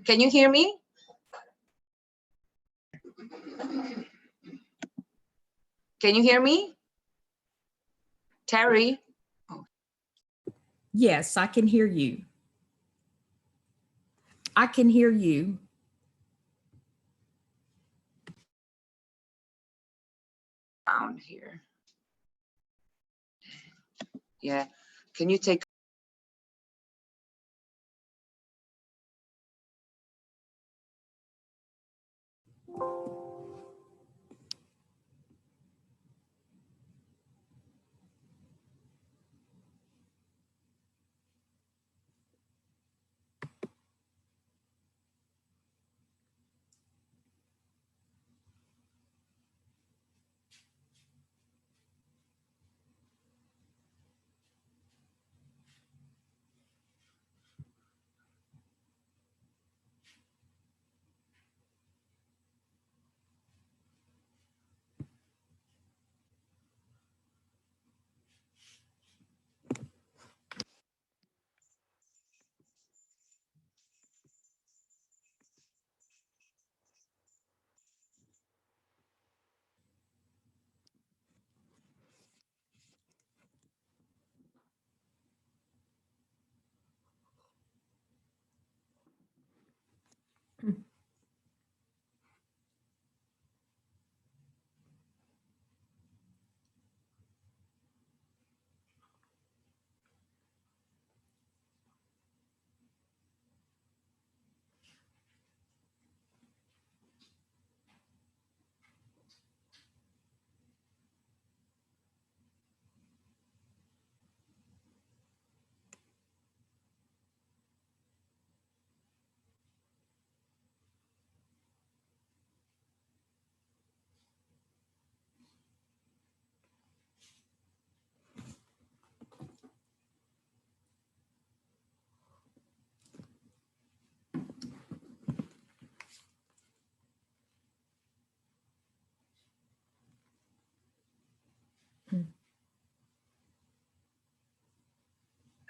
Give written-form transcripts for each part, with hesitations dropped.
Can you hear me? Can you hear me? Terry? Yes, I can hear you. I can hear you. Down here. Yeah. Can you take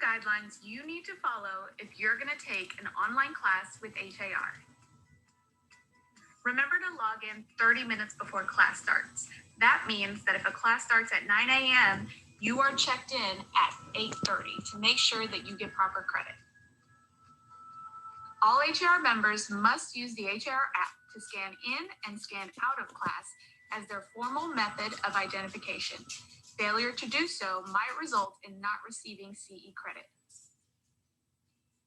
guidelines you need to follow if you're going to take an online class with HAR. Remember to log in 30 minutes before class starts. That means that if a class starts at 9 a.m., you are checked in at 8:30 to make sure that you get proper credit. All HAR members must use the HAR app to scan in and scan out of class as their formal method of identification. Failure to do so might result in not receiving CE credit.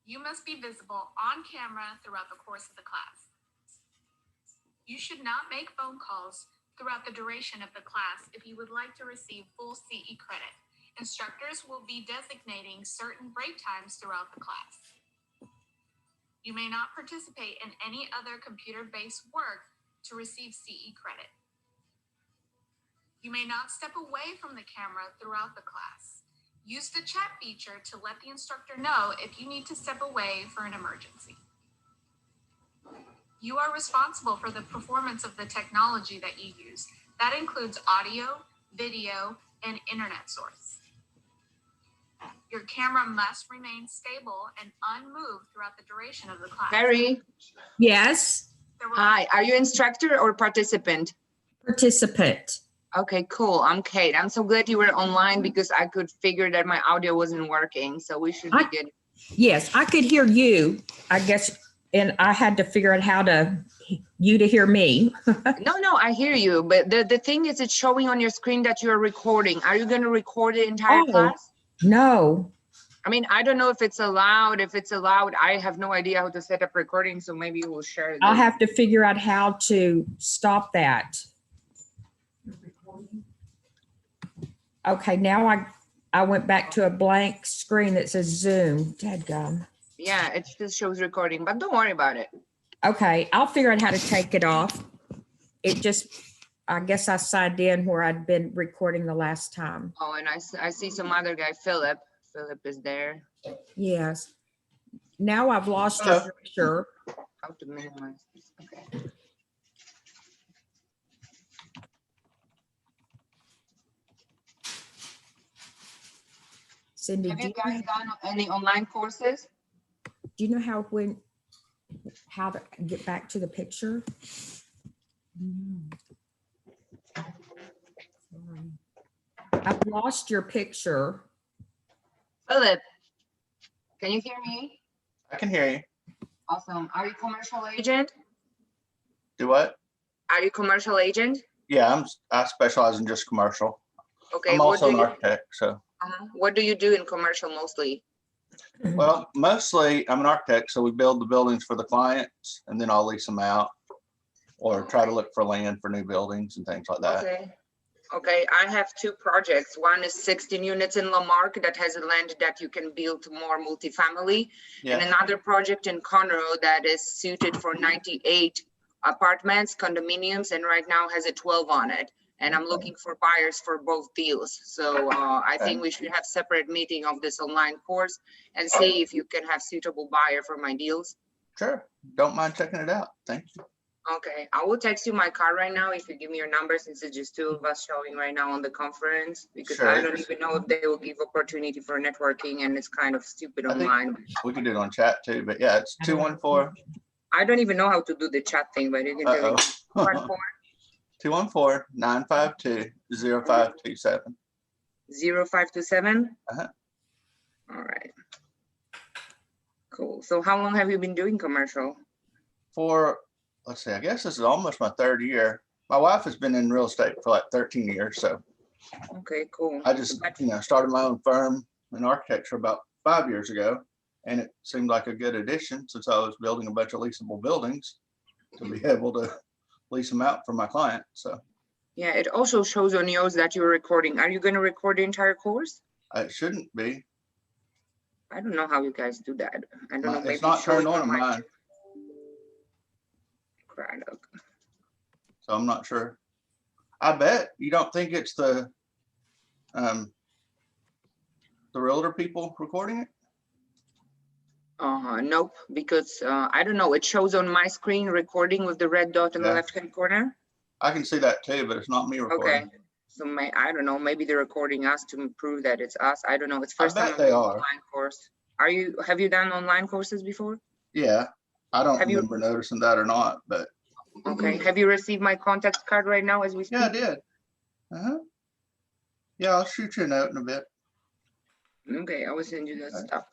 You must be visible on camera throughout the course of the class. You should not make phone calls throughout the duration of the class if you would like to receive full CE credit. Instructors will be designating certain break times throughout the class. You may not participate in any other computer-based work to receive CE credit. You may not step away from the camera throughout the class. Use the chat feature to let the instructor know if you need to step away for an emergency. You are responsible for the performance of the technology that you use. That includes audio, video, and internet source. Your camera must remain stable and unmoved throughout the duration of the class. Terry? Yes, Hi, are you instructor or participant? participant. Okay, cool. I'm Kate. I'm so glad you were online because I could figure that my audio wasn't working. So we should be good. Yes, I could hear you, I guess, and I had to figure out how you to hear me. No, I hear you. But the thing is, it's showing on your screen that you're recording. Are you going to record the entire class? No. I mean, I don't know if it's allowed. If it's allowed, I have no idea how to set up recording. So maybe we'll share. I'll have to figure out how to stop that. Okay, now I went back to a blank screen that says Zoom. Dadgum. Yeah, it still shows recording, but don't worry about it. Okay, I'll figure out how to take it off. It just, I guess I signed in where I'd been recording the last time. Oh, and I see some other guy, Philip. Philip is there. Yes. Now I've lost your picture. How to minimize this. Okay. Cindy, Have you guys done any online courses? do you know how when how to get back to the picture. Sorry. I've lost your picture. Philip, can you hear me? I can hear you. Awesome. Are you commercial agent? Do what? Are you commercial agent? Yeah, I specialize in just commercial. Okay. I'm also an architect, so. What do you do in commercial mostly? Well, mostly I'm an architect, so we build the buildings for the clients and then I'll lease them out or try to look for land for new buildings and things like that. Okay. Okay, I have two projects. One is 16 units in Lamarck that has a land that you can build more multifamily. And Yeah, another project in Conroe that is suited for 98 apartments, condominiums, and right now has a 12 on it. And I'm looking for buyers for both deals. So I think we should have separate meeting of this online course and see if you can have suitable buyer for my deals. sure. Don't mind checking it out. Thank you. Okay, I will text you my card right now if you give me your number, since it's just two of us showing right now on the conference, because I Sure. don't even know if they will give opportunity for networking, and it's kind of stupid I think- online. We can do it on chat too, but yeah, it's 214. I don't even know how to do the chat thing, but you can do it. Uh-oh. 214-952-0527. 0527? Uh-huh. All right. Cool. So how long have you been doing commercial? For, let's see, I guess this is almost my third year. My wife has been in real estate for like 13 years. So Okay, cool. I just, started my own firm in architecture about 5 years ago. And it seemed like a good addition since I was building a bunch of leasable buildings to be able to lease them out for my clients. So Yeah, it also shows on yours that you're recording. Are you going to record the entire course? it shouldn't be. I don't know how you guys do that. I don't know. It's Maybe not turned showing on in my mine, product. so I'm not sure. I bet you don't think it's the realtor people recording it? Nope, because I don't know. It shows on my screen recording with the red dot in the Yeah. left-hand corner. I can see that too, but it's not me recording. Okay, so I don't know. Maybe they're recording us to prove that it's us. I don't know. It's first bet time I'm they doing are. online course. Have you done online courses before? Yeah, I don't Have you- remember noticing that or not, but Okay. Have you received my contact card right now as we speak? yeah, I did. Yeah, I'll shoot you a note in a bit. Okay, I will send you that Okay. stuff.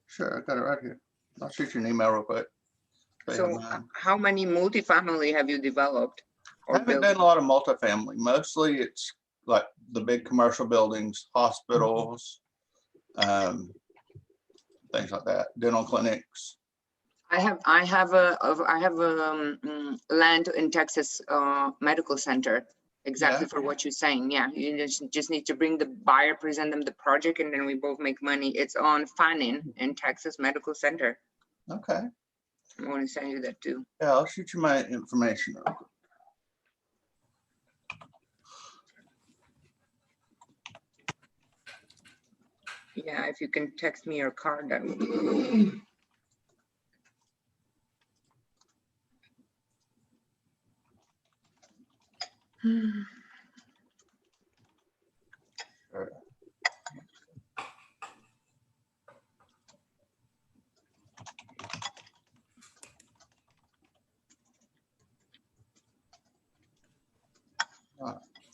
Sure, I got it right here. I'll shoot you an email real quick. They have So mine. how many multifamily have you developed? I haven't done a lot of multifamily. Mostly it's like the big commercial buildings, hospitals, things like that, dental clinics. I have a land in Texas medical center exactly Yeah. for what you're saying. Yeah, you just need to bring the buyer, present them the project, and then we both make money. It's on Fannin in Texas Medical Center. Okay. I want to send you that too. Yeah, I'll shoot you my information. Real quick. Yeah, if you can text me your card, that would be cool. Sure.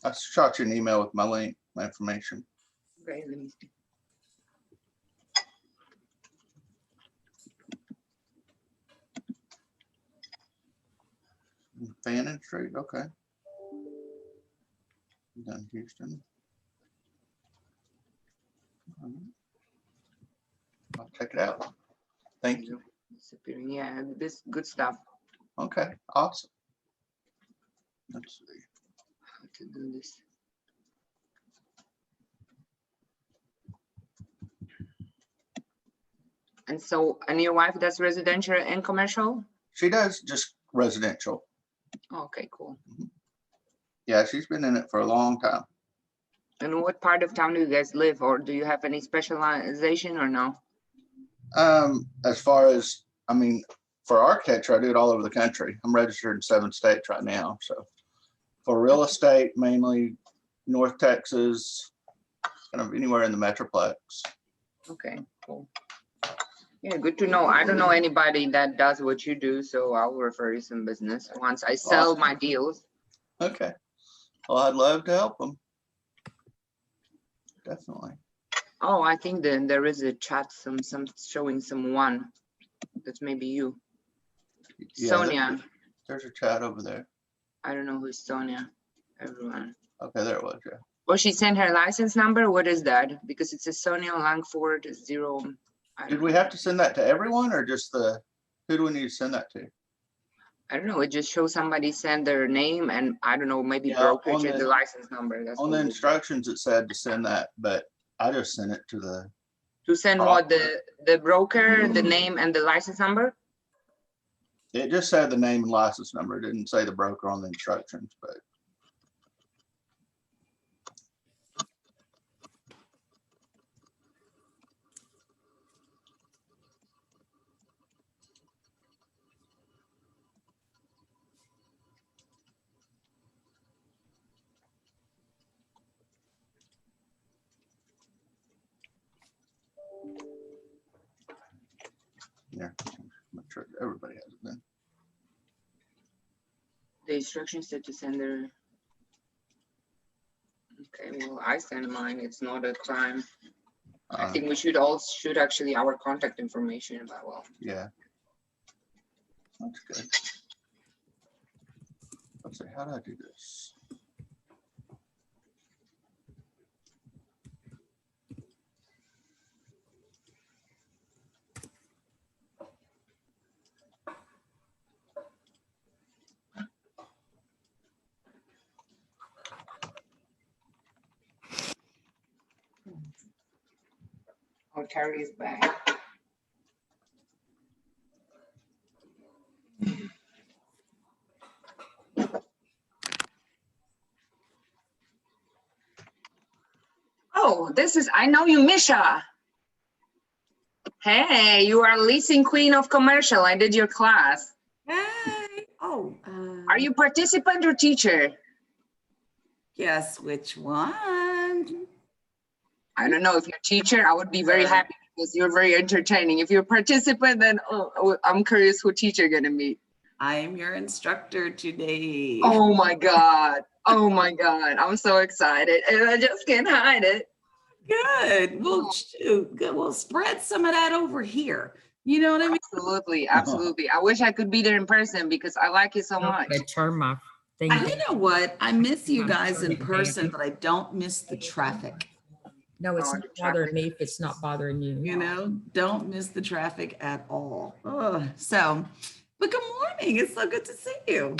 I shot you an email with my link, my information. Okay, let me see. Fannin Street, okay. Done Houston. All right. I'll check it out. Thank you. Disappearing. Yeah, this good stuff. Okay, awesome. Let's see. How to do this. And so, and your wife does residential and commercial? She does just residential. Okay, cool. Yeah, she's been in it for a long time. And what part of town do you guys live, or do you have any specialization or no? As far as, I mean, for architecture, I do it all over the country. I'm registered in 7 states right now. So for real estate, mainly North Texas, kind of anywhere in the Metroplex. Okay, cool. Yeah, good to know. I don't know anybody that does what you do, so I'll refer you some business once I sell my deals. Okay. Well, I'd love to help them. Definitely. Oh, I think then there is a chat, some showing someone. That's maybe you. Yeah, Sonia. There's a chat over there. I don't know who's Sonia. Everyone. Okay, there it was, yeah. Well, she sent her license number. What is that? Because it says Sonia Langford 0. Did we have to send that to everyone or just who do we need to send that to? I don't know. It just shows somebody sent their name and I don't know, maybe Yeah, brokerage on and the license number. That's On the what we- instructions, it said to send that, but I just sent it to the, To send what, the broker, the name and the license number? it just said the name and license number. It didn't say the broker on the instructions, but. Yeah, make sure everybody has it then. The instructions said to send their. Okay, well, I send mine. It's not a crime. I think we should all shoot actually our contact information about, well. Yeah. That's good. Let's see, how do I do this? Oh, Terry is back. Oh, this is, I know you, Misha. Hey, you are leasing queen of commercial. I did your class. Hey, oh, Are you participant or teacher? guess which one? I don't know. If you're teacher, I would be very happy because you're very entertaining. If you're participant, then I'm curious who teacher you're gonna meet. I am your instructor today. Oh my God. Oh my God. I'm so excited and I just can't hide it. Good. Well, shoot, good. Well, spread some of that over here. You know what I mean? Absolutely. Absolutely. I wish I could be there in person because I like you so much. I turn my thing. You know what? I miss you guys in person, but I don't miss the traffic. No, it's Oh, not the bothering traffic. me if it's not bothering you. You know, don't miss the traffic at all. So, but good morning. It's so good to see you.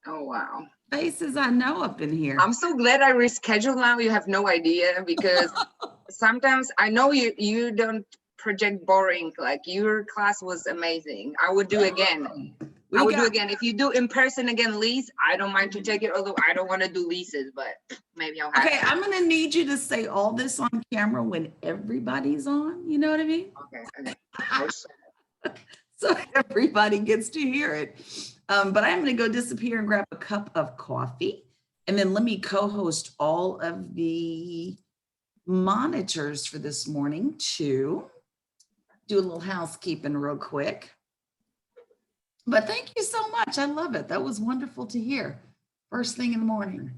Oh, wow. Faces I know up in here. I'm so glad I rescheduled now. You have no idea because sometimes I know you don't project boring. Like your class was amazing. I would do again. I would do again. If you do in person again, lease, I don't mind to take it. Although I don't want to do leases, but maybe I'll have Okay, to. I'm gonna need you to say all this on camera when everybody's on. You know what I mean? Okay. Okay. So everybody gets to hear it. But I'm gonna go disappear and grab a cup of coffee, and then let me co-host all of the monitors for this morning to do a little housekeeping real quick. But thank you so much. I love it. That was wonderful to hear. First thing in the morning.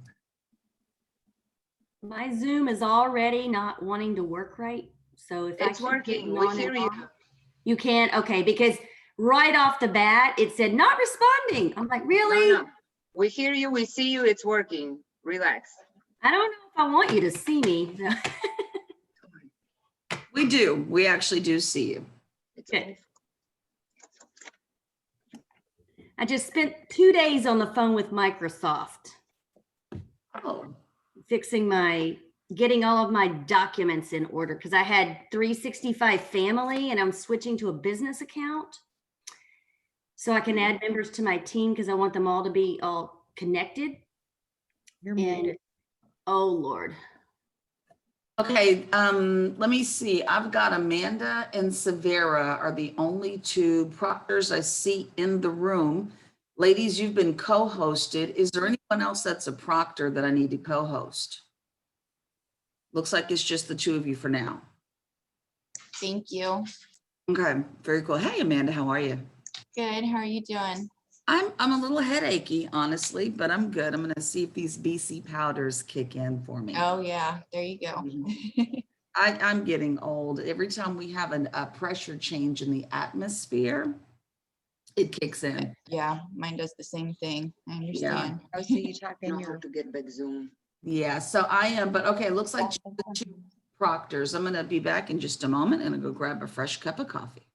My Zoom is already not wanting to work right. So if It's working. We hear you. You can't, okay, because right off the bat, it said not responding. I'm like, really? No. We hear you. We see you. It's working. Relax. I don't know if I want you to see me. We do. We actually do see you. It's Okay. I just spent 2 days on the phone with Microsoft, Oh, getting all of my documents in order because I had 365 family and I'm switching to a business account. So I can add members to my team because I want them all to be all connected. You're And muted. oh Lord. okay. Let me see. I've got Amanda and Severa are the only two proctors I see in the room. Ladies, you've been co-hosted. Is there anyone else that's a proctor that I need to co-host? Looks like it's just the two of you for now. Thank you. Okay, very cool. Hey, Amanda, how are you? Good. How are you doing? I'm a little headachy, honestly, but I'm good. I'm gonna see if these BC powders kick in for me. Oh yeah, there you go. I'm getting old. Every time we have a pressure change in the atmosphere, it kicks in. Yeah, mine does the same thing. I understand. I see you talking how to get back Zoom. Yeah, so I am, but okay, looks like just the two proctors. I'm gonna be back in just a moment and I'll go grab a fresh cup of coffee.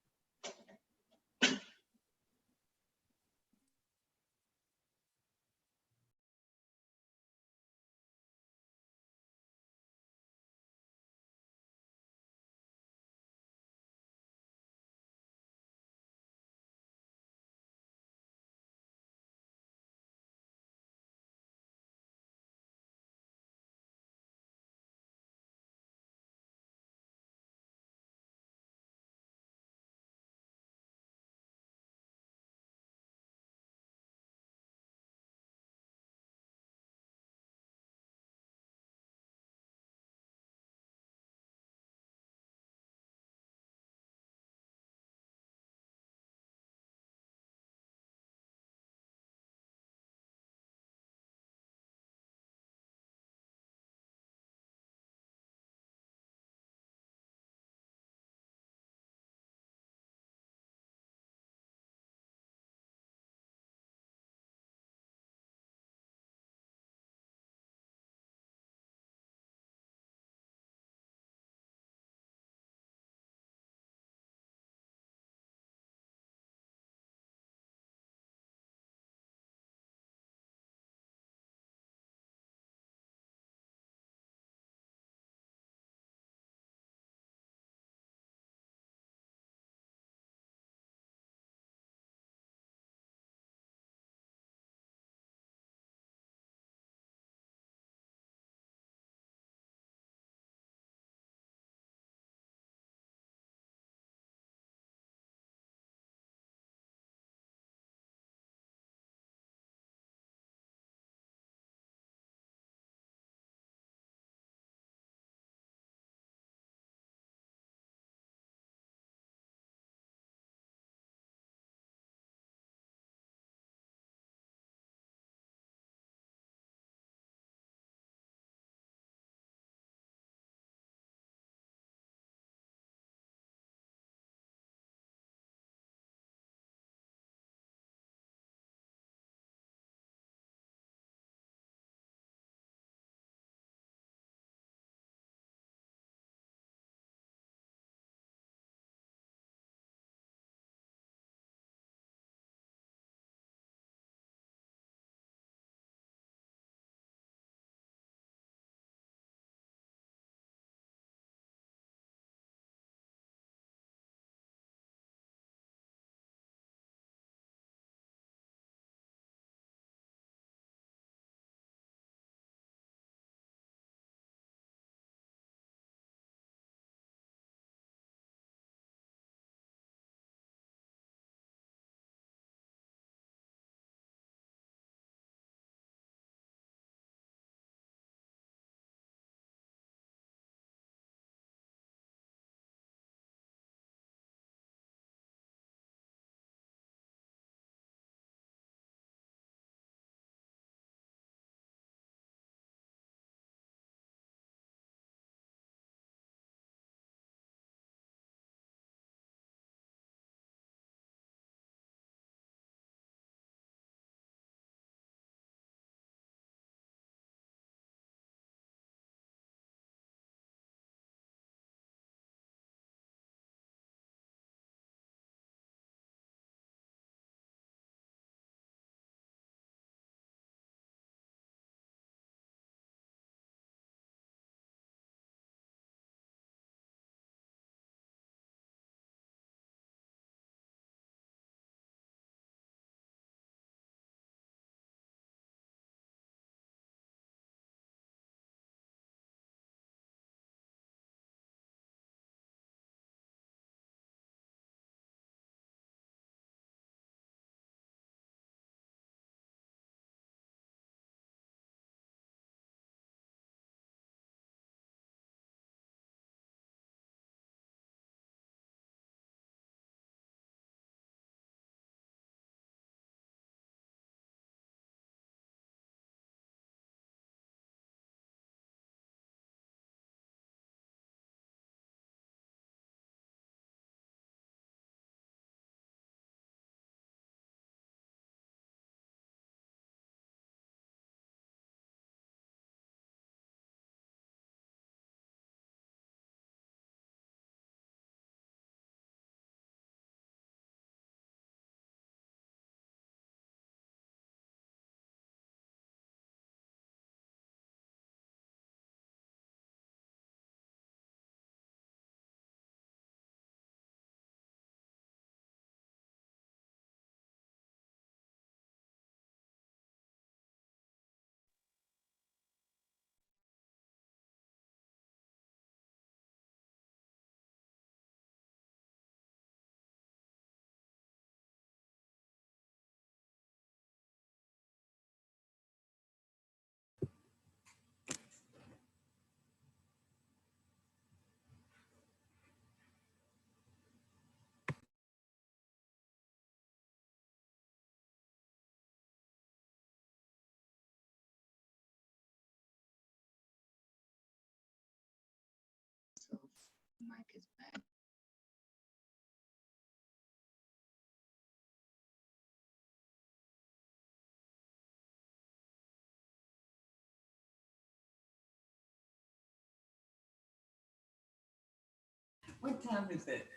What time is it?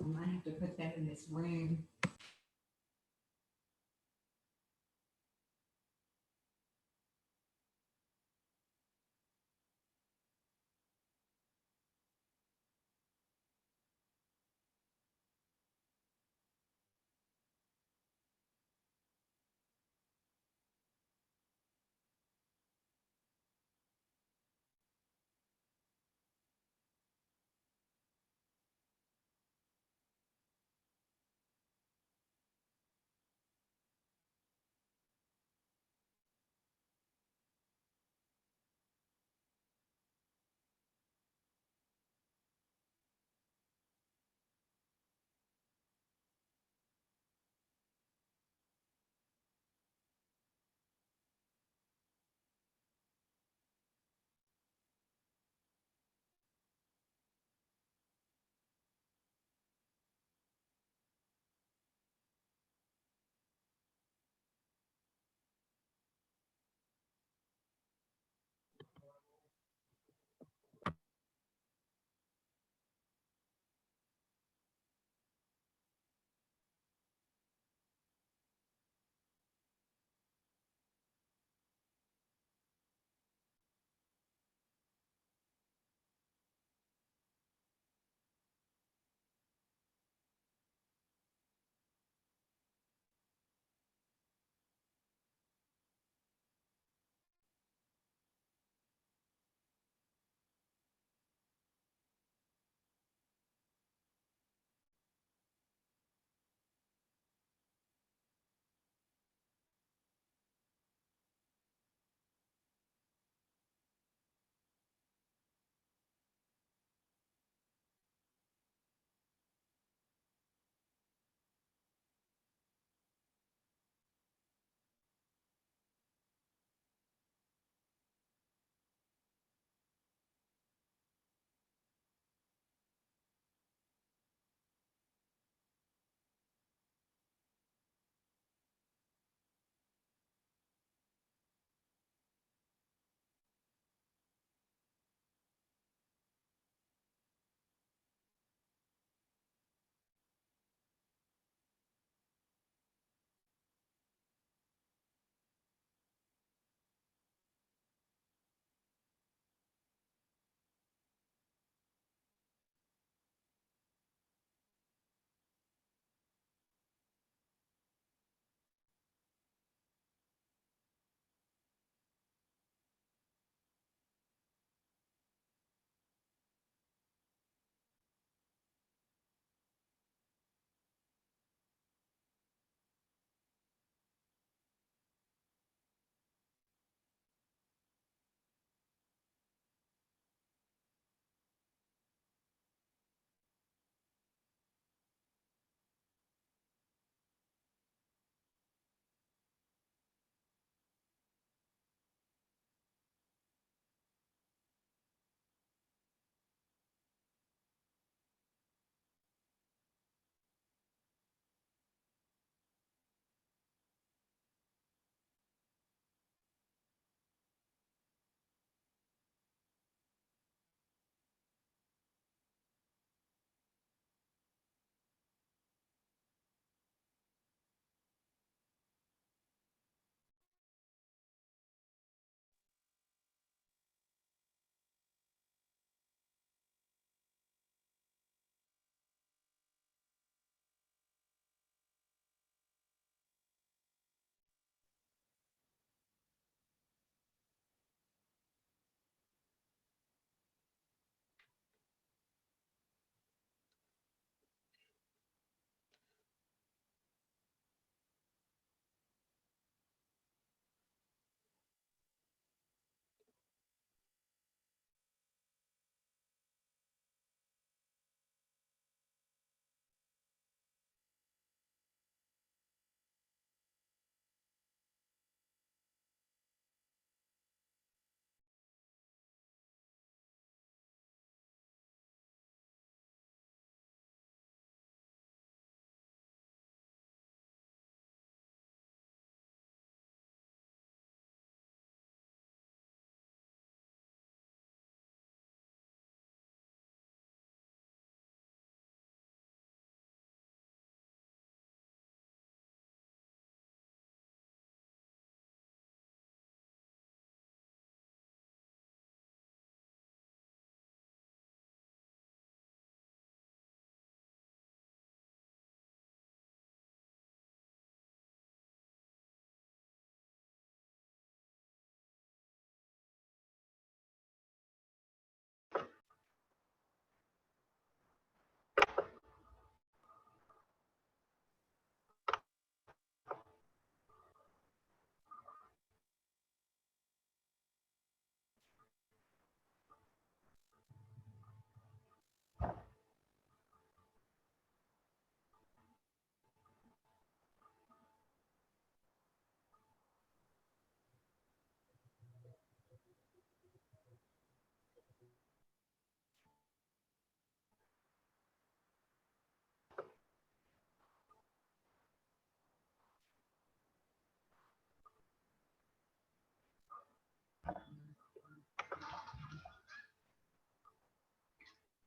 I might have to put that in this room.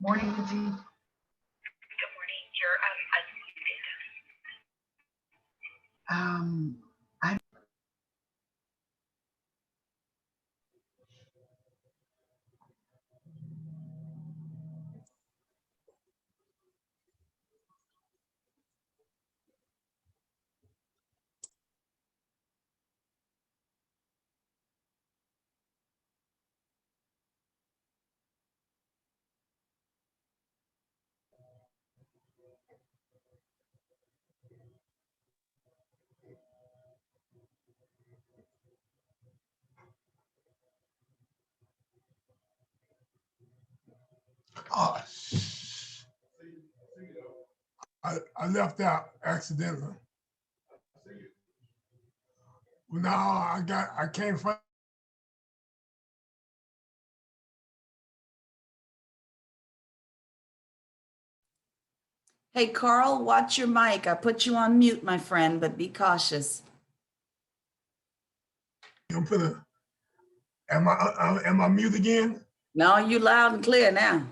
Morning, Angie. Good morning. You're unmuted. I Uh, I left out accidentally. Well, now I came from. Hey, Carl, watch your mic. I put you on mute, my friend, but be cautious. I'm finna. Am I mute again? No, you loud and clear now.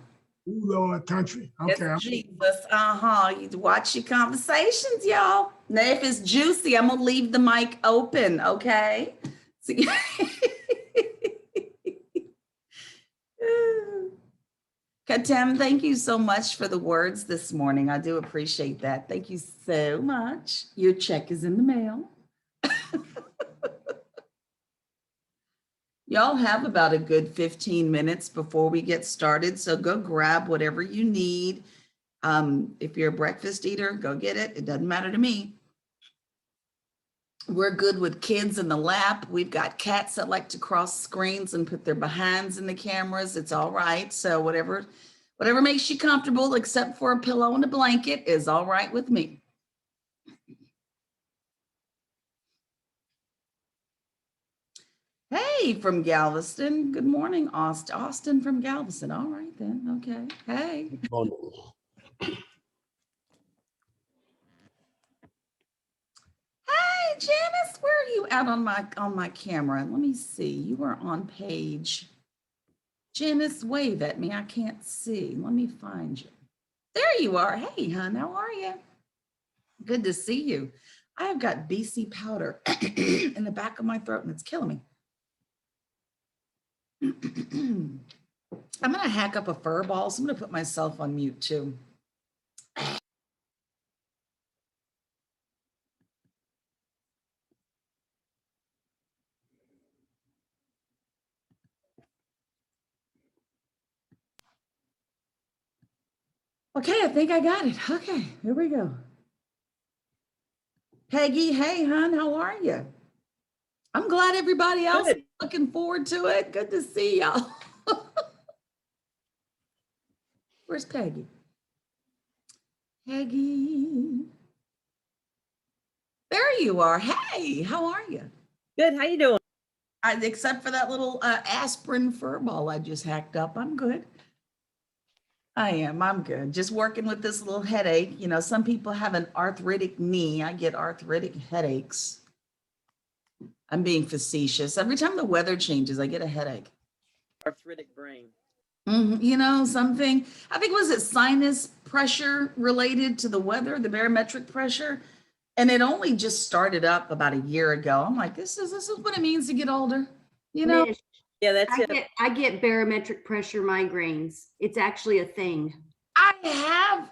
Ooh, Lord, country. Okay. Yes, Jesus. You watch your conversations, y'all. Now, if it's juicy, I'm gonna leave the mic open, okay? See- Katem, thank you so much for the words this morning. I do appreciate that. Thank you so much. Your check is in the mail. Y'all have about a good 15 minutes before we get started, so go grab whatever you need. If you're a breakfast eater, go get it. It doesn't matter to me. We're good with kids in the lap. We've got cats that like to cross screens and put their behinds in the cameras. It's all right. So whatever makes you comfortable, except for a pillow and a blanket, is all right with me. Hey, from Galveston. Good morning, Austin. Austin from Galveston. All right then. Okay. Hey. Hey, Janice, where are you at on my camera? Let me see. You are on page. Janice, wave at me. I can't see. Let me find you. There you are. Hey, hon, how are you? Good to see you. I have got BC powder in the back of my throat and it's killing me. I'm going to hack up a fur ball, so I'm going to put myself on mute too. Okay, I think I got it. Okay, here we go. Peggy, hey, hon, how are you? I'm glad everybody else is looking forward to it. Good to see y'all. Where's Peggy? Peggy. There you are. Hey, how are you? Good. How you doing? Except for that little aspirin fur ball I just hacked up, I'm good. I'm good. Just working with this little headache. You know, some people have an arthritic knee. I get arthritic headaches. I'm being facetious. Every time the weather changes, I get a headache. Arthritic brain. You know, something, I think, was it sinus pressure related to the weather, the barometric pressure? And it only just started up about a year ago. I'm like, this is what it means to get older, you know? Mish, Yeah, that's it. I get barometric pressure migraines. It's actually a thing.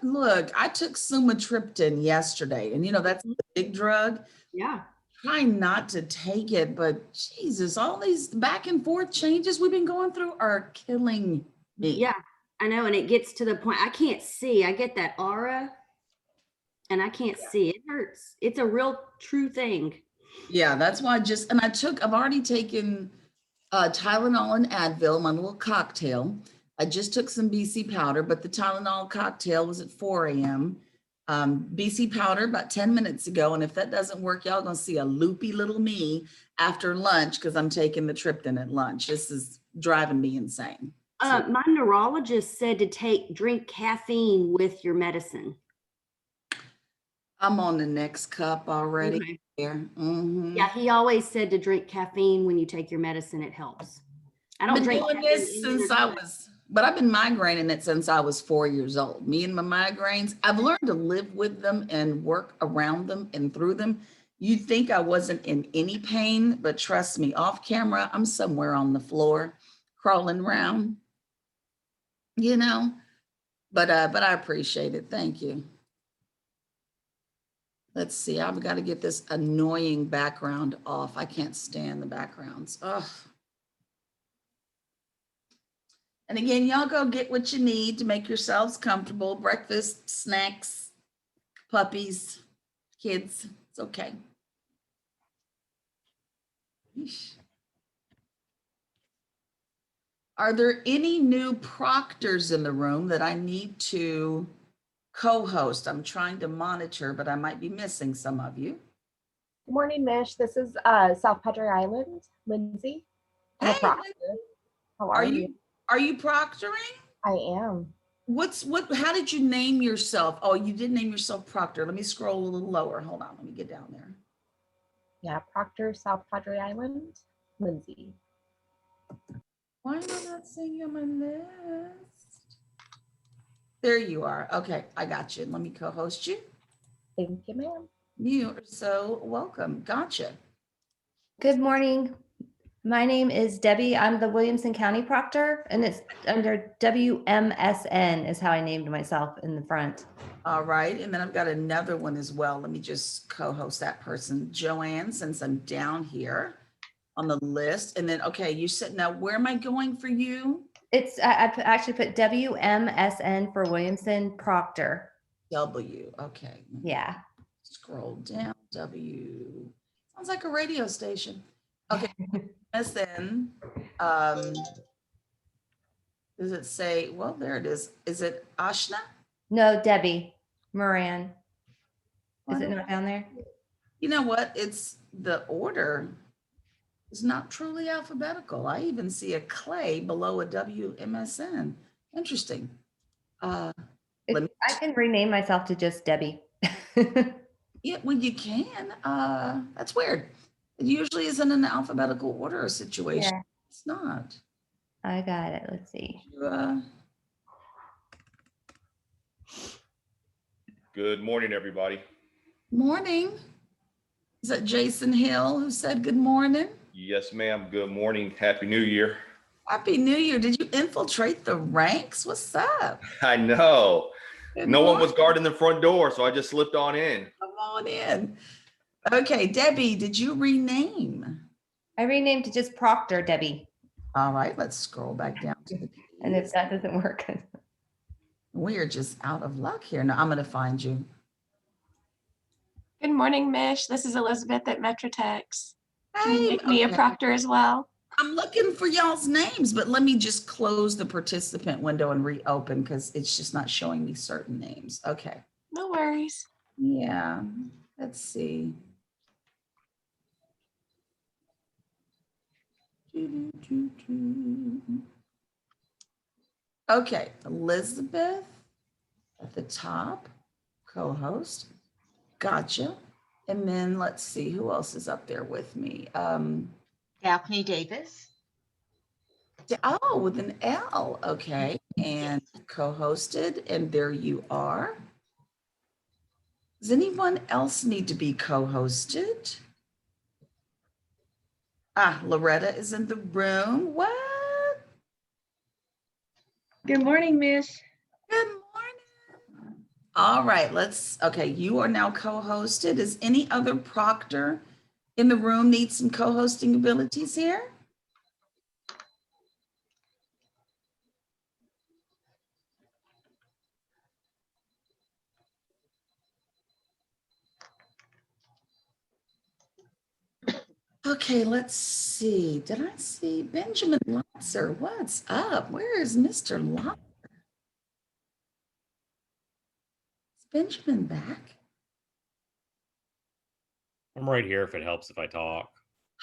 Look, I took sumatriptan yesterday, and you know, that's the big drug. Yeah. Try not to take it, but Jesus, all these back and forth changes we've been going through are killing me. Yeah, I know. And it gets to the point I can't see. I get that aura and I can't see. It hurts. It's a real true thing. Yeah, that's why I've already taken Tylenol and Advil, my little cocktail. I just took some BC powder, but the Tylenol cocktail was at 4 a.m. BC powder about 10 minutes ago. And if that doesn't work, y'all gonna see a loopy little me after lunch because I'm taking the triptan at lunch. This is driving me insane. My neurologist said to drink caffeine with your medicine. I'm on the next cup already. Okay. There. Mm-hmm. Yeah, he always said to drink caffeine when you take your medicine. It helps. I don't I've been drink doing this since I was But I've been migraining it since I was 4 years old. Me and my migraines, I've learned to live with them and work around them and through them. You'd think I wasn't in any pain, but trust me, off camera, I'm somewhere on the floor, crawling around, you know, but I appreciate it. Thank you. Let's see, I've got to get this annoying background off. I can't stand the backgrounds. Ugh. And again, y'all go get what you need to make yourselves comfortable. Breakfast, snacks, puppies, kids, it's okay. Yeesh. Are there any new proctors in the room that I need to co-host? I'm trying to monitor, but I might be missing some of you. Good morning, Mish. This is South Padre Island, Lindsay. I'm a Hey, proctor. How are you? Are you proctoring? I am. How did you name yourself? Oh, you did name yourself Proctor. Let me scroll a little lower. Hold on, let me get down there. Yeah, Proctor, South Padre Island, Lindsay. Why am I not seeing you on my list? There you are. Okay, I got you. Let me co-host you. Thank you, ma'am. You are so welcome. Gotcha. Good morning. My name is Debbie. I'm the Williamson County Proctor, and it's under WMSN is how I named myself in the front. All right, and then I've got another one as well. Let me just co-host that person, Joanne, since I'm down here on the list. And then, okay, you said, now where am I going for you? I actually put WMSN for Williamson Proctor. W, okay. Yeah. Scroll down, W. Sounds like a radio station. Okay, SN. Does it say, well, there it is. Is it Ashna? No, Debbie Moran. Is it not down there? You know what? It's the order is not truly alphabetical. I even see a Clay below a WMSN. Interesting. I can rename myself to just Debbie. Yeah, well, you can. That's weird. It usually isn't an alphabetical order situation. Yeah. It's not. I got it. Let's see. Good morning, everybody. Morning. Is that Jason Hill who said good morning? Yes, ma'am. Good morning. Happy New Year. Happy New Year. Did you infiltrate the ranks? What's up? I know. Good No one morning. was guarding the front door, so I just slipped on in. Come on in. Okay, Debbie, did you rename? I renamed to just Proctor, Debbie. All right, let's scroll back down to the And if that doesn't work. we are just out of luck here. No, I'm going to find you. Good morning, Mish. This is Elizabeth at Metrotex. Can you Hey, make me a okay. proctor as well? I'm looking for y'all's names, but let me just close the participant window and reopen because it's just not showing me certain names. Okay. No worries. Yeah, let's see. Okay, Elizabeth at the top, co-host. Gotcha. And then let's see who else is up there with me. Daphne Davis. Oh, with an L. Okay. And co-hosted. And there you are. Does anyone else need to be co-hosted? Ah, Loretta is in the room. What? Good morning, Miss. Good morning. All right, okay, you are now co-hosted. Is any other proctor in the room need some co-hosting abilities here? Okay, let's see. Did I see Benjamin Lotzer? What's up? Where is Mr. Lotzer? Is Benjamin back? I'm right here if it helps if I talk.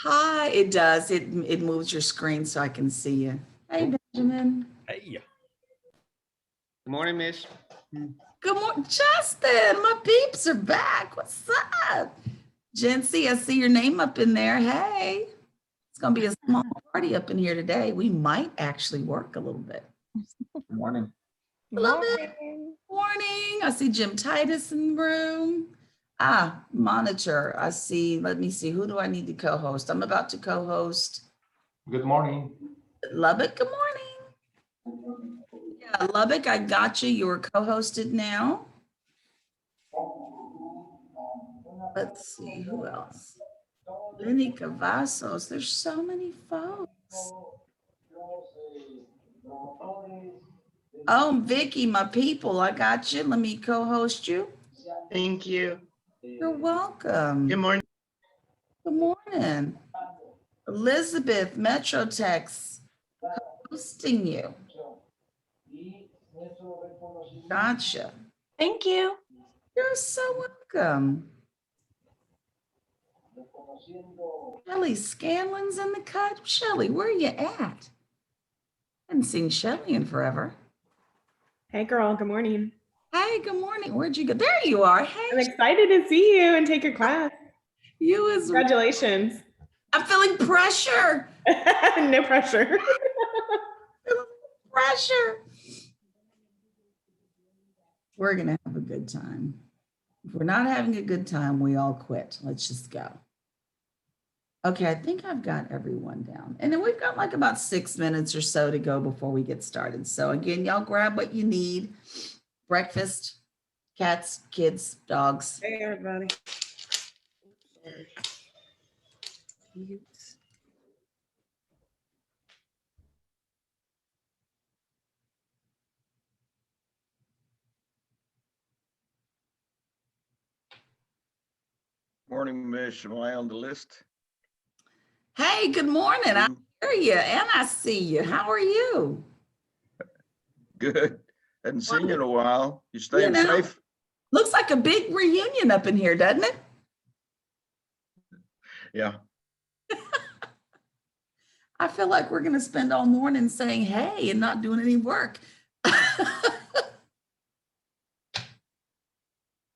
Hi, it does. It moves your screen so I can see you. Hey, Benjamin. Hey. Good morning, Miss. Good morning, Justin. My peeps are back. What's up? Jency, I see your name up in there. Hey, it's going to be a small party up in here today. We might actually work a little bit. Good morning. Love it. Morning. I see Jim Titus in the room. Monitor. I see. Let me see. Who do I need to co-host? I'm about to co-host. Good morning. Lubbock. Good morning. Yeah, Lubbock, I got you. You were co-hosted now. Let's see. Who else? Lenny Cavazos. There's so many folks. Oh, Vicky, my people, I got you. Let me co-host you. Thank you. You're welcome. Good morning. Good morning. Elizabeth, Metrotex, hosting you. Gotcha. Thank you. You're so welcome. Shelly Scanlon's in the cut. Shelly, where are you at? Haven't seen Shelly in forever. Hey girl, good morning. Hey, good morning. Where'd you go? There you are. Hey. I'm excited to see you and take your class. You as well. Congratulations. I'm feeling pressure. No pressure. Pressure. We're going to have a good time. If we're not having a good time, we all quit. Let's just go. Okay, I think I've got everyone down. And then we've got like about 6 minutes or so to go before we get started. So again, y'all grab what you need. Breakfast, cats, kids, dogs. Hey everybody. Morning, Miss. Am I on the list? Hey, good morning. I hear you and I see you. How are you? Good. Hadn't seen you in a while. You staying safe? Looks like a big reunion up in here, doesn't it? Yeah. I feel like we're going to spend all morning saying hey and not doing any work.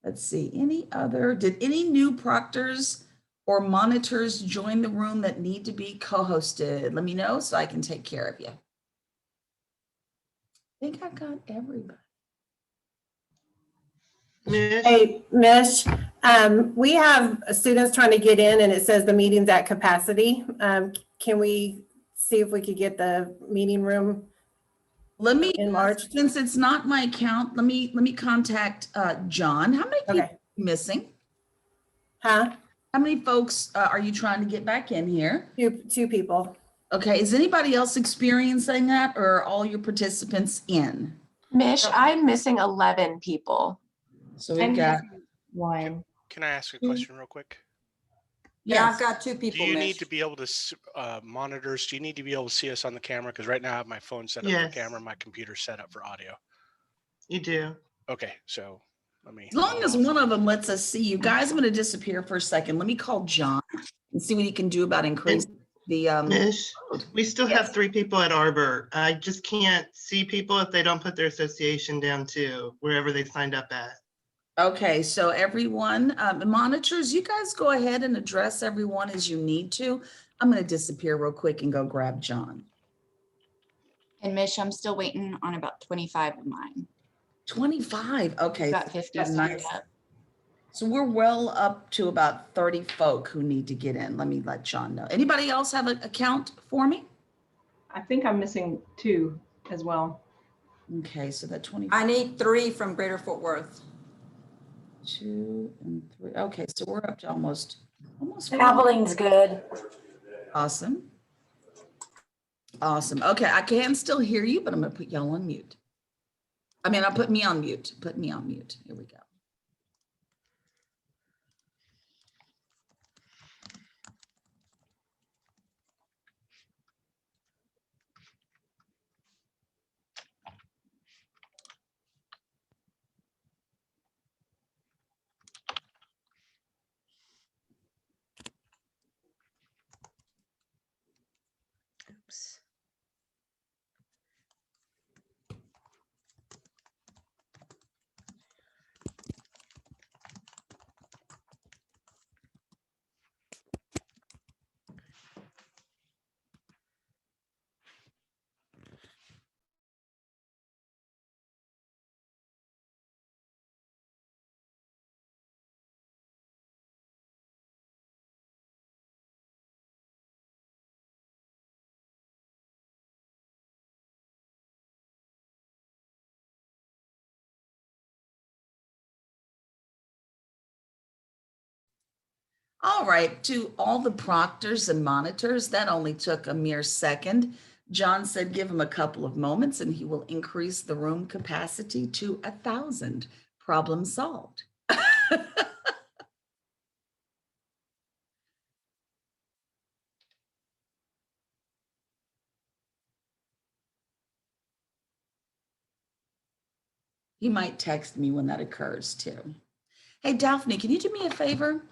Let's see, did any new proctors or monitors join the room that need to be co-hosted? Let me know so I can take care of you. I think I got everybody. Hey, Mish, we have students trying to get in and it says the meeting's at capacity. Can we see if we could get the meeting room enlarged? Since it's not my account, let me contact John. How many people are you missing? Huh? How many folks are you trying to get back in here? Two people. Okay, is anybody else experiencing that or are all your participants in? Mish, I'm missing 11 people. So we've got one. Can I ask a question real quick? Yeah, I've got two people. Do you Mish. need to be able to monitors? Do you need to be able to see us on the camera? Because right now I have my phone set up for camera, my computer set up for audio. You do. Okay, so let me. As long as one of them lets us see you guys, I'm going to disappear for a second. Let me call John and see what he can do about increasing the. Mish, we still have 3 people at Arbor. I just can't see people if they don't put their association down too, wherever they signed up at. Okay, so everyone, monitors, you guys go ahead and address everyone as you need to. I'm going to disappear real quick and go grab John. And Mish, I'm still waiting on about 25 of mine. 25. Okay. Got 50 signed up. So we're well up to about 30 folk who need to get in. Let me let John know. Anybody else have an account for me? I think I'm missing 2 as well. Okay, so that 20. I need 3 from Greater Fort Worth. 2 and 3. Okay, so we're up to almost. Abilene's good. Awesome. Awesome. Okay, I can still hear you, but I'm going to put y'all on mute. I mean, I'll put me on mute. Put me on mute. Here we go. Oops. All right, to all the proctors and monitors, that only took a mere second. John said give him a couple of moments and he will increase the room capacity to 1,000. Problem solved. He might text me when that occurs too. Hey, Daphne, can you do me a favor?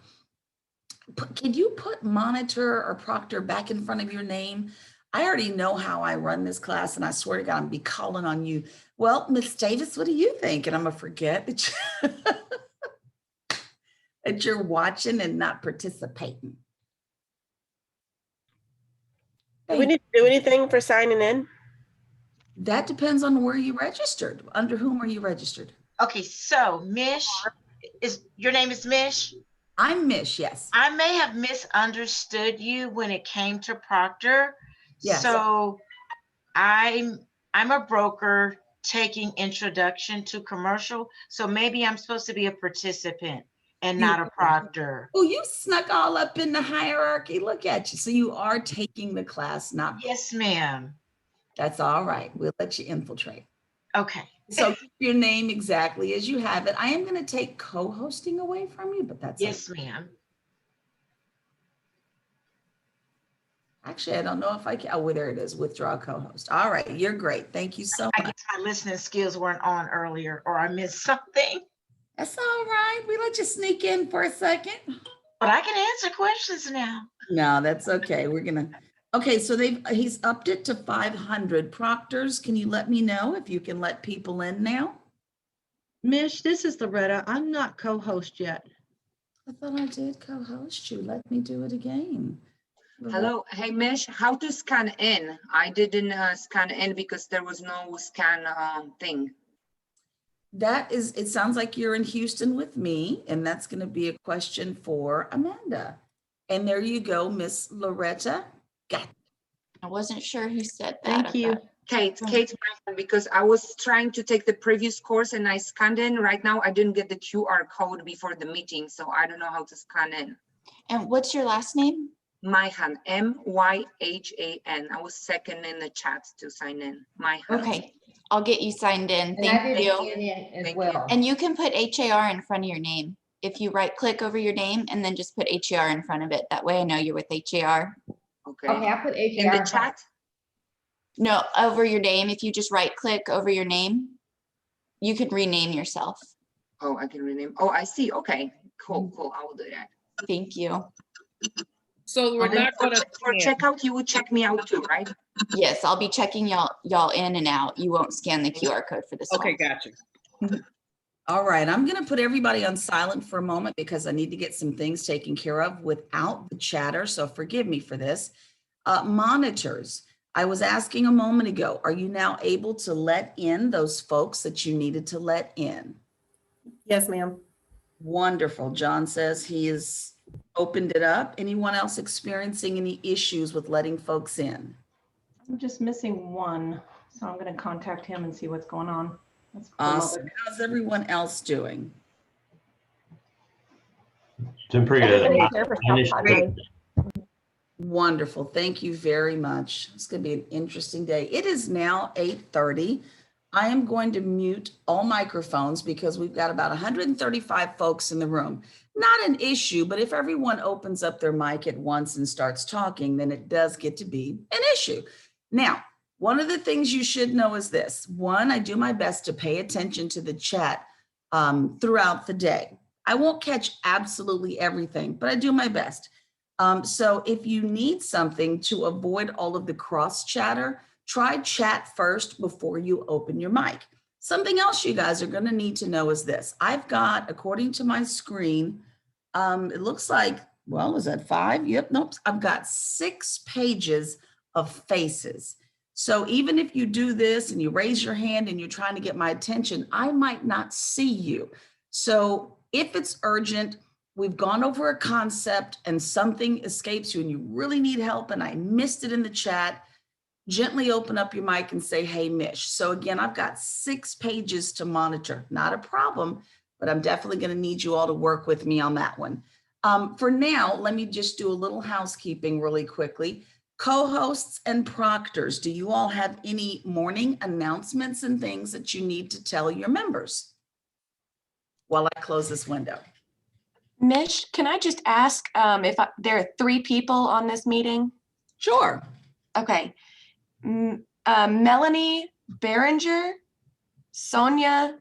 Can you put monitor or proctor back in front of your name? I already know how I run this class, and I swear to God, I'm be calling on you. Well, Miss Davis, what do you think? And I'm gonna forget that you're watching and not participating. Do we need to do anything for signing in? That depends on where you registered. Under whom are you registered? Okay, so Mish, your name is Mish? I'm Mish, yes. I may have misunderstood you when it came to Proctor. Yes. So I'm a broker taking introduction to commercial. So maybe I'm supposed to be a participant and not a proctor. Oh, you snuck all up in the hierarchy. Look at you. So you are taking the class, not. Yes, ma'am. That's all right. We'll let you infiltrate. Okay. So keep your name exactly as you have it. I am going to take co-hosting away from you, but that's yes, ma'am. Actually, I don't know if I can. Oh, well, there it is. Withdraw co-host. All right. You're great. Thank you so much. I guess my listening skills weren't on earlier or I missed something. That's all right. We let you sneak in for a second. But I can answer questions now. No, that's okay. We're going to. Okay, so he's upped it to 500. Proctors, can you let me know if you can let people in now? Mish, this is Loretta. I'm not co-host yet. I thought I did co-host you. Let me do it again. Hello. Hey, Mish, how to scan in? I didn't scan in because there was no scan thing. It sounds like you're in Houston with me, and that's going to be a question for Amanda. And there you go, Miss Loretta. I wasn't sure who said that. Thank you. Kate, because I was trying to take the previous course and I scanned in. Right now, I didn't get the QR code before the meeting, so I don't know how to scan in. And what's your last name? Myhan, M-Y-H-A-N. I was second in the chat to sign in. Myhan. Okay, I'll get you signed in. Thank you. And you can put HAR in front of your name. If you right click over your name and then just put HAR in front of it. That way I know you're with HAR. Okay. Okay, I put HAR in the chat. No, over your name. If you just right click over your name, you could rename yourself. Oh, I can rename. Oh, I see. Okay, cool. I will do that. Thank you. So we're not going to for checkout. You would check me out too, right? Yes, I'll be checking y'all in and out. You won't scan the QR code for this. Okay, gotcha. All right, I'm going to put everybody on silent for a moment because I need to get some things taken care of without the chatter. So forgive me for this. Monitors. I was asking a moment ago, are you now able to let in those folks that you needed to let in? Yes, ma'am. Wonderful. John says he has opened it up. Anyone else experiencing any issues with letting folks in? I'm just missing one, so I'm going to contact him and see what's going on. Awesome. How's everyone else doing? Doing pretty good. Wonderful. Thank you very much. It's going to be an interesting day. It is now 8:30. I am going to mute all microphones because we've got about 135 folks in the room. Not an issue, but if everyone opens up their mic at once and starts talking, then it does get to be an issue. Now, one of the things you should know is this. One, I do my best to pay attention to the chat throughout the day. I won't catch absolutely everything, but I do my best. So if you need something to avoid all of the cross chatter, try chat first before you open your mic. Something else you guys are going to need to know is this. I've got, according to my screen, it looks like, well, is that 5? Yep, nope. I've got 6 pages of faces. So even if you do this and you raise your hand and you're trying to get my attention, I might not see you. So if it's urgent, we've gone over a concept and something escapes you and you really need help and I missed it in the chat, gently open up your mic and say, hey, Mish. So again, I've got 6 pages to monitor. Not a problem, but I'm definitely going to need you all to work with me on that one. For now, let me just do a little housekeeping really quickly. Co-hosts and proctors, do you all have any morning announcements and things that you need to tell your members while I close this window? Mish, can I just ask there are 3 people on this meeting? Sure. Okay. Melanie Behringer, Sonia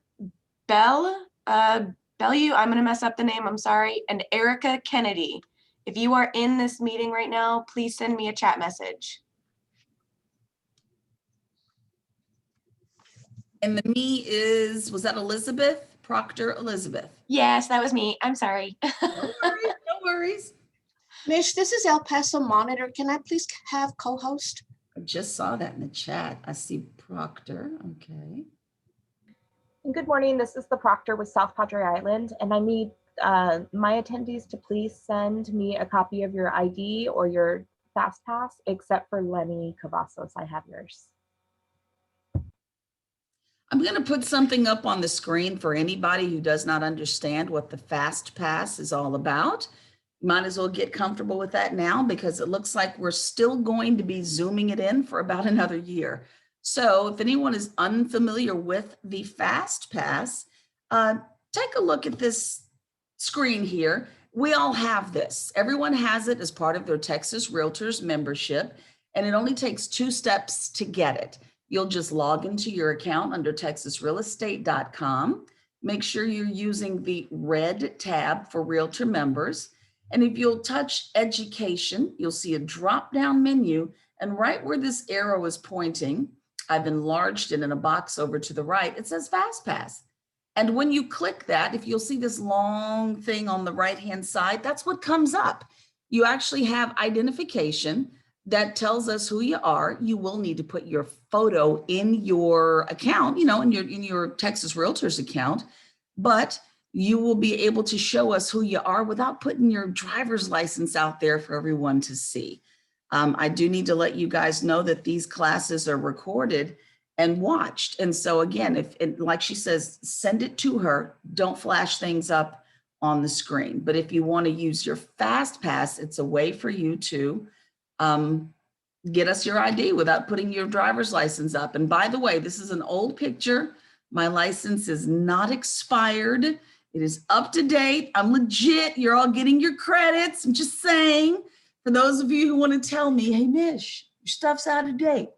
Bellew, I'm going to mess up the name, I'm sorry, and Erica Kennedy. If you are in this meeting right now, please send me a chat message. And the me is, was that Elizabeth? Proctor Elizabeth? Yes, that was me. I'm sorry. No worries. Mish, this is El Paso Monitor. Can I please have co-host? I just saw that in the chat. I see Proctor. Okay. Good morning. This is the Proctor with South Padre Island, and I need my attendees to please send me a copy of your ID or your FastPass, except for Lenny Cavazos. I have yours. I'm going to put something up on the screen for anybody who does not understand what the FastPass is all about. You might as well get comfortable with that now, because it looks like we're still going to be zooming it in for about another year. So if anyone is unfamiliar with the FastPass, take a look at this screen here. We all have this. Everyone has it as part of their Texas Realtors membership, and it only takes 2 steps to get it. You'll just log into your account under texasrealestate.com. Make sure you're using the red tab for Realtor members. And if you'll touch education, you'll see a drop-down menu, and right where this arrow is pointing, I've enlarged it in a box over to the right, it says FastPass. And when you click that, if you'll see this long thing on the right-hand side, that's what comes up. You actually have identification that tells us who you are. You will need to put your photo in your account, in your Texas Realtors account, but you will be able to show us who you are without putting your driver's license out there for everyone to see. I do need to let you guys know that these classes are recorded and watched. And so again, like she says, send it to her. Don't flash things up on the screen. But if you want to use your FastPass, it's a way for you to get us your ID without putting your driver's license up. And by the way, this is an old picture. My license is not expired. It is up to date. I'm legit. You're all getting your credits. I'm just saying, for those of you who want to tell me, hey, Mish, your stuff's out of date.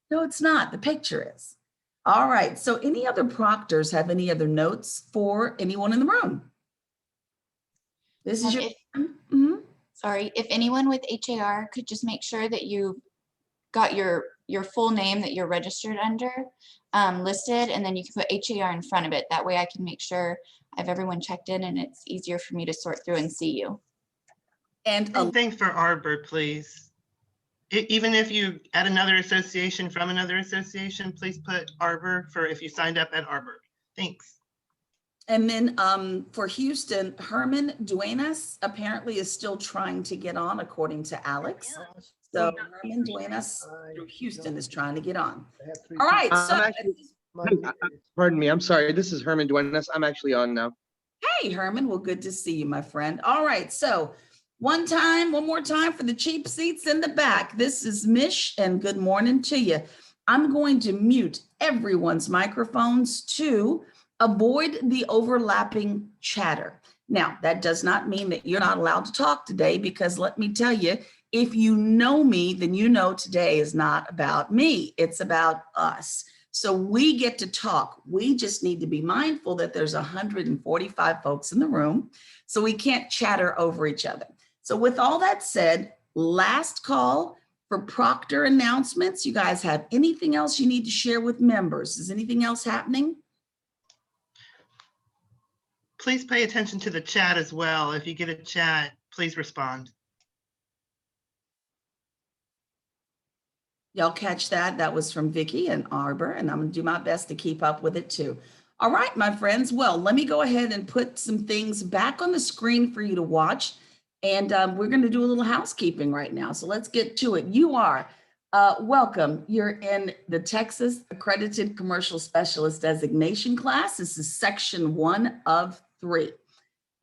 No, it's not. The picture is. All right. So any other proctors have any other notes for anyone in the room? This is your... Sorry, if anyone with HAR could just make sure that you got your full name that you're registered under listed, and then you can put HAR in front of it. That way I can make sure I have everyone checked in, and it's easier for me to sort through and see you. And thing for Arbor, please. Even if you add another association from another association, please put Arbor for if you signed up at Arbor. Thanks. And then for Houston, Herman Duenas apparently is still trying to get on, according to Alex. So Herman Duenas through Houston is trying to get on. All right. So pardon me. I'm sorry. This is Herman Duenas. I'm actually on now. Hey, Herman. Well, good to see you, my friend. All right. So one more time for the cheap seats in the back. This is Mish, and good morning to you. I'm going to mute everyone's microphones to avoid the overlapping chatter. Now, that does not mean that you're not allowed to talk today, because let me tell you, if you know me, then you know today is not about me. It's about us. So we get to talk. We just need to be mindful that there's 145 folks in the room, so we can't chatter over each other. So with all that said, last call for proctor announcements. You guys have anything else you need to share with members? Is anything else happening? Please pay attention to the chat as well. If you get a chat, please respond. Y'all catch that? That was from Vicki and Arbor, and I'm gonna do my best to keep up with it too. All right, my friends. Well, let me go ahead and put some things back on the screen for you to watch. And we're gonna do a little housekeeping right now. So let's get to it. You are welcome. You're in the Texas Accredited Commercial Specialist Designation class. This is section 1 of 3.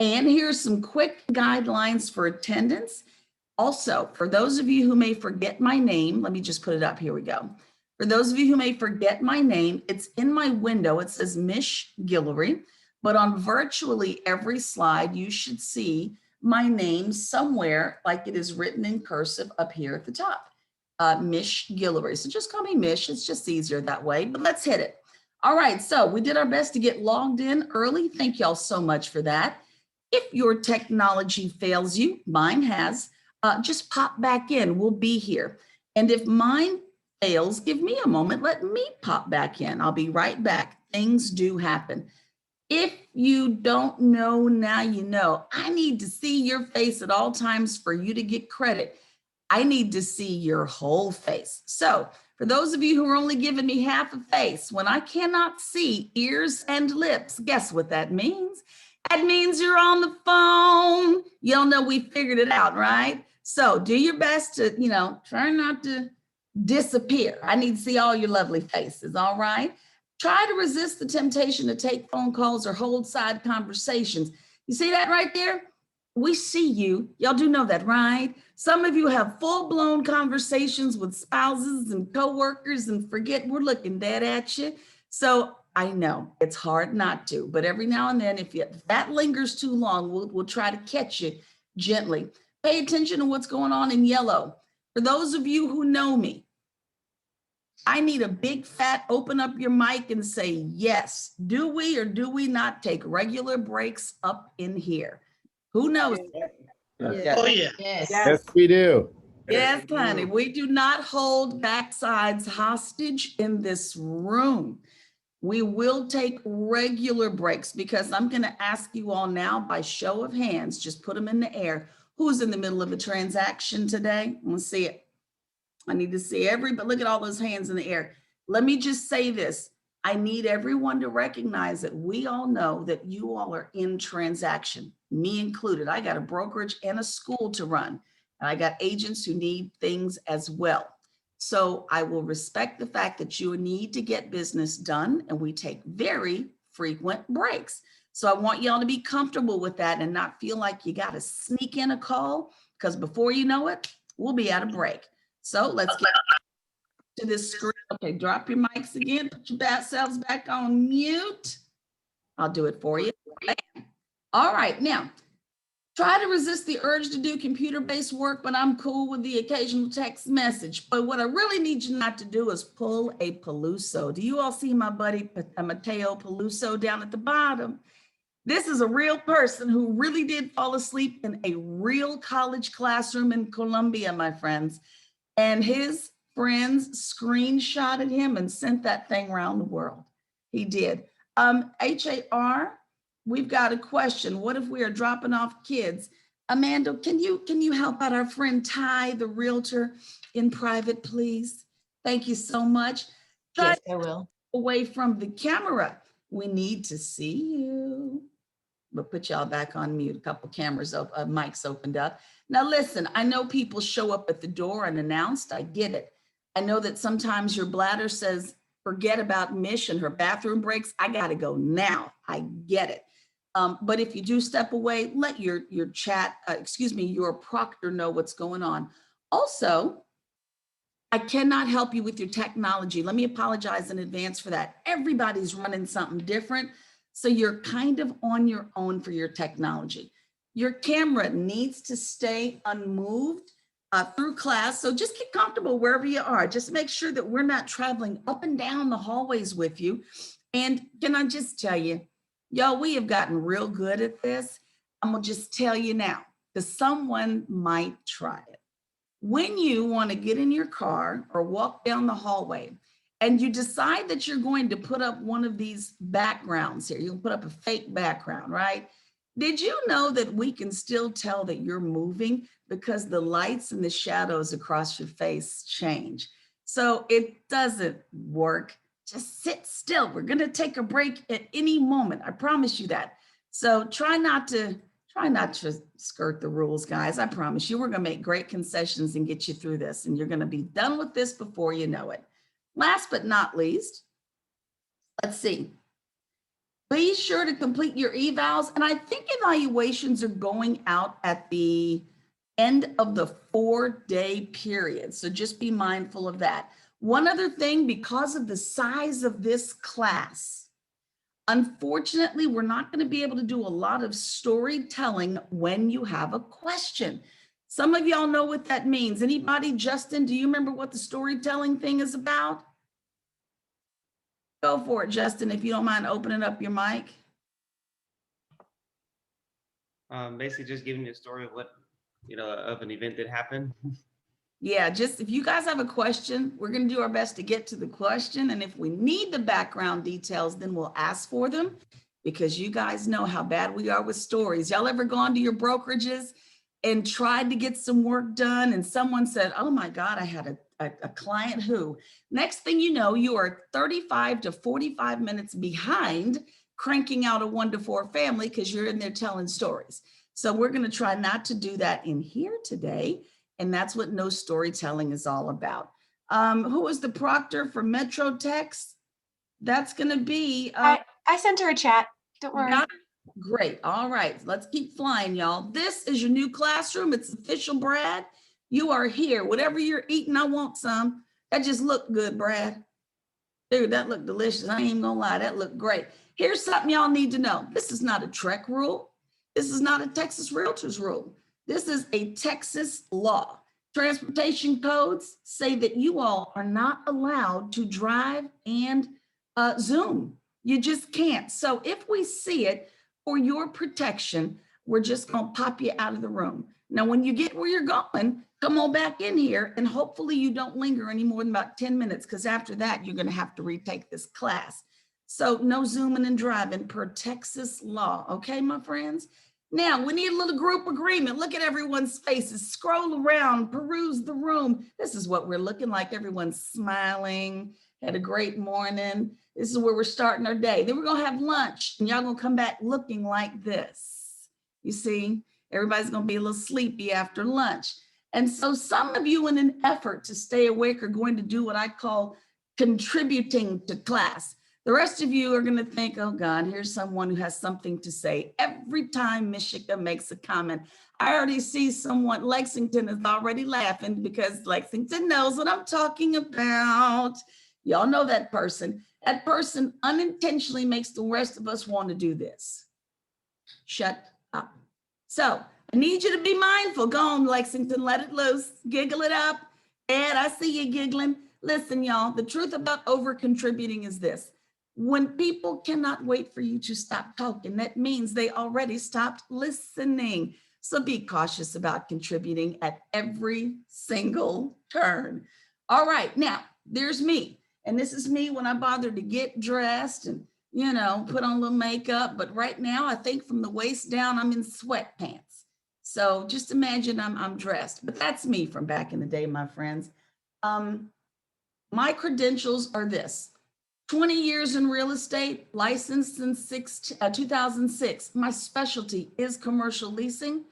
And here's some quick guidelines for attendance. Also, for those of you who may forget my name, let me just put it up. Here we go. For those of you who may forget my name, it's in my window. It says Mish Guillory, but on virtually every slide, you should see my name somewhere like it is written in cursive up here at the top. Mish Guillory. So just call me Mish. It's just easier that way, but let's hit it. All right, so we did our best to get logged in early. Thank y'all so much for that. If your technology fails you, mine has, just pop back in. We'll be here. And if mine fails, give me a moment. Let me pop back in. I'll be right back. Things do happen. If you don't know, now you know. I need to see your face at all times for you to get credit. I need to see your whole face. So for those of you who are only giving me half a face, when I cannot see ears and lips, guess what that means? That means you're on the phone. Y'all know we figured it out, right? So do your best to, try not to disappear. I need to see all your lovely faces, all right? Try to resist the temptation to take phone calls or hold side conversations. You see that right there? We see you. Y'all do know that, right? Some of you have full-blown conversations with spouses and coworkers and forget we're looking dead at you. So I know it's hard not to, but every now and then, if that lingers too long, we'll try to catch you gently. Pay attention to what's going on in yellow. For those of you who know me, I need a big fat open up your mic and say, yes, do we or do we not take regular breaks up in here? Who knows? Yes. Oh, yeah. Yes, we do. Yes, honey, we do not hold backsides hostage in this room. We will take regular breaks because I'm going to ask you all now by show of hands, just put them in the air. Who's in the middle of a transaction today? Let's see it. I need to see everybody. Look at all those hands in the air. Let me just say this. I need everyone to recognize that we all know that you all are in transaction, me included. I got a brokerage and a school to run, and I got agents who need things as well. So I will respect the fact that you need to get business done, and we take very frequent breaks. So I want y'all to be comfortable with that and not feel like you got to sneak in a call, because before you know it, we'll be at a break. So let's get to this screen. Okay, drop your mics again. Put yourselves back on mute. I'll do it for you. All right, now try to resist the urge to do computer-based work, but I'm cool with the occasional text message. But what I really need you not to do is pull a Peluso. Do you all see my buddy Mateo Peluso down at the bottom? This is a real person who really did fall asleep in a real college classroom in Colombia, my friends. And his friends screenshotted him and sent that thing around the world. He did. HAR, we've got a question. What if we are dropping off kids? Amanda, can you help out our friend Ty, the realtor, in private, please? Thank you so much. Yes, I will. Away from the camera. We need to see you. We'll put y'all back on mute. A couple cameras, mics opened up. Now listen, I know people show up at the door unannounced. I get it. I know that sometimes your bladder says, forget about Mish and her bathroom breaks. I gotta go now. I get it. But if you do step away, let your proctor know what's going on. Also, I cannot help you with your technology. Let me apologize in advance for that. Everybody's running something different. So you're kind of on your own for your technology. Your camera needs to stay unmoved through class. So just get comfortable wherever you are. Just make sure that we're not traveling up and down the hallways with you. And can I just tell you, y'all, we have gotten real good at this. I'm gonna just tell you now, because someone might try it. When you want to get in your car or walk down the hallway, and you decide that you're going to put up one of these backgrounds here, you'll put up a fake background, right? Did you know that we can still tell that you're moving because the lights and the shadows across your face change? So it doesn't work. Just sit still. We're going to take a break at any moment. I promise you that. So try not to skirt the rules, guys. I promise you, we're going to make great concessions and get you through this. And you're going to be done with this before you know it. Last but not least, let's see. Be sure to complete your evals. And I think evaluations are going out at the end of the 4-day period. So just be mindful of that. One other thing, because of the size of this class, unfortunately, we're not going to be able to do a lot of storytelling when you have a question. Some of y'all know what that means. Anybody? Justin, do you remember what the storytelling thing is about? Go for it, Justin, if you don't mind opening up your mic. Basically just giving you a story of what, of an event that happened. Yeah, just if you guys have a question, we're going to do our best to get to the question. And if we need the background details, then we'll ask for them, because you guys know how bad we are with stories. Y'all ever gone to your brokerages and tried to get some work done and someone said, oh my God, I had a client who, next thing you know, you are 35 to 45 minutes behind cranking out a 1 to 4 family because you're in there telling stories. So we're going to try not to do that in here today. And that's what no storytelling is all about. Who is the proctor for Metro Text? That's going to be. I sent her a chat. Don't worry. Great. All right. Let's keep flying, y'all. This is your new classroom. It's official, Brad. You are here. Whatever you're eating, I want some. That just looked good, Brad. Dude, that looked delicious. I ain't even gonna lie. That looked great. Here's something y'all need to know. This is not a Trek rule. This is not a Texas Realtors rule. This is a Texas law. Transportation codes say that you all are not allowed to drive and Zoom. You just can't. So if we see it, for your protection, we're just going to pop you out of the room. Now, when you get where you're going, come on back in here, and hopefully you don't linger any more than about 10 minutes, because after that, you're going to have to retake this class. So no zooming and driving per Texas law. Okay, my friends? Now, we need a little group agreement. Look at everyone's faces. Scroll around, peruse the room. This is what we're looking like. Everyone's smiling, had a great morning. This is where we're starting our day. Then we're going to have lunch, and y'all going to come back looking like this. You see, everybody's going to be a little sleepy after lunch. And so some of you, in an effort to stay awake, are going to do what I call contributing to class. The rest of you are going to think, oh God, here's someone who has something to say. Every time Miss Shika makes a comment, I already see someone, Lexington is already laughing because Lexington knows what I'm talking about. Y'all know that person. That person unintentionally makes the rest of us want to do this. Shut up. So I need you to be mindful. Go on, Lexington, let it loose, giggle it up. Ed, I see you giggling. Listen, y'all, the truth about over contributing is this. When people cannot wait for you to stop talking, that means they already stopped listening. So be cautious about contributing at every single turn. All right, now there's me. And this is me when I bother to get dressed and, put on a little makeup. But right now, I think from the waist down, I'm in sweatpants. So just imagine I'm dressed. But that's me from back in the day, my friends. My credentials are this. 20 years in real estate, licensed since 2006. My specialty is commercial leasing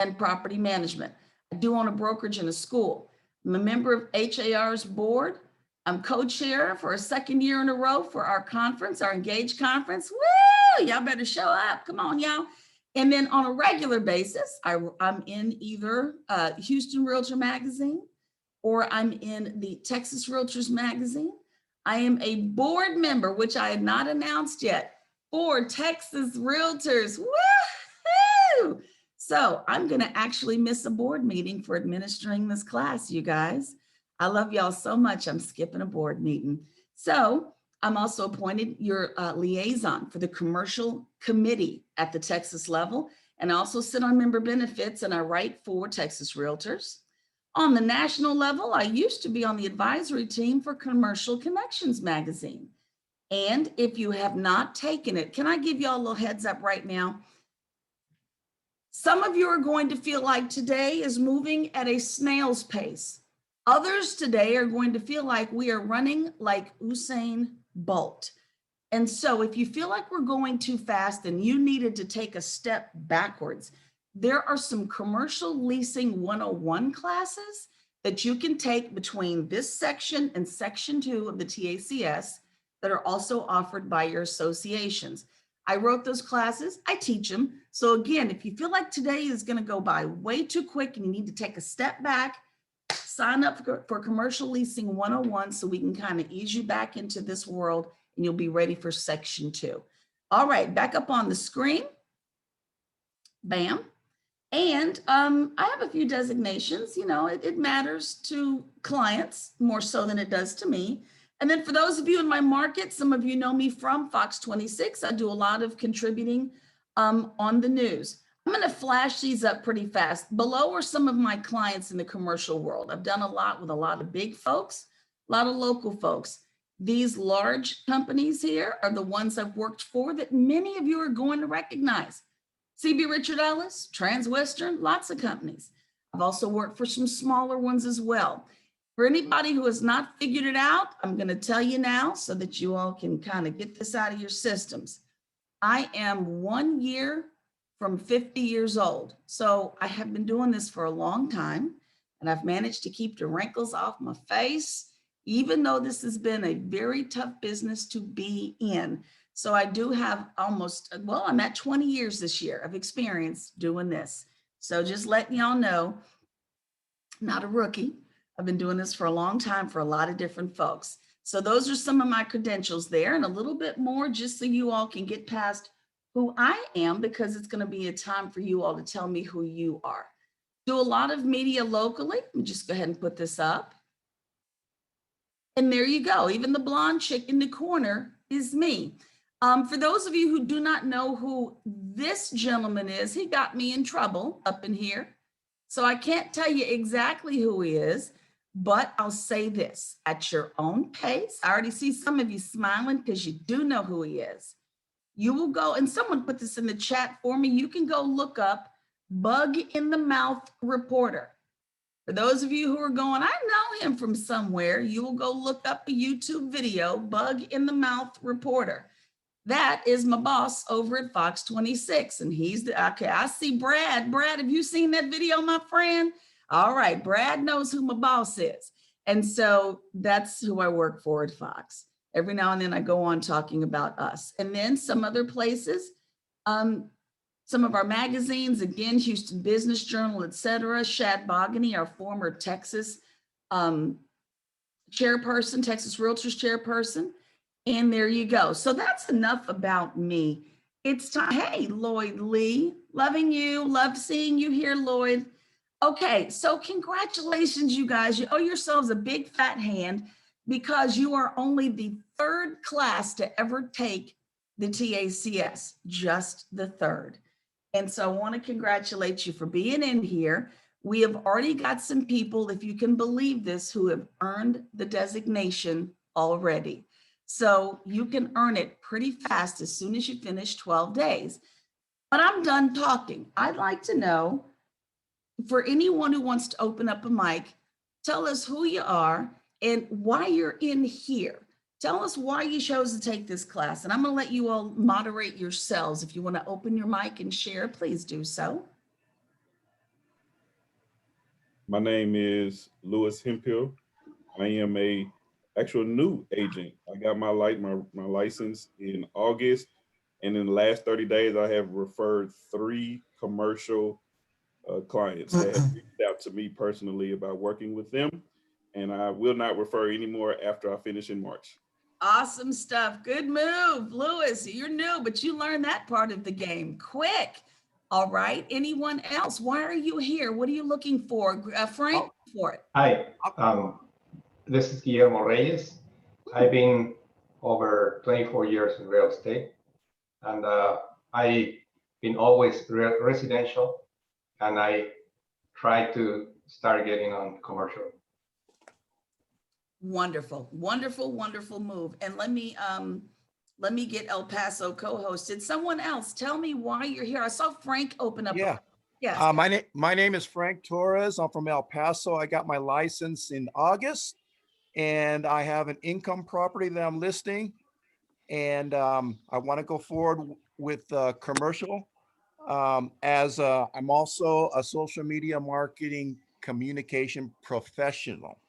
and property management. I do own a brokerage and a school. I'm a member of HAR's board. I'm co-chair for a second year in a row for our conference, our Engage conference. Woo! Y'all better show up. Come on, y'all. And then on a regular basis, I'm in either Houston Realtor Magazine or I'm in the Texas Realtors Magazine. I am a board member, which I had not announced yet, for Texas Realtors. Woo-hoo! So I'm going to actually miss a board meeting for administering this class, you guys. I love y'all so much. I'm skipping a board meeting. So I'm also appointed your liaison for the commercial committee at the Texas level, and I also sit on member benefits, and I write for Texas Realtors. On the national level, I used to be on the advisory team for Commercial Connections magazine. And if you have not taken it, can I give y'all a little heads up right now? Some of you are going to feel like today is moving at a snail's pace. Others today are going to feel like we are running like Usain Bolt. And so if you feel like we're going too fast and you needed to take a step backwards, there are some commercial leasing 101 classes that you can take between this section and section 2 of the TACS that are also offered by your associations. I wrote those classes, I teach them. So again, if you feel like today is going to go by way too quick and you need to take a step back, sign up for Commercial Leasing 101 so we can kind of ease you back into this world and you'll be ready for section 2. All right, back up on the screen. Bam. And I have a few designations. You know, it matters to clients more so than it does to me. And then for those of you in my market, some of you know me from Fox 26. I do a lot of contributing on the news. I'm going to flash these up pretty fast. Below are some of my clients in the commercial world. I've done a lot with a lot of big folks, a lot of local folks. These large companies here are the ones I've worked for that many of you are going to recognize. CB Richard Ellis, Transwestern, lots of companies. I've also worked for some smaller ones as well. For anybody who has not figured it out, I'm going to tell you now so that you all can kind of get this out of your systems. I am 1 year from 50 years old. So I have been doing this for a long time, and I've managed to keep the wrinkles off my face, even though this has been a very tough business to be in. So I do have almost, well, I'm at 20 years this year of experience doing this. So just letting y'all know, not a rookie. I've been doing this for a long time for a lot of different folks. So those are some of my credentials there, and a little bit more just so you all can get past who I am, because it's going to be a time for you all to tell me who you are. Do a lot of media locally. Let me just go ahead and put this up. And there you go. Even the blonde chick in the corner is me. For those of you who do not know who this gentleman is, he got me in trouble up in here. So I can't tell you exactly who he is, but I'll say this at your own pace. I already see some of you smiling because you do know who he is. You will go, and someone put this in the chat for me. You can go look up Bug in the Mouth Reporter. For those of you who are going, I know him from somewhere, you will go look up a YouTube video, Bug in the Mouth Reporter. That is my boss over at Fox 26. And he's the, okay, I see Brad. Brad, have you seen that video, my friend? All right, Brad knows who my boss is. And so that's who I work for at Fox. Every now and then I go on talking about us. And then some other places, some of our magazines, again, Houston Business Journal, et cetera. Shad Bogany, our former Texas chairperson, Texas Realtors chairperson. And there you go. So that's enough about me. It's time. Hey, Lloyd Lee, loving you. Love seeing you here, Lloyd. Okay, so congratulations, you guys. You owe yourselves a big fat hand because you are only the 3rd class to ever take the TACS, just the 3rd. And so I want to congratulate you for being in here. We have already got some people, if you can believe this, who have earned the designation already. So you can earn it pretty fast as soon as you finish 12 days. But I'm done talking. I'd like to know, for anyone who wants to open up a mic, tell us who you are and why you're in here. Tell us why you chose to take this class. And I'm going to let you all moderate yourselves. If you want to open your mic and share, please do so. My name is Louis Hemphill. I am a actual new agent. I got my license in August, and in the last 30 days, I have referred 3 commercial clients that have reached out to me personally about working with them, and I will not refer anymore after I finish in March. Awesome stuff. Good move, Louis. You're new, but you learned that part of the game quick. All right. Anyone else? Why are you here? What are you looking for? Frank, for it. Hi. This is Guillermo Reyes. I've been over 24 years in real estate, and I've been always residential, and I try to start getting on commercial. Wonderful, wonderful, wonderful move. And let me get El Paso co-hosted. Someone else, tell me why you're here. I saw Frank open up. Yeah. Yes. My name is Frank Torres. I'm from El Paso. I got my license in August, and I have an income property that I'm listing, and I want to go forward with commercial. As I'm also a social media marketing communication professional.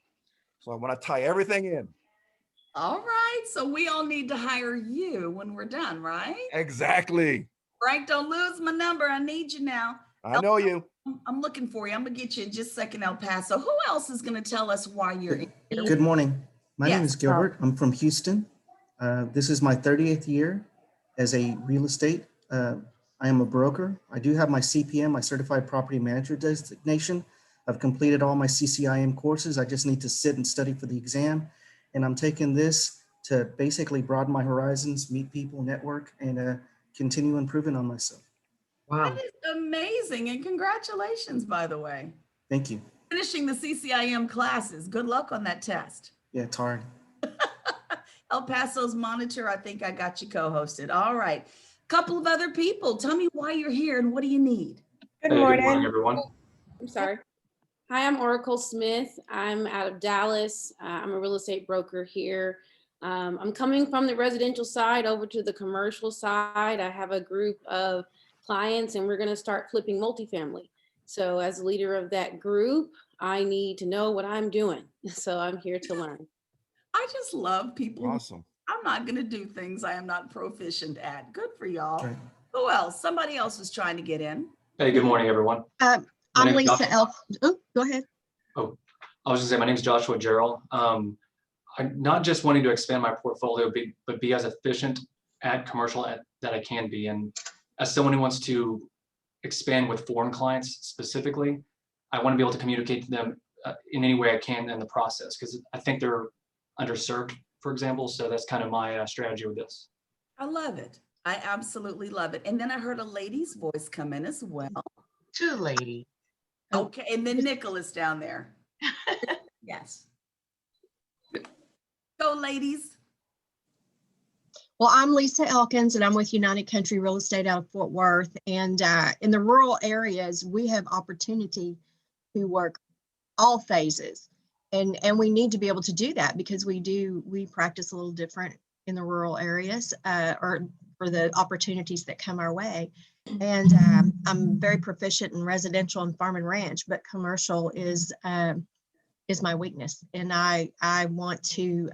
So I want to tie everything in. All right, so we all need to hire you when we're done, right? Exactly. Frank, don't lose my number. I need you now. I know you. I'm looking for you. I'm gonna get you in just a second, El Paso. Who else is gonna tell us why you're in here? Good morning. My name Yes. is Gilbert. I'm from Houston. This is my 30th year as a real estate. I am a broker. I do have my CPM, my Certified Property Manager designation. I've completed all my CCIM courses. I just need to sit and study for the exam. And I'm taking this to basically broaden my horizons, meet people, network, and continue improving on myself. That is amazing. And congratulations, by the way. Thank you. Finishing the CCIM classes. Good luck on that test. Yeah, it's hard. El Paso's monitor, I think I got you co-hosted. All right. Couple of other people. Tell me why you're here and what do you need? Good morning. Everyone. I'm sorry. Hi, I'm Oracle Smith. I'm out of Dallas. I'm a real estate broker here. I'm coming from the residential side over to the commercial side. I have a group of clients and we're going to start flipping multifamily. So as a leader of that group, I need to know what I'm doing. So I'm here to learn. I just love people. Awesome. I'm not going to do things I am not proficient at. Good for y'all. Right. Who else? Somebody else is trying to get in. Hey, good morning, everyone. My I'm name's Lisa Josh- Elf. Oh, go ahead. Oh, I was just saying, my name is Joshua Gerald. I'm not just wanting to expand my portfolio, but be as efficient at commercial that I can be. And as someone who wants to expand with foreign clients specifically, I want to be able to communicate to them in any way I can in the process, because I think they're underserved, for example. So that's kind of my strategy with this. I love it. I absolutely love it. And then I heard a lady's voice come in as well. Two lady. Okay, and then Nicholas down there. Yes. Go, ladies. Well, I'm Lisa Elkins and I'm with United Country Real Estate out of Fort Worth. And in the rural areas, we have opportunity to work all phases. And we need to be able to do that because we practice a little different in the rural areas or for the opportunities that come our way. And I'm very proficient in residential and farm and ranch, but commercial is my weakness. And I want to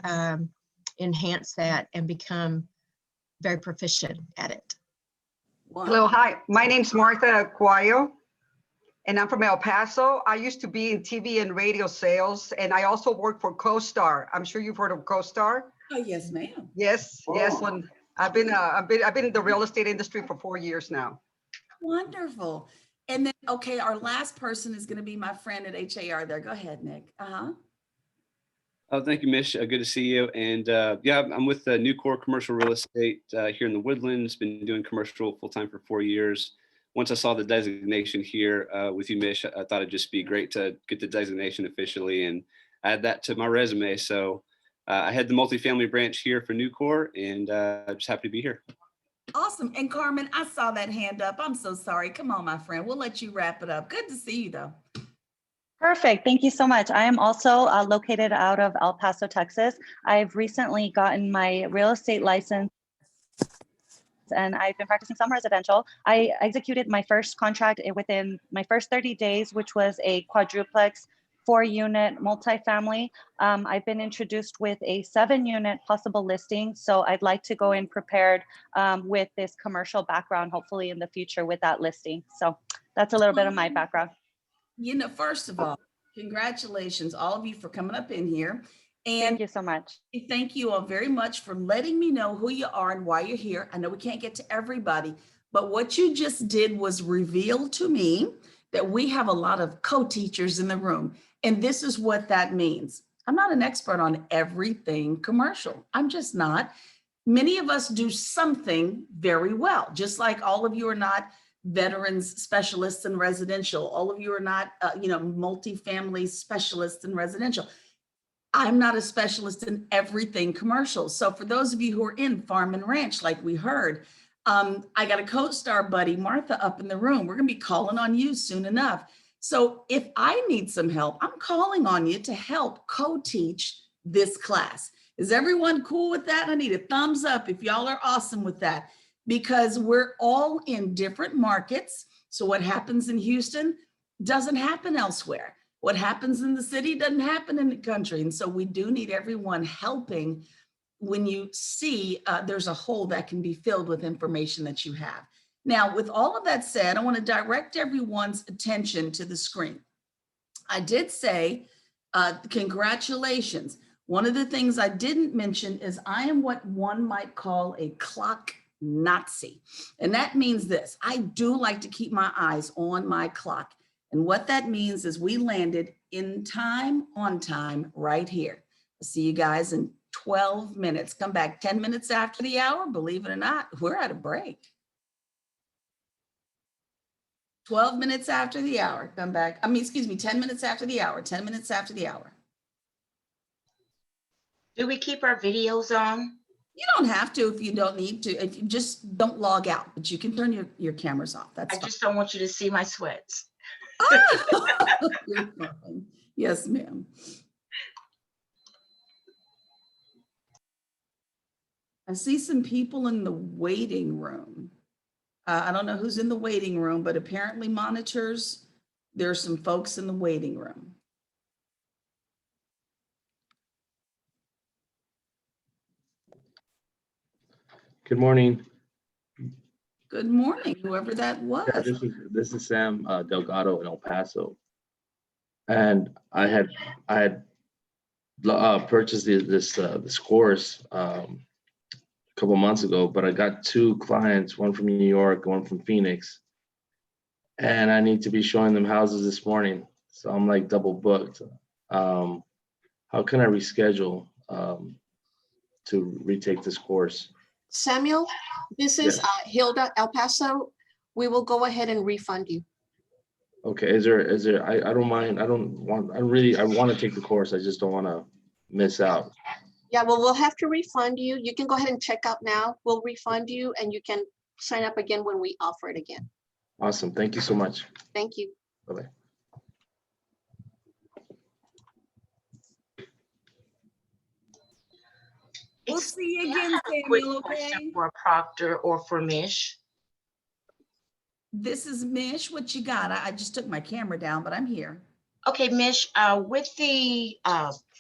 enhance that and become very proficient at it. Hello, hi. My name's Martha Cuello, and I'm from El Paso. I used to be in TV and radio sales, and I also work for CoStar. I'm sure you've heard of CoStar. Oh, yes, ma'am. Yes, yes. When I've been in the real estate industry for 4 years now. Wonderful. And then, okay, our last person is going to be my friend at HAR there. Go ahead, Nick. Oh, thank you, Mish. Good to see you. And yeah, I'm with Nucor Commercial Real Estate here in the Woodlands. Been doing commercial full time for 4 years. Once I saw the designation here with you, Mish, I thought it'd just be great to get the designation officially and add that to my resume. So I had the multifamily branch here for Nucor, and I'm just happy to be here. Awesome. And Carmen, I saw that hand up. I'm so sorry. Come on, my friend. We'll let you wrap it up. Good to see you, though. Perfect. Thank you so much. I am also located out of El Paso, Texas. I've recently gotten my real estate license and I've been practicing some residential. I executed my first contract within my first 30 days, which was a quadruplex 4-unit multifamily. I've been introduced with a 7-unit possible listing. So I'd like to go in prepared with this commercial background, hopefully in the future with that listing. So that's a little bit of my background. You know, first of all, congratulations, all of you, for coming up in here. And thank you so much. Thank you all very much for letting me know who you are and why you're here. I know we can't get to everybody, but what you just did was reveal to me that we have a lot of co-teachers in the room. And this is what that means. I'm not an expert on everything commercial. I'm just not. Many of us do something very well, just like all of you are not veterans specialists in residential. All of you are not, multifamily specialists in residential. I'm not a specialist in everything commercial. So for those of you who are in farm and ranch, like we heard, I got a co-star buddy, Martha, up in the room. We're gonna be calling on you soon enough. So if I need some help, I'm calling on you to help co-teach this class. Is everyone cool with that? I need a thumbs up if y'all are awesome with that, because we're all in different markets. So what happens in Houston doesn't happen elsewhere. What happens in the city doesn't happen in the country. And so we do need everyone helping when you see there's a hole that can be filled with information that you have. Now, with all of that said, I want to direct everyone's attention to the screen. I did say, congratulations. One of the things I didn't mention is I am what one might call a clock Nazi. And that means this: I do like to keep my eyes on my clock. And what that means is we landed in time, on time, right here. I'll see you guys in 12 minutes. Come back 10 minutes after the hour. Believe it or not, we're at a break. 12 minutes after the hour, come back. 10 minutes after the hour, 10 minutes after the hour. Do we keep our videos on? You don't have to if you don't need to. If you just don't log out, but you can turn your cameras off. That's I fine. just don't want you to see my sweats. You're fine. Yes, ma'am. I see some people in the waiting room. I don't know who's in the waiting room, but apparently monitors, there's some folks in the waiting room. Good morning. Good morning, whoever that was. Yeah, this is Sam Delgado in El Paso, and I had purchased this course a couple months ago, but I got two clients, one from New York, one from Phoenix, and I need to be showing them houses this morning, so I'm like double booked. How can I reschedule to retake this course? Samuel, this is Hilda, El Paso. We will go ahead and refund you. Okay, is there, I don't mind, I want to take the course, I just don't want to miss out. Yeah, well, we'll have to refund you. You can go ahead and check out now. We'll refund you and you can sign up again when we offer it again. Awesome, thank you so much. Thank you. Bye-bye. We'll see you again, Quick Samuel, question okay? for Proctor or for Mish. This is Mish. What you got? I just took my camera down, but I'm here. Okay, Mish, with the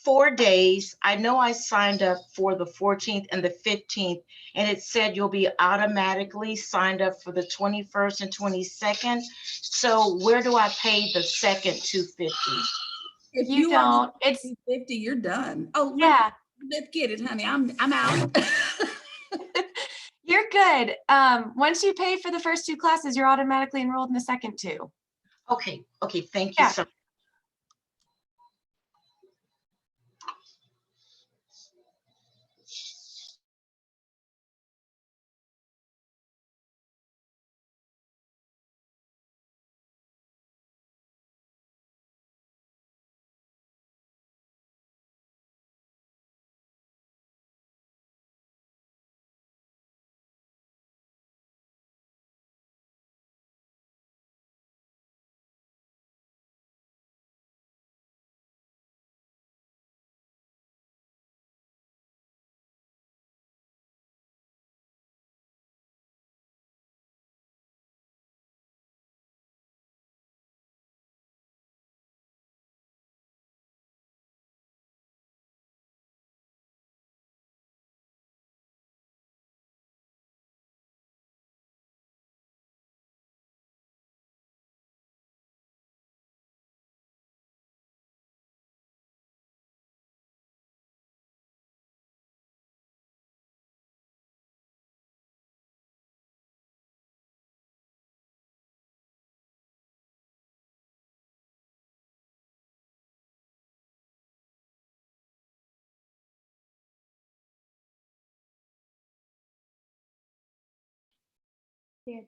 4 days, I know I signed up for the 14th and the 15th, and it said you'll be automatically signed up for the 21st and 22nd. So where do I pay the second $250? If You don't, it's 50, you're done. Oh, yeah. Let's get it, honey. I'm out. You're good. Once you pay for the first two classes, you're automatically enrolled in the second two. Okay, thank you so much. Yeah.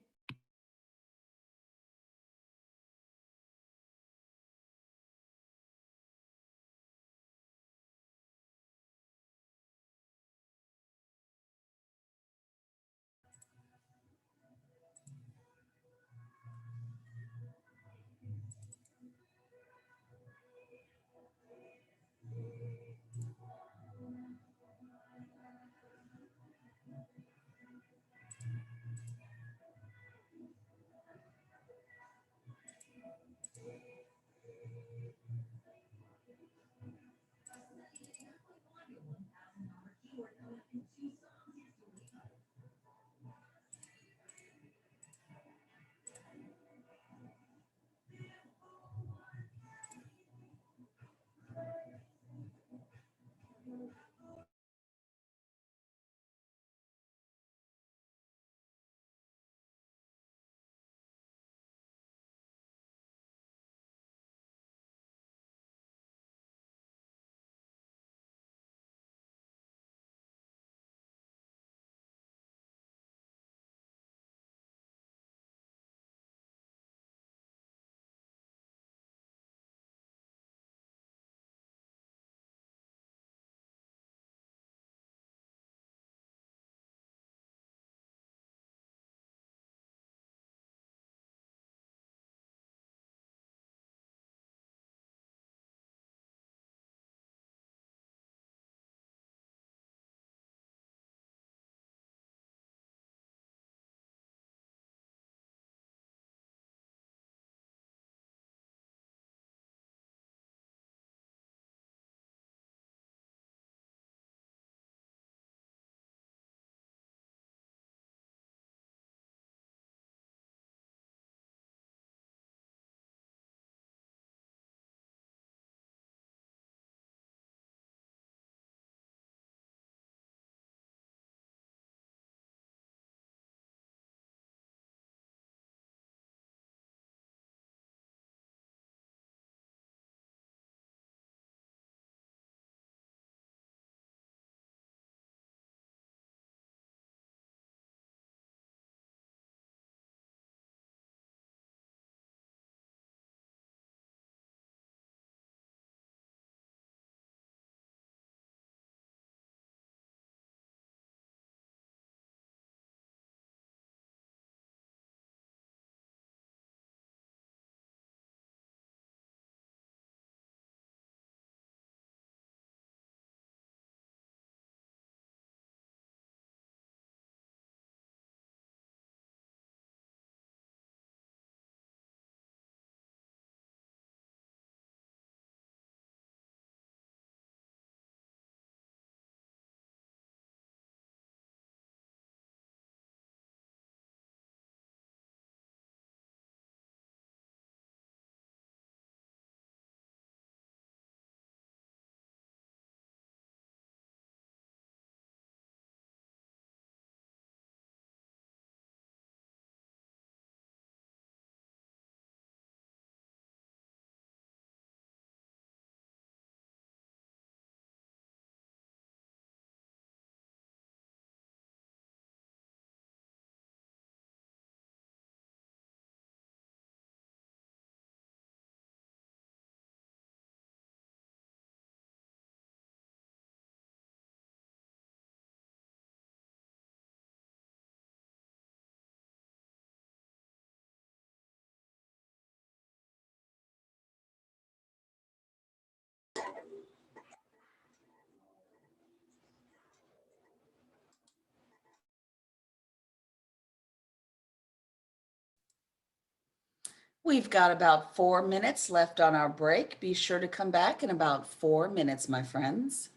We've got about 4 minutes left on our break. Be sure to come back in about 4 minutes, my friends.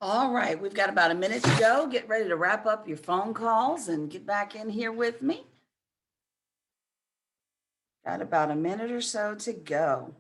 All right, we've got about a minute to go. Get ready to wrap up your phone calls and get back in here with me. Got about a minute or so to go.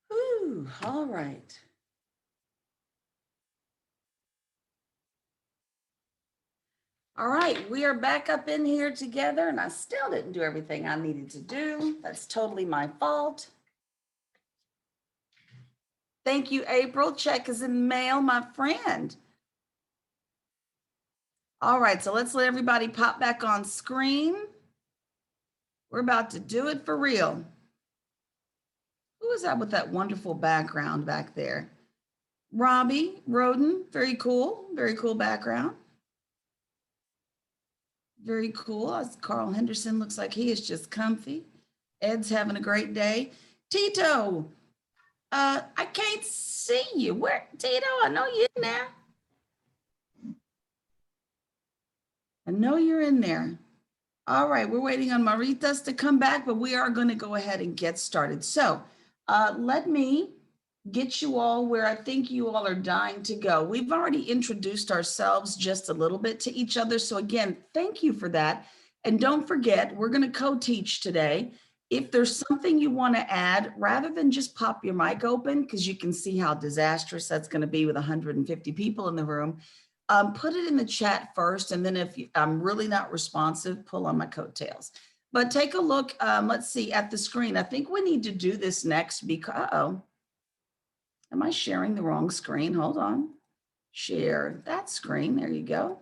Whew, all right. All right, we are back up in here together, and I still didn't do everything I needed to do. That's totally my fault. Thank you, April. Check is in the mail, my friend. All right, so let's let everybody pop back on screen. We're about to do it for real. Who is that with that wonderful background back there? Robbie Roden, very cool background. Very cool. As Carl Henderson looks like he is just comfy. Ed's having a great day. Tito, I can't see you. Where, Tito? I know you're in there. I know you're in there. All right, we're waiting on Maritas to come back, but we are going to go ahead and get started. So let me get you all where I think you all are dying to go. We've already introduced ourselves just a little bit to each other. So again, thank you for that. And don't forget, we're going to co-teach today. If there's something you want to add, rather than just pop your mic open, because you can see how disastrous that's going to be with 150 people in the room, put it in the chat first. And then if I'm really not responsive, pull on my coattails. But take a look, let's see, at the screen. I think we need to do this next because, uh-oh. Am I sharing the wrong screen? Hold on. Share that screen. There you go.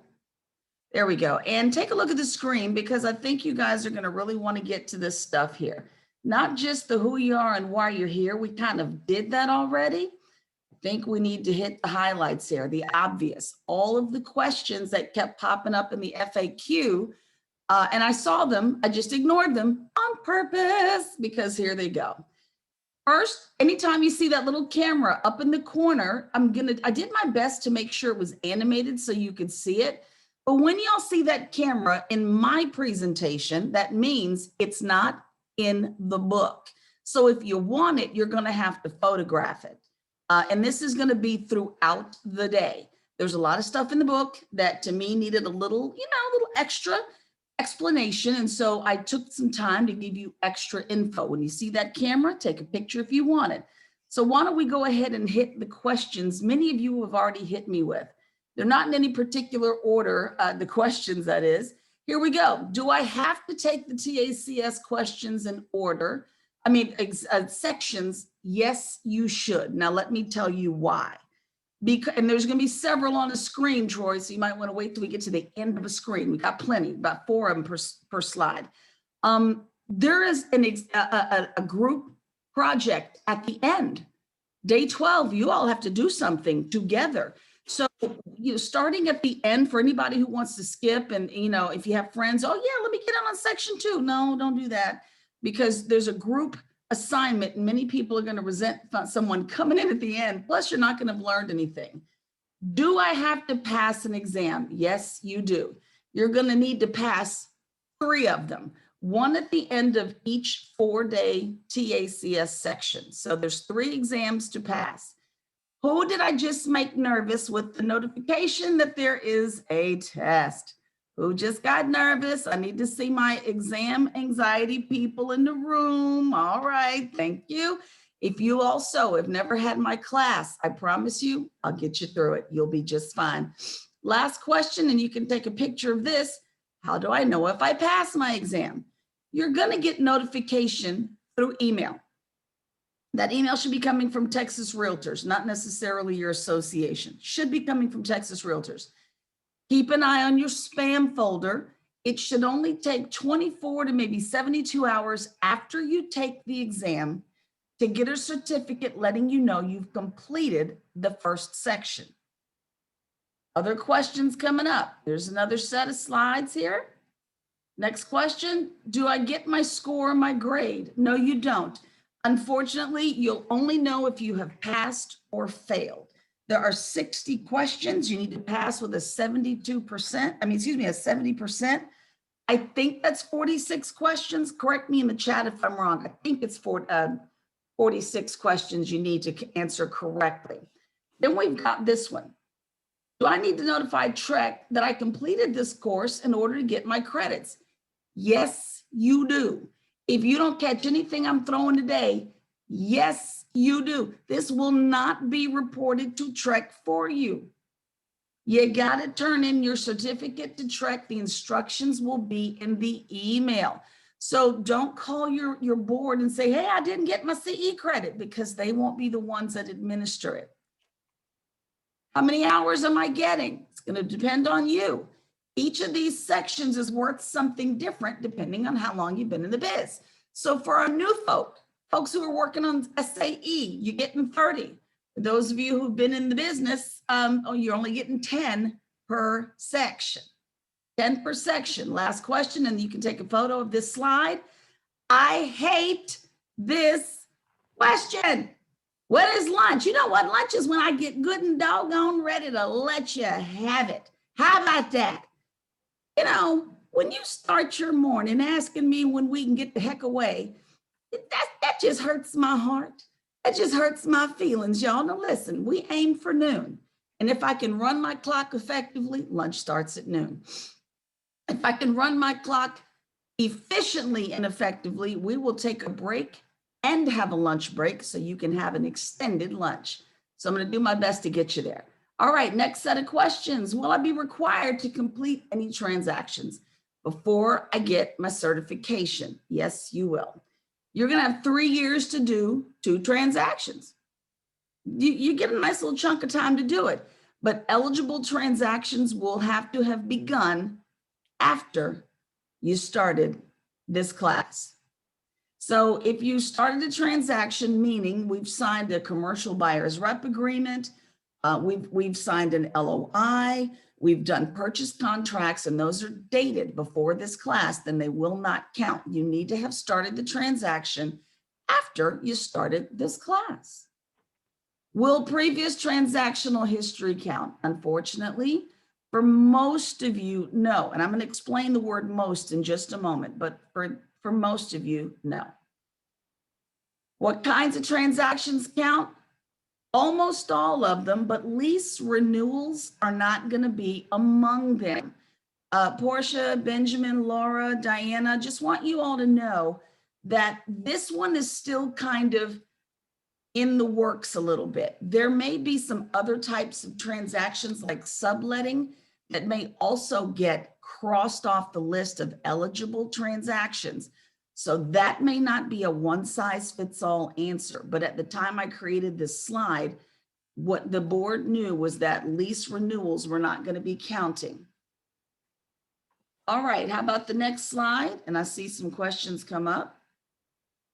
There we go. And take a look at the screen because I think you guys are going to really want to get to this stuff here. Not just the who you are and why you're here. We kind of did that already. I think we need to hit the highlights here, the obvious. All of the questions that kept popping up in the FAQ, and I saw them. I just ignored them on purpose because here they go. First, anytime you see that little camera up in the corner, I did my best to make sure it was animated so you could see it. But when y'all see that camera in my presentation, that means it's not in the book. So if you want it, you're going to have to photograph it. And this is going to be throughout the day. There's a lot of stuff in the book that to me needed a little, a little extra explanation. And so I took some time to give you extra info. When you see that camera, take a picture if you want it. So why don't we go ahead and hit the questions many of you have already hit me with. They're not in any particular order, the questions that is. Here we go. Do I have to take the TACS questions in order? Sections? Yes, you should. Now let me tell you why. And there's going to be several on the screen, Troy, so you might want to wait till we get to the end of the screen. We got plenty, about 4 of them per slide. There is a group project at the end. Day 12, you all have to do something together. So, starting at the end for anybody who wants to skip and, if you have friends, oh yeah, let me get on section 2. No, don't do that because there's a group assignment and many people are going to resent someone coming in at the end. Plus you're not going to have learned anything. Do I have to pass an exam? Yes, you do. You're going to need to pass 3 of them, one at the end of each 4-day TACS section. So there's 3 exams to pass. Who did I just make nervous with the notification that there is a test? Who just got nervous? I need to see my exam anxiety people in the room. All right, thank you. If you also have never had my class, I promise you, I'll get you through it. You'll be just fine. Last question, and you can take a picture of this. How do I know if I pass my exam? You're gonna get notification through email. That email should be coming from Texas Realtors, not necessarily your association. Should be coming from Texas Realtors. Keep an eye on your spam folder. It should only take 24 to maybe 72 hours after you take the exam to get a certificate letting you know you've completed the first section. Other questions coming up. There's another set of slides here. Next question, do I get my score, my grade? No, you don't. Unfortunately, you'll only know if you have passed or failed. There are 60 questions you need to pass with a 70%. I think that's 46 questions. Correct me in the chat if I'm wrong. I think it's 46 questions you need to answer correctly. Then we've got this one. Do I need to notify TREC that I completed this course in order to get my credits? Yes, you do. If you don't catch anything I'm throwing today, yes, you do. This will not be reported to TREC for you. You got to turn in your certificate to TREC. The instructions will be in the email. So don't call your board and say, hey, I didn't get my CE credit, because they won't be the ones that administer it. How many hours am I getting? It's going to depend on you. Each of these sections is worth something different depending on how long you've been in the biz. So for our new folks who are working on SAE, you're getting 30. For those of you who've been in the business, you're only getting 10 per section. 10 per section. Last question, and you can take a photo of this slide. I hate this question. What is lunch? You know what lunch is? When I get good and doggone ready to let you have it. How about that? You know, when you start your morning asking me when we can get the heck away, that just hurts my heart. That just hurts my feelings, y'all. Now listen, we aim for noon. And if I can run my clock effectively, lunch starts at noon. If I can run my clock efficiently and effectively, we will take a break and have a lunch break so you can have an extended lunch. So I'm going to do my best to get you there. All right, next set of questions. Will I be required to complete any transactions before I get my certification? Yes, you will. You're going to have 3 years to do 2 transactions. You get a nice little chunk of time to do it, but eligible transactions will have to have begun after you started this class. So if you started a transaction, meaning we've signed a commercial buyer's rep agreement, we've signed an LOI, we've done purchase contracts, and those are dated before this class, then they will not count. You need to have started the transaction after you started this class. Will previous transactional history count? Unfortunately, for most of you, no. And I'm going to explain the word most in just a moment, but for most of you, no. What kinds of transactions count? Almost all of them, but lease renewals are not going to be among them. Portia, Benjamin, Laura, Diana, just want you all to know that this one is still kind of in the works a little bit. There may be some other types of transactions like subletting that may also get crossed off the list of eligible transactions. So that may not be a one size fits all answer, but at the time I created this slide, what the board knew was that lease renewals were not going to be counting. All right, how about the next slide? And I see some questions come up.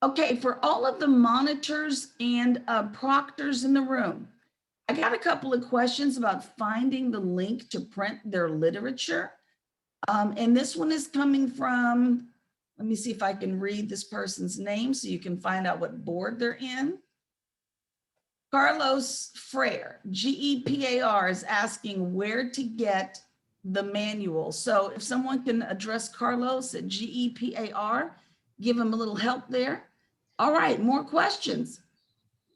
Okay, for all of the monitors and proctors in the room, I got a couple of questions about finding the link to print their literature. And this one is coming from, let me see if I can read this person's name so you can find out what board they're in. Carlos Frere, GEPAR, is asking where to get the manual. So if someone can address Carlos at GEPAR, give him a little help there. All right, more questions.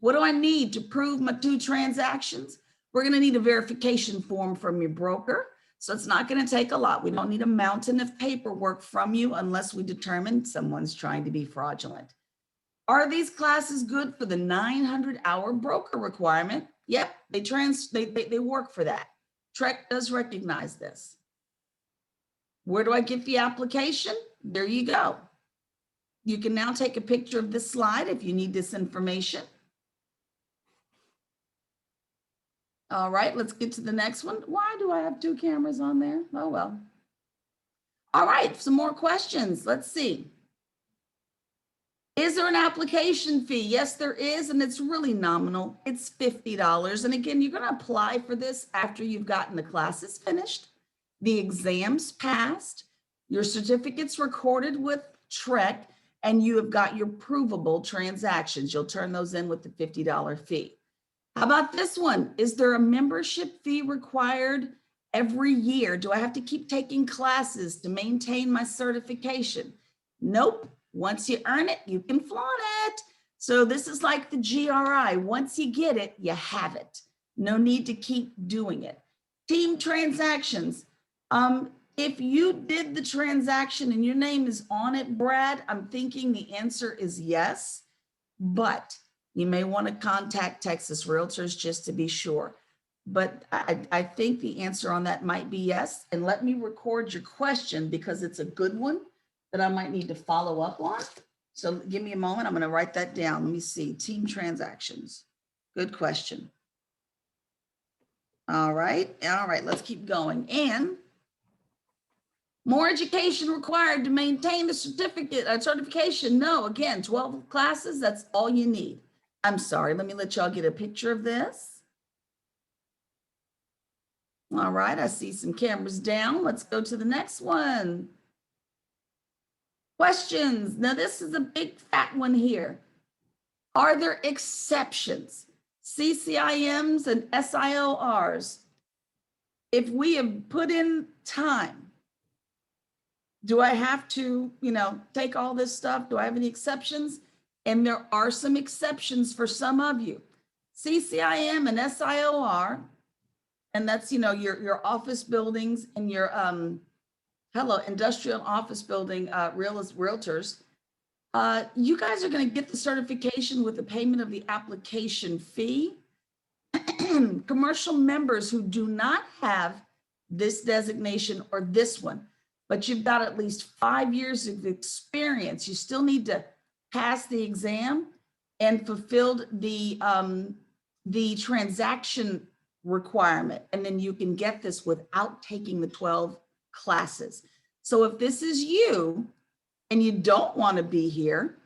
What do I need to prove my 2 transactions? We're going to need a verification form from your broker. So it's not going to take a lot. We don't need a mountain of paperwork from you unless we determine someone's trying to be fraudulent. Are these classes good for the 900-hour broker requirement? Yep, they work for that. TREC does recognize this. Where do I get the application? There you go. You can now take a picture of this slide if you need this information. All right, let's get to the next one. Why do I have 2 cameras on there? Oh, well. All right, some more questions. Let's see. Is there an application fee? Yes, there is, and it's really nominal. It's $50. And again, you're going to apply for this after you've gotten the classes finished, the exams passed, your certificates recorded with TREC, and you have got your provable transactions. You'll turn those in with the $50 fee. How about this one? Is there a membership fee required every year? Do I have to keep taking classes to maintain my certification? Nope. Once you earn it, you can flaunt it. So this is like the GRI. Once you get it, you have it. No need to keep doing it. Team transactions. If you did the transaction and your name is on it, Brad, I'm thinking the answer is yes, but you may want to contact Texas Realtors just to be sure. But I think the answer on that might be yes. And let me record your question because it's a good one that I might need to follow up on. So give me a moment. I'm going to write that down. Let me see. Team transactions. Good question. All right. All right. Let's keep going. And more education required to maintain the certification. No, again, 12 classes. That's all you need. I'm sorry. Let me let y'all get a picture of this. All right. I see some cameras down. Let's go to the next one. Questions. Now, this is a big fat one here. Are there exceptions? CCIMs and SIORs. If we have put in time, do I have to, take all this stuff? Do I have any exceptions? And there are some exceptions for some of you. CCIM and SIOR, and that's, you know, your office buildings and your industrial office building realtors. You guys are going to get the certification with the payment of the application fee. Commercial members who do not have this designation or this one, but you've got at least 5 years of experience, you still need to pass the exam and fulfilled the transaction requirement. And then you can get this without taking the 12 classes. So if this is you and you don't want to be here,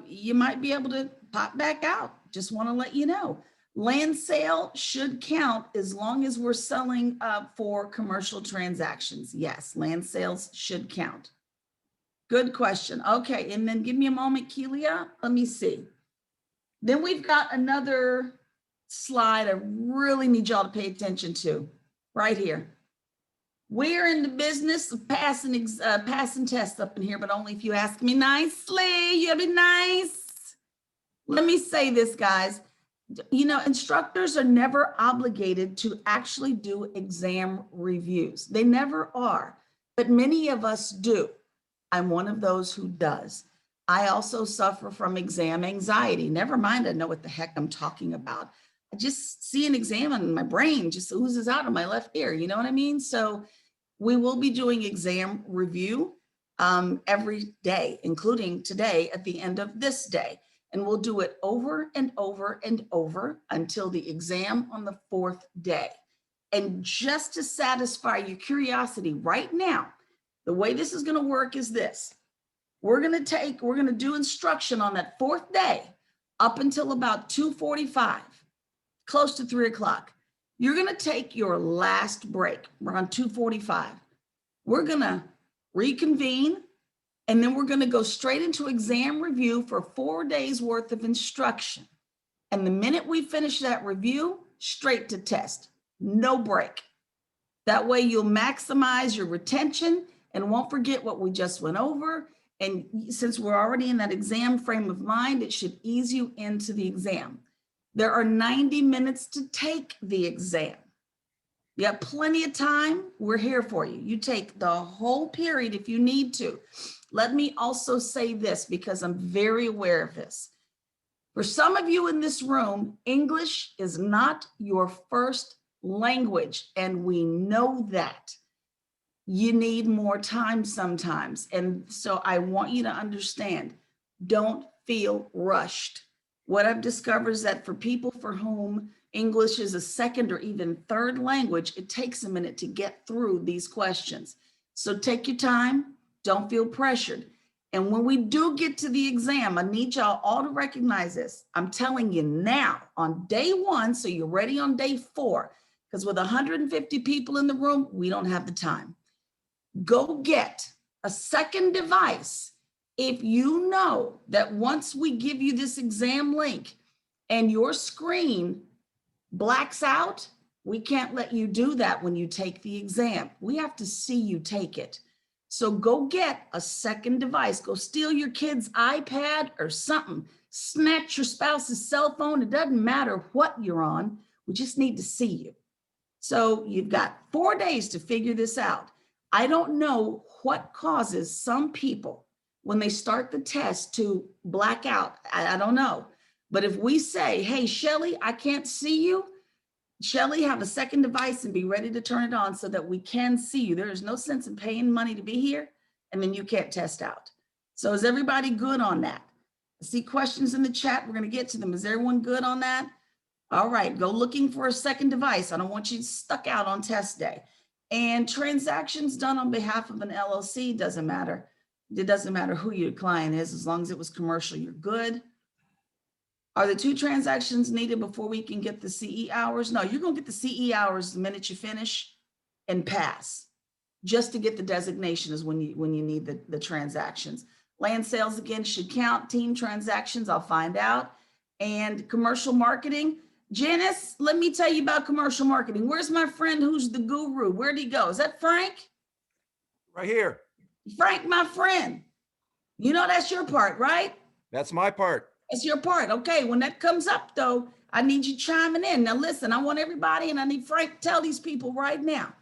you might be able to pop back out. Just want to let you know. Land sale should count as long as we're selling for commercial transactions. Yes, land sales should count. Good question. Okay, and then give me a moment, Kelia. Let me see. Then we've got another slide I really need y'all to pay attention to right here. We're in the business of passing tests up in here, but only if you ask me nicely. You be nice. Let me say this, guys. You know, instructors are never obligated to actually do exam reviews. They never are, but many of us do. I'm one of those who does. I also suffer from exam anxiety. Never mind, I know what the heck I'm talking about. I just see an exam and my brain just oozes out of my left ear. You know what I mean? So we will be doing exam review every day, including today at the end of this day. And we'll do it over and over and over until the exam on the 4th day. And just to satisfy your curiosity right now, the way this is going to work is this. We're going to do instruction on that 4th day up until about 2:45, close to 3 o'clock. You're going to take your last break around 2:45. We're going to reconvene, and then we're going to go straight into exam review for 4 days worth of instruction. And the minute we finish that review, straight to test, no break. That way you'll maximize your retention and won't forget what we just went over. And since we're already in that exam frame of mind, it should ease you into the exam. There are 90 minutes to take the exam. You have plenty of time. We're here for you. You take the whole period if you need to. Let me also say this because I'm very aware of this. For some of you in this room, English is not your first language, and we know that. You need more time sometimes. And so I want you to understand, don't feel rushed. What I've discovered is that for people for whom English is a second or even third language, it takes a minute to get through these questions. So take your time, don't feel pressured. And when we do get to the exam, I need y'all all to recognize this. I'm telling you now on day 1, so you're ready on day 4, because with 150 people in the room, we don't have the time. Go get a second device. If you know that once we give you this exam link and your screen blacks out, we can't let you do that when you take the exam. We have to see you take it. So go get a second device. Go steal your kid's iPad or something. Snatch your spouse's cell phone. It doesn't matter what you're on. We just need to see you. So you've got 4 days to figure this out. I don't know what causes some people when they start the test to black out. I don't know. But if we say, hey, Shelly, I can't see you, Shelly, have a second device and be ready to turn it on so that we can see you. There is no sense in paying money to be here and then you can't test out. So is everybody good on that? I see questions in the chat. We're going to get to them. Is everyone good on that? All right, go looking for a second device. I don't want you stuck out on test day. And transactions done on behalf of an LLC doesn't matter. It doesn't matter who your client is, as long as it was commercial, you're good. Are the 2 transactions needed before we can get the CE hours? No, you're gonna get the CE hours the minute you finish and pass. Just to get the designation is when you need the transactions. Land sales again should count. Team transactions, I'll find out. And commercial marketing, Janice, let me tell you about commercial marketing. Where's my friend who's the guru? Where'd he go? Is that Frank? Right here. Frank, my friend. You know that's your part, right? That's my part. It's your part. Okay, when that comes up though, I need you chiming in. Now listen, I want everybody, and I need Frank to tell these people right now.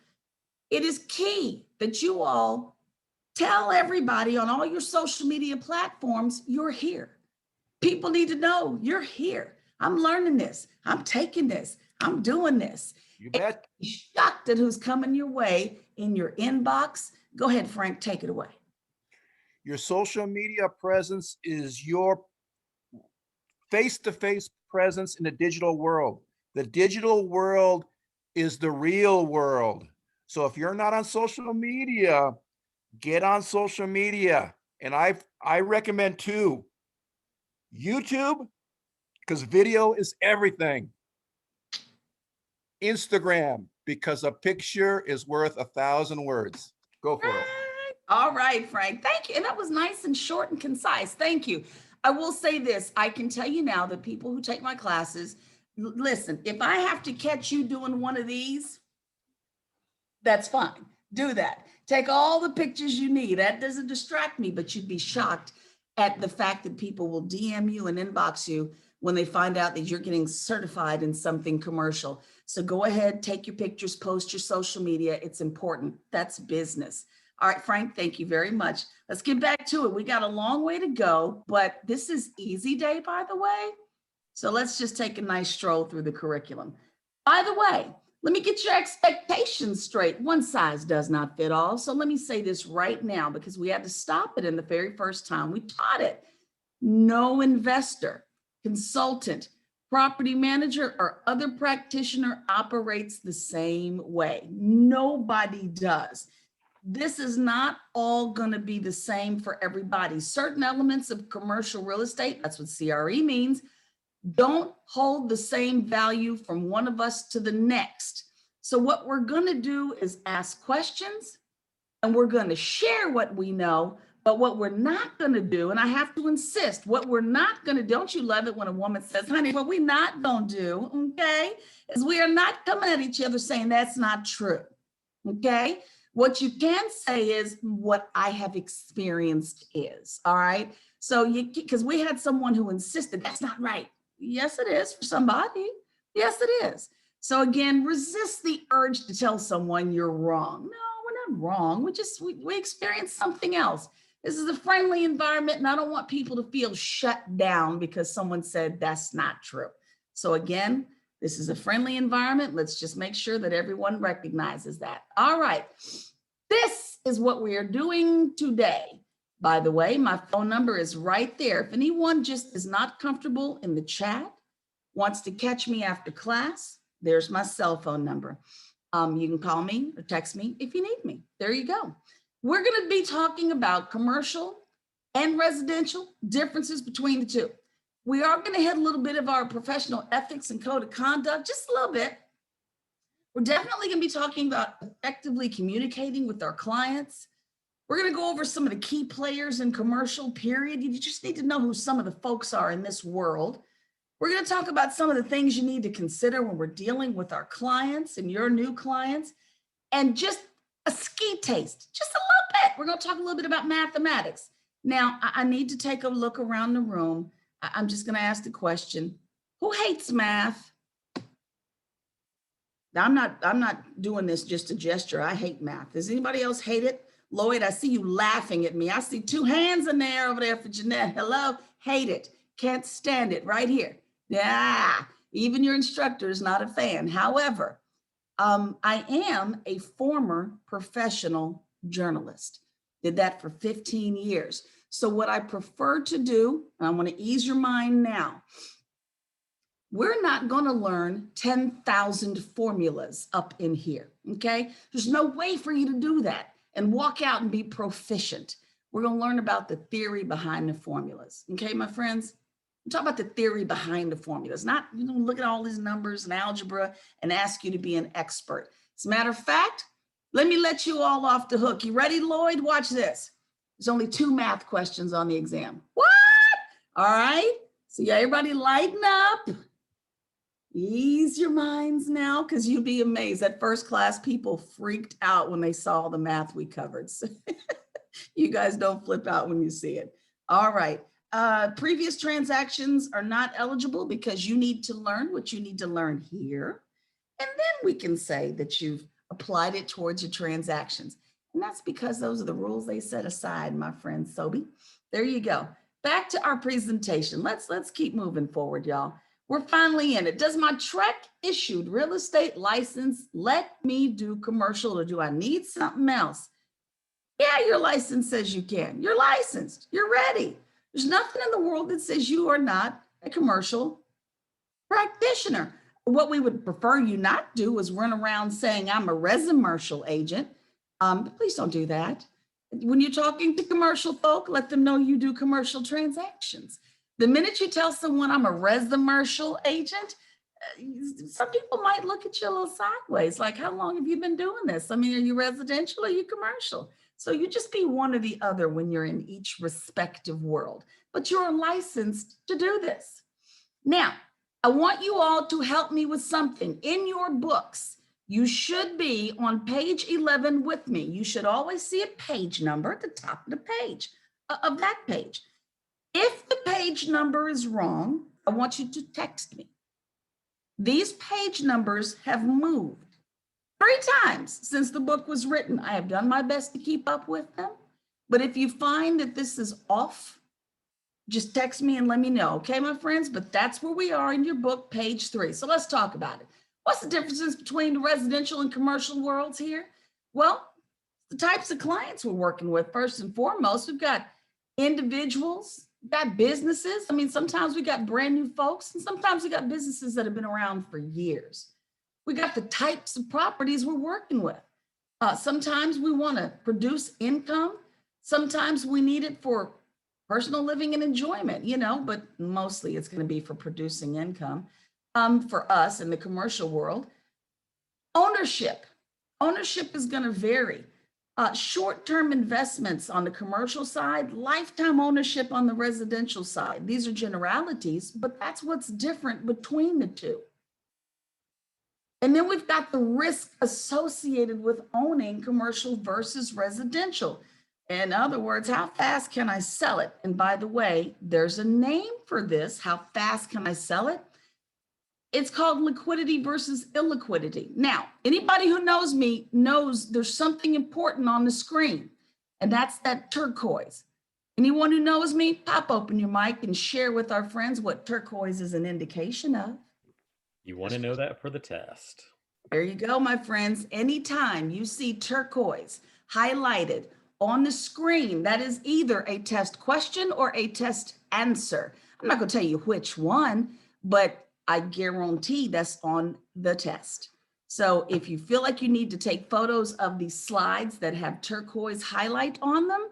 It is key that you all tell everybody on all your social media platforms you're here. People need to know you're here. I'm learning this. I'm taking this. I'm doing this. You bet. Be shocked at who's coming your way in your inbox. Go ahead, Frank, take it away. Your social media presence is your face-to-face presence in the digital world. The digital world is the real world. So if you're not on social media, get on social media. And I recommend two. YouTube, because video is everything. Instagram, because a picture is worth 1,000 words. Go for it. All right, Frank. Thank you. And that was nice and short and concise. Thank you. I will say this. I can tell you now that people who take my classes, listen, if I have to catch you doing one of these, that's fine. Do that. Take all the pictures you need. That doesn't distract me, but you'd be shocked at the fact that people will DM you and inbox you when they find out that you're getting certified in something commercial. So go ahead, take your pictures, post your social media. It's important. That's business. All right, Frank, thank you very much. Let's get back to it. We got a long way to go, but this is easy day, by the way. So let's just take a nice stroll through the curriculum. By the way, let me get your expectations straight. One size does not fit all. So let me say this right now, because we had to stop it in the very first time we taught it. No investor, consultant, property manager, or other practitioner operates the same way. Nobody does. This is not all going to be the same for everybody. Certain elements of commercial real estate, that's what CRE means, don't hold the same value from one of us to the next. So what we're going to do is ask questions, and we're going to share what we know. But what we're not going to do, and I have to insist, what we're not going to, don't you love it when a woman says, honey, what we're not going to do, okay, is we are not coming at each other saying that's not true, okay? What you can say is what I have experienced is, all right? So because we had someone who insisted that's not right. Yes, it is for somebody. Yes, it is. So again, resist the urge to tell someone you're wrong. No, we're not wrong. We experienced something else. This is a friendly environment, and I don't want people to feel shut down because someone said that's not true. So again, this is a friendly environment. Let's just make sure that everyone recognizes that. All right. This is what we are doing today. By the way, my phone number is right there. If anyone just is not comfortable in the chat, wants to catch me after class, there's my cell phone number. You can call me or text me if you need me. There you go. We're going to be talking about commercial and residential, differences between the two. We are going to hit a little bit of our professional ethics and code of conduct, just a little bit. We're definitely going to be talking about effectively communicating with our clients. We're going to go over some of the key players in commercial, period. You just need to know who some of the folks are in this world. We're going to talk about some of the things you need to consider when we're dealing with our clients and your new clients, and just a ski taste, just a little bit. We're going to talk a little bit about mathematics. Now, I need to take a look around the room. I'm just going to ask the question, who hates math? Now, I'm not doing this just a gesture. I hate math. Does anybody else hate it? Lloyd, I see you laughing at me. I see two hands in there over there for Jeanette. Hello, hate it. Can't stand it right here. Yeah, even your instructor is not a fan. However, I am a former professional journalist. Did that for 15 years. So what I prefer to do, and I want to ease your mind now, we're not going to learn 10,000 formulas up in here, okay? There's no way for you to do that and walk out and be proficient. We're going to learn about the theory behind the formulas, okay, my friends? I'm talking about the theory behind the formulas, not look at all these numbers and algebra and ask you to be an expert. As a matter of fact, let me let you all off the hook. You ready, Lloyd? Watch this. There's only 2 math questions on the exam. What? All right. So yeah, everybody lighten up. Ease your minds now, because you'd be amazed. That first class, people freaked out when they saw the math we covered. So you guys don't flip out when you see it. All right. Previous transactions are not eligible because you need to learn what you need to learn here. And then we can say that you've applied it towards your transactions. And that's because those are the rules they set aside, my friend Sobi. There you go. Back to our presentation. Let's keep moving forward, y'all. We're finally in it. Does my TREC issued real estate license let me do commercial, or do I need something else? Yeah, your license says you can. You're licensed. You're ready. There's nothing in the world that says you are not a commercial practitioner. What we would prefer you not do is run around saying I'm a residential agent. Please don't do that. When you're talking to commercial folk, let them know you do commercial transactions. The minute you tell someone I'm a residential agent, some people might look at you a little sideways, like, how long have you been doing this? I mean, are you residential or are you commercial? So you just be one or the other when you're in each respective world, but you're licensed to do this. Now, I want you all to help me with something. In your books, you should be on page 11 with me. You should always see a page number at the top of the page, of that page. If the page number is wrong, I want you to text me. These page numbers have moved 3 times since the book was written. I have done my best to keep up with them. But if you find that this is off, just text me and let me know, okay, my friends? But that's where we are in your book, page 3. So let's talk about it. What's the differences between the residential and commercial worlds here? Well, the types of clients we're working with, first and foremost, we've got individuals, we've got businesses. I mean, sometimes we got brand new folks, and sometimes we got businesses that have been around for years. We got the types of properties we're working with. Sometimes we want to produce income. Sometimes we need it for personal living and enjoyment, you know, but mostly it's going to be for producing income for us in the commercial world. Ownership is going to vary. Short-term investments on the commercial side, lifetime ownership on the residential side. These are generalities, but that's what's different between the two. And then we've got the risk associated with owning commercial versus residential. In other words, how fast can I sell it? And by the way, there's a name for this. How fast can I sell it? It's called liquidity versus illiquidity. Now, anybody who knows me knows there's something important on the screen, and that's that turquoise. Anyone who knows me, pop open your mic and share with our friends what turquoise is an indication of. You want to know that for the test. There you go, my friends. Anytime you see turquoise highlighted on the screen, that is either a test question or a test answer. I'm not going to tell you which one, but I guarantee that's on the test. So if you feel like you need to take photos of these slides that have turquoise highlight on them,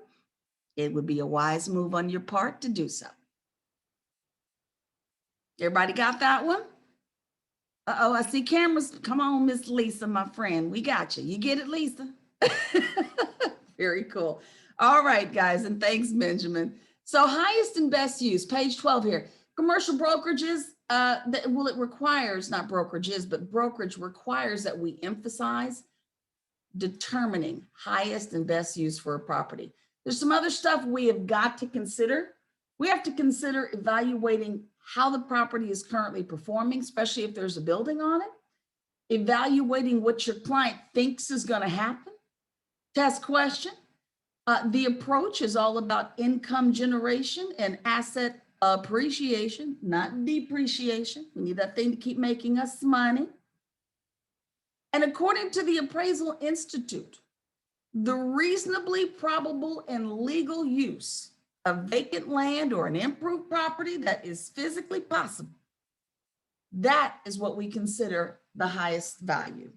it would be a wise move on your part to do so. Everybody got that one? Uh-oh, I see cameras. Come on, Miss Lisa, my friend. We got you. You get it, Lisa? Very cool. All right, guys, and thanks, Benjamin. So highest and best use, page 12 here. Commercial brokerages, it requires, not brokerages, but brokerage requires that we emphasize determining highest and best use for a property. There's some other stuff we have got to consider. We have to consider evaluating how the property is currently performing, especially if there's a building on it, evaluating what your client thinks is going to happen. Test question. The approach is all about income generation and asset appreciation, not depreciation. We need that thing to keep making us money. And according to the Appraisal Institute, the reasonably probable and legal use of vacant land or an improved property that is physically possible, that is what we consider the highest value.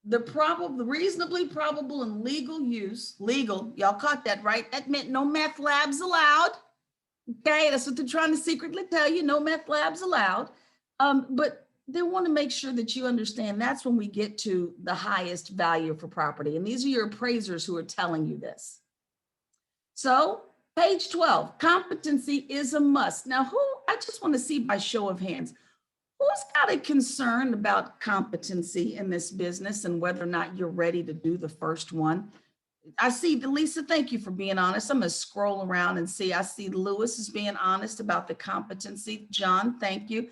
The reasonably probable and legal use, legal, y'all caught that, right? That meant no meth labs allowed. Okay, that's what they're trying to secretly tell you, no meth labs allowed. But they want to make sure that you understand that's when we get to the highest value for property. And these are your appraisers who are telling you this. So page 12, competency is a must. Now, I just want to see by show of hands, who's got a concern about competency in this business and whether or not you're ready to do the first one? I see, Lisa, thank you for being honest. I'm gonna scroll around and see, I see Lewis is being honest about the competency. John, thank you.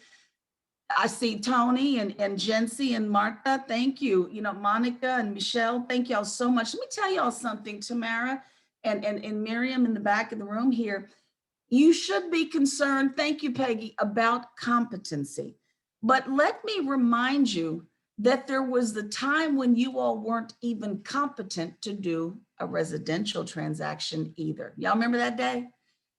I see Tony and Jency and Martha, thank you. You know, Monica and Michelle, thank y'all so much. Let me tell y'all something, Tamara and Miriam in the back of the room here. You should be concerned, thank you, Peggy, about competency. But let me remind you that there was the time when you all weren't even competent to do a residential transaction either. Y'all remember that day?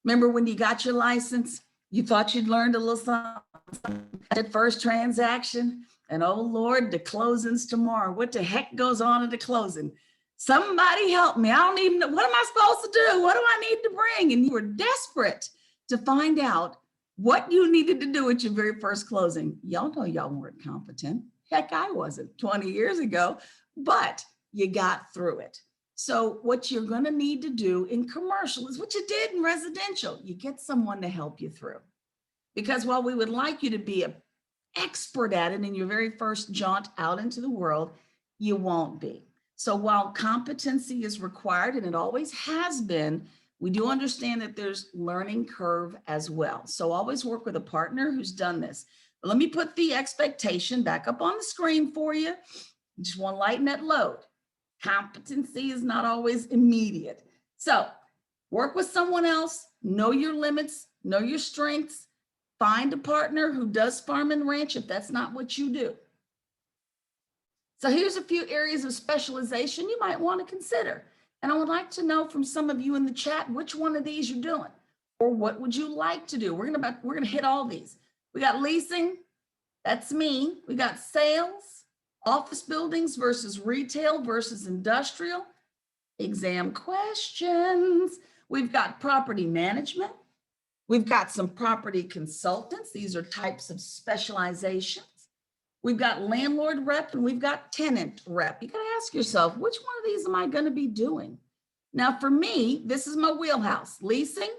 Remember when you got your license? You thought you'd learned a little something at first transaction, and oh Lord, the closing's tomorrow. What the heck goes on at the closing? Somebody help me. I don't even know. What am I supposed to do? What do I need to bring? And you were desperate to find out what you needed to do at your very first closing. Y'all know y'all weren't competent. Heck, I wasn't 20 years ago, but you got through it. So what you're going to need to do in commercial is what you did in residential. You get someone to help you through. Because while we would like you to be an expert at it in your very first jaunt out into the world, you won't be. So while competency is required, and it always has been, we do understand that there's learning curve as well. So always work with a partner who's done this. But let me put the expectation back up on the screen for you. Just want to lighten that load. Competency is not always immediate. So work with someone else, know your limits, know your strengths, find a partner who does farm and ranch if that's not what you do. So here's a few areas of specialization you might want to consider. And I would like to know from some of you in the chat, which one of these you're doing, or what would you like to do? We're gonna hit all these. We got leasing, that's me. We got sales, office buildings versus retail versus industrial, exam questions. We've got property management. We've got some property consultants. These are types of specializations. We've got landlord rep and we've got tenant rep. You gotta ask yourself, which one of these am I gonna be doing? Now for me, this is my wheelhouse. Leasing,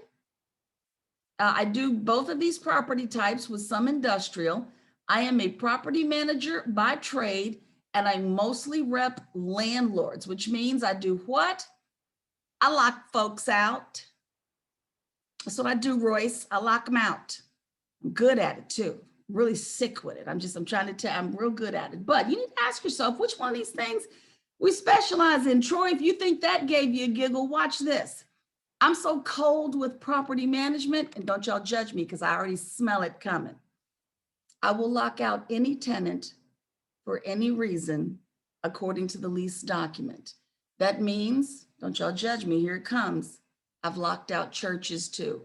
I do both of these property types with some industrial. I am a property manager by trade and I mostly rep landlords, which means I do what? I lock folks out. That's what I do, Royce. I lock them out. I'm good at it too. Really sick with it. I'm trying to tell, I'm real good at it. But you need to ask yourself, which one of these things we specialize in? Troy, if you think that gave you a giggle, watch this. I'm so cold with property management, and don't y'all judge me because I already smell it coming. I will lock out any tenant for any reason according to the lease document. That means, don't y'all judge me, here it comes. I've locked out churches too.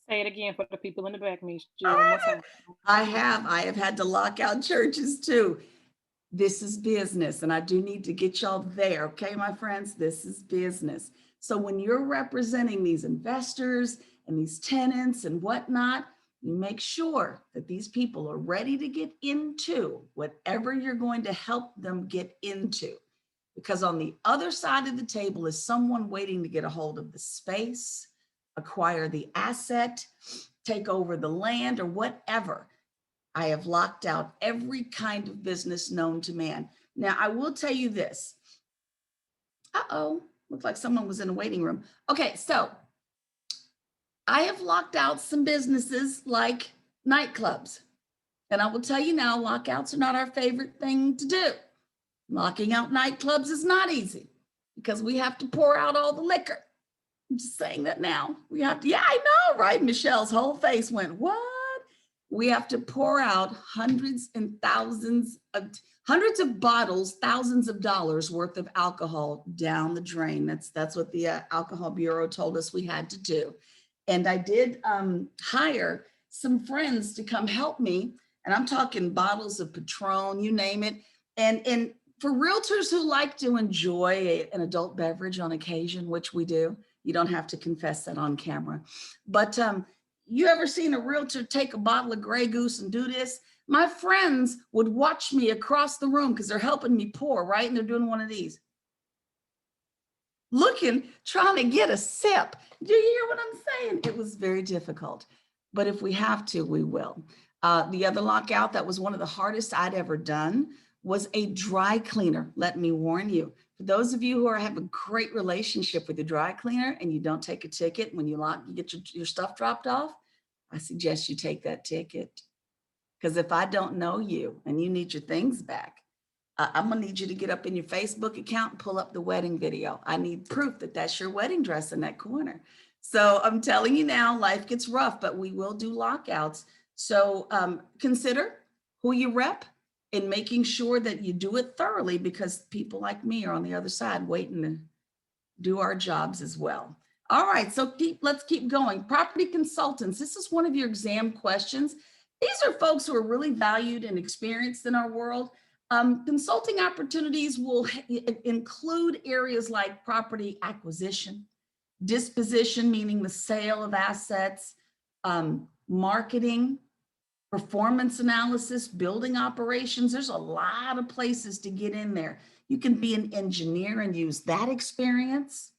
Say it again for the people in the back, Miss. I have had to lock out churches too. This is business, and I do need to get y'all there, okay, my friends? This is business. So when you're representing these investors and these tenants and whatnot, you make sure that these people are ready to get into whatever you're going to help them get into. Because on the other side of the table is someone waiting to get a hold of the space, acquire the asset, take over the land or whatever. I have locked out every kind of business known to man. Now, I will tell you this. Uh-oh, looked like someone was in a waiting room. Okay, so I have locked out some businesses like nightclubs. And I will tell you now, lockouts are not our favorite thing to do. Locking out nightclubs is not easy because we have to pour out all the liquor. I'm just saying that now. We have to, yeah, I know, right? Michelle's whole face went, what? We have to pour out hundreds of bottles, thousands of dollars worth of alcohol down the drain. That's what the Alcohol Bureau told us we had to do. And I did hire some friends to come help me. And I'm talking bottles of Patron, you name it. And for realtors who like to enjoy an adult beverage on occasion, which we do, you don't have to confess that on camera. But you ever seen a realtor take a bottle of Grey Goose and do this? My friends would watch me across the room because they're helping me pour, right? And they're doing one of these. Looking, trying to get a sip. Do you hear what I'm saying? It was very difficult. But if we have to, we will. The other lockout that was one of the hardest I'd ever done was a dry cleaner. Let me warn you, for those of you who have a great relationship with the dry cleaner and you don't take a ticket when you get your stuff dropped off, I suggest you take that ticket. Because if I don't know you and you need your things back, I'm gonna need you to get up in your Facebook account and pull up the wedding video. I need proof that that's your wedding dress in that corner. So I'm telling you now, life gets rough, but we will do lockouts. So consider who you rep and making sure that you do it thoroughly, because people like me are on the other side waiting to do our jobs as well. All right, so let's keep going. Property consultants, this is one of your exam questions. These are folks who are really valued and experienced in our world. Consulting opportunities will include areas like property acquisition, disposition, meaning the sale of assets, marketing, performance analysis, building operations. There's a lot of places to get in there. You can be an engineer and use that experience.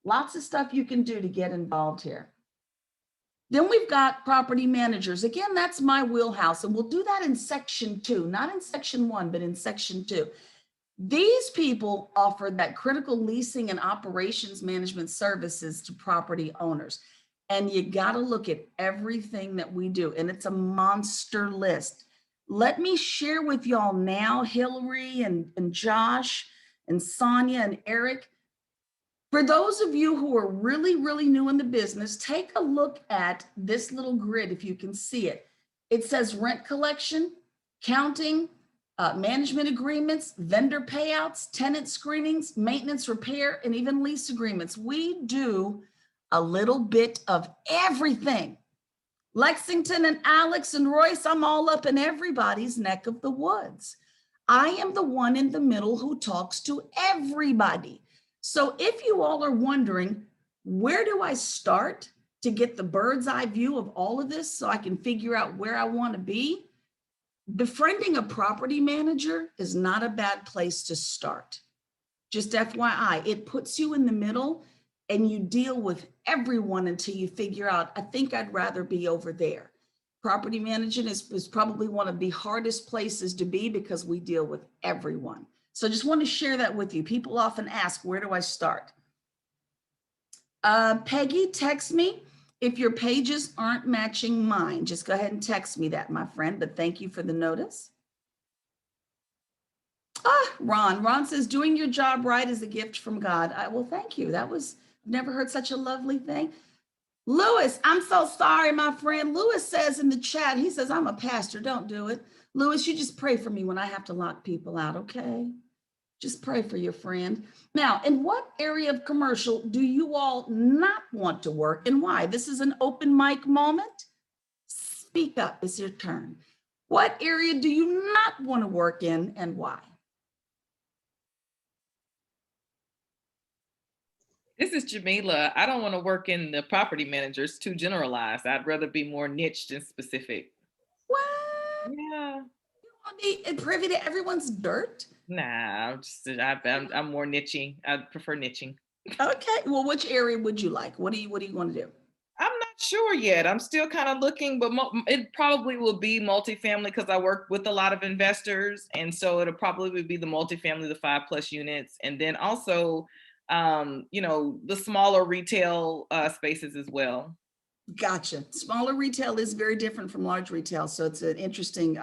Lots of stuff you can do to get involved here. Then we've got property managers. Again, that's my wheelhouse, and we'll do that in section 2, not in section 1, but in section 2. These people offer that critical leasing and operations management services to property owners. And you got to look at everything that we do, and it's a monster list. Let me share with y'all now, Hillary and Josh and Sonia and Eric. For those of you who are really, really new in the business, take a look at this little grid if you can see it. It says rent collection, counting, management agreements, vendor payouts, tenant screenings, maintenance, repair, and even lease agreements. We do a little bit of everything. Lexington and Alex and Royce, I'm all up in everybody's neck of the woods. I am the one in the middle who talks to everybody. So if you all are wondering, where do I start to get the bird's eye view of all of this so I can figure out where I want to be? Befriending a property manager is not a bad place to start. Just FYI, it puts you in the middle and you deal with everyone until you figure out, I think I'd rather be over there. Property management is probably one of the hardest places to be because we deal with everyone. So just want to share that with you. People often ask, where do I start? Peggy, text me if your pages aren't matching mine. Just go ahead and text me that, my friend, but thank you for the notice. Ron says, doing your job right is a gift from God. Well, thank you. I've never heard such a lovely thing. Lewis, I'm so sorry, my friend. Lewis says in the chat, he says, I'm a pastor, don't do it. Lewis, you just pray for me when I have to lock people out, okay? Just pray for your friend. Now, in what area of commercial do you all not want to work and why? This is an open mic moment. Speak up, it's your turn. What area do you not want to work in and why? This is Jamila. I don't want to work in the property manager. It's too generalized. I'd rather be more niched and specific. What? Yeah. You want to be privy to everyone's dirt? Nah, I'm more niching. I prefer niching. Okay. Well, which area would you like? What do you want to do? I'm not sure yet. I'm still kind of looking, but it probably will be multifamily because I work with a lot of investors. And so it'll probably be the multifamily, the 5+ units. And then also, the smaller retail spaces as well. Gotcha. Smaller retail is very different from large retail. So it's an interesting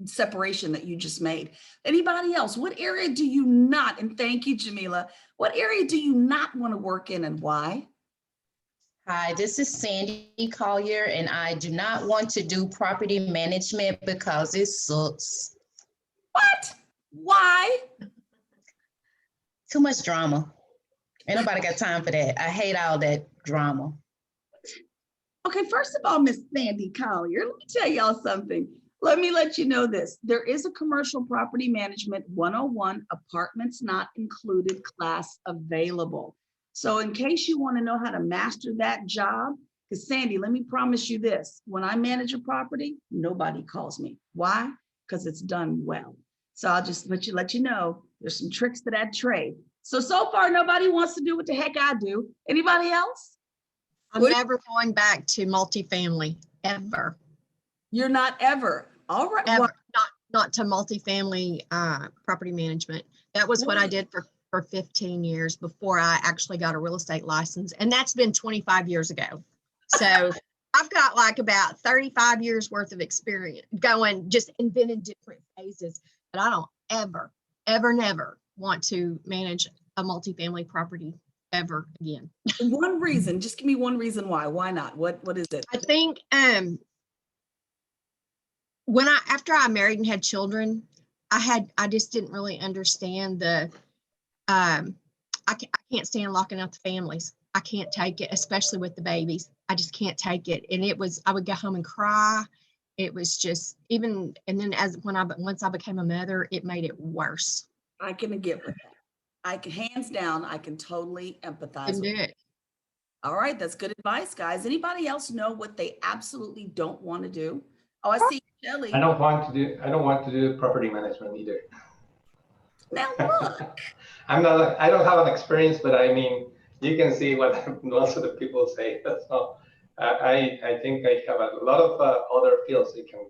separation that you just made. Anybody else? What area do you not, and thank you, Jamila, what area do you not want to work in and why? Hi, this is Sandy Collier, and I do not want to do property management because it sucks. What? Why? Too much drama. Ain't nobody got time for that. I hate all that drama. Okay, first of all, Miss Sandy Collier, let me tell y'all something. Let me let you know this. There is a commercial property management 101 apartments not included class available. So in case you want to know how to master that job, because Sandy, let me promise you this. When I manage a property, nobody calls me. Why? Because it's done well. So I'll just let you know there's some tricks to that trade. So far, nobody wants to do what the heck I do. Anybody else? I'm never going back to multifamily, ever. You're not ever. All right. Ever. Well, not to multifamily property management. That was what I did for 15 years before I actually got a real estate license. And that's been 25 years ago. So I've got like about 35 years worth of experience going, just inventing different phases. But I don't ever, never want to manage a multifamily property ever again. One reason, just give me one reason why. Why not? What is it? I think after I married and had children, I just didn't really understand the I can't stand locking out the families. I can't take it, especially with the babies. I just can't take it. And I would go home and cry. It was just and then once I became a mother, it made it worse. I can get with that. Hands down, I can totally empathize Can with do it. it. All right, that's good advice, guys. Anybody else know what they absolutely don't want to do? Oh, I see Shelley. I don't want to do property management either. Now look. I don't have an experience, but I mean, you can see what most of the people say. So I think I have a lot of other fields that can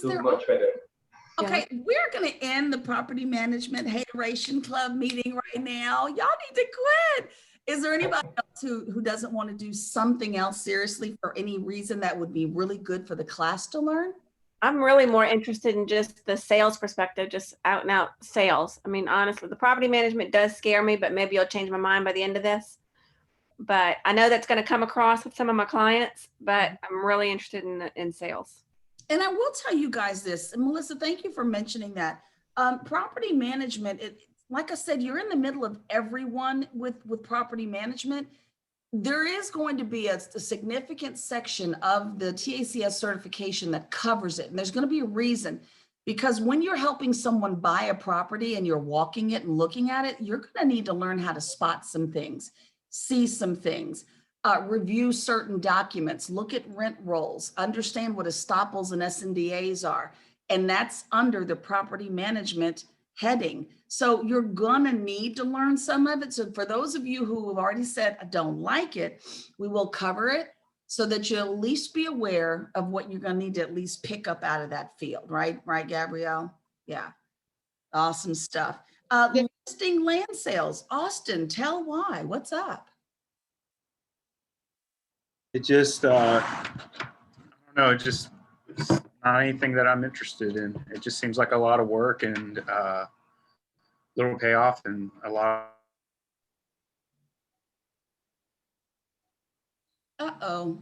do much better. Okay, we're going to end the Property Management Hateration Club meeting right now. Y'all need to quit. Is there anybody else who doesn't want to do something else seriously for any reason that would be really good for the class to learn? I'm really more interested in just the sales perspective, just out and out sales. I mean, honestly, the property management does scare me, but maybe I'll change my mind by the end of this. But I know that's going to come across with some of my clients, but I'm really interested in sales. And I will tell you guys this, and Melissa, thank you for mentioning that. Property management, like I said, you're in the middle of everyone with property management. There is going to be a significant section of the TACS certification that covers it. And there's going to be a reason, because when you're helping someone buy a property and you're walking it and looking at it, you're going to need to learn how to spot some things, see some things. Review certain documents, look at rent rolls, understand what estoppels and SNDAs are. And that's under the property management heading. So you're gonna need to learn some of it. So for those of you who have already said, I don't like it, we will cover it so that you'll at least be aware of what you're gonna need to at least pick up out of that field, right? Right, Gabrielle? Yeah, awesome stuff. Listing land sales. Austin, tell why, what's up? It just, I don't know, it's not anything that I'm interested in. It just seems like a lot of work and little payoff and a lot. Uh-oh.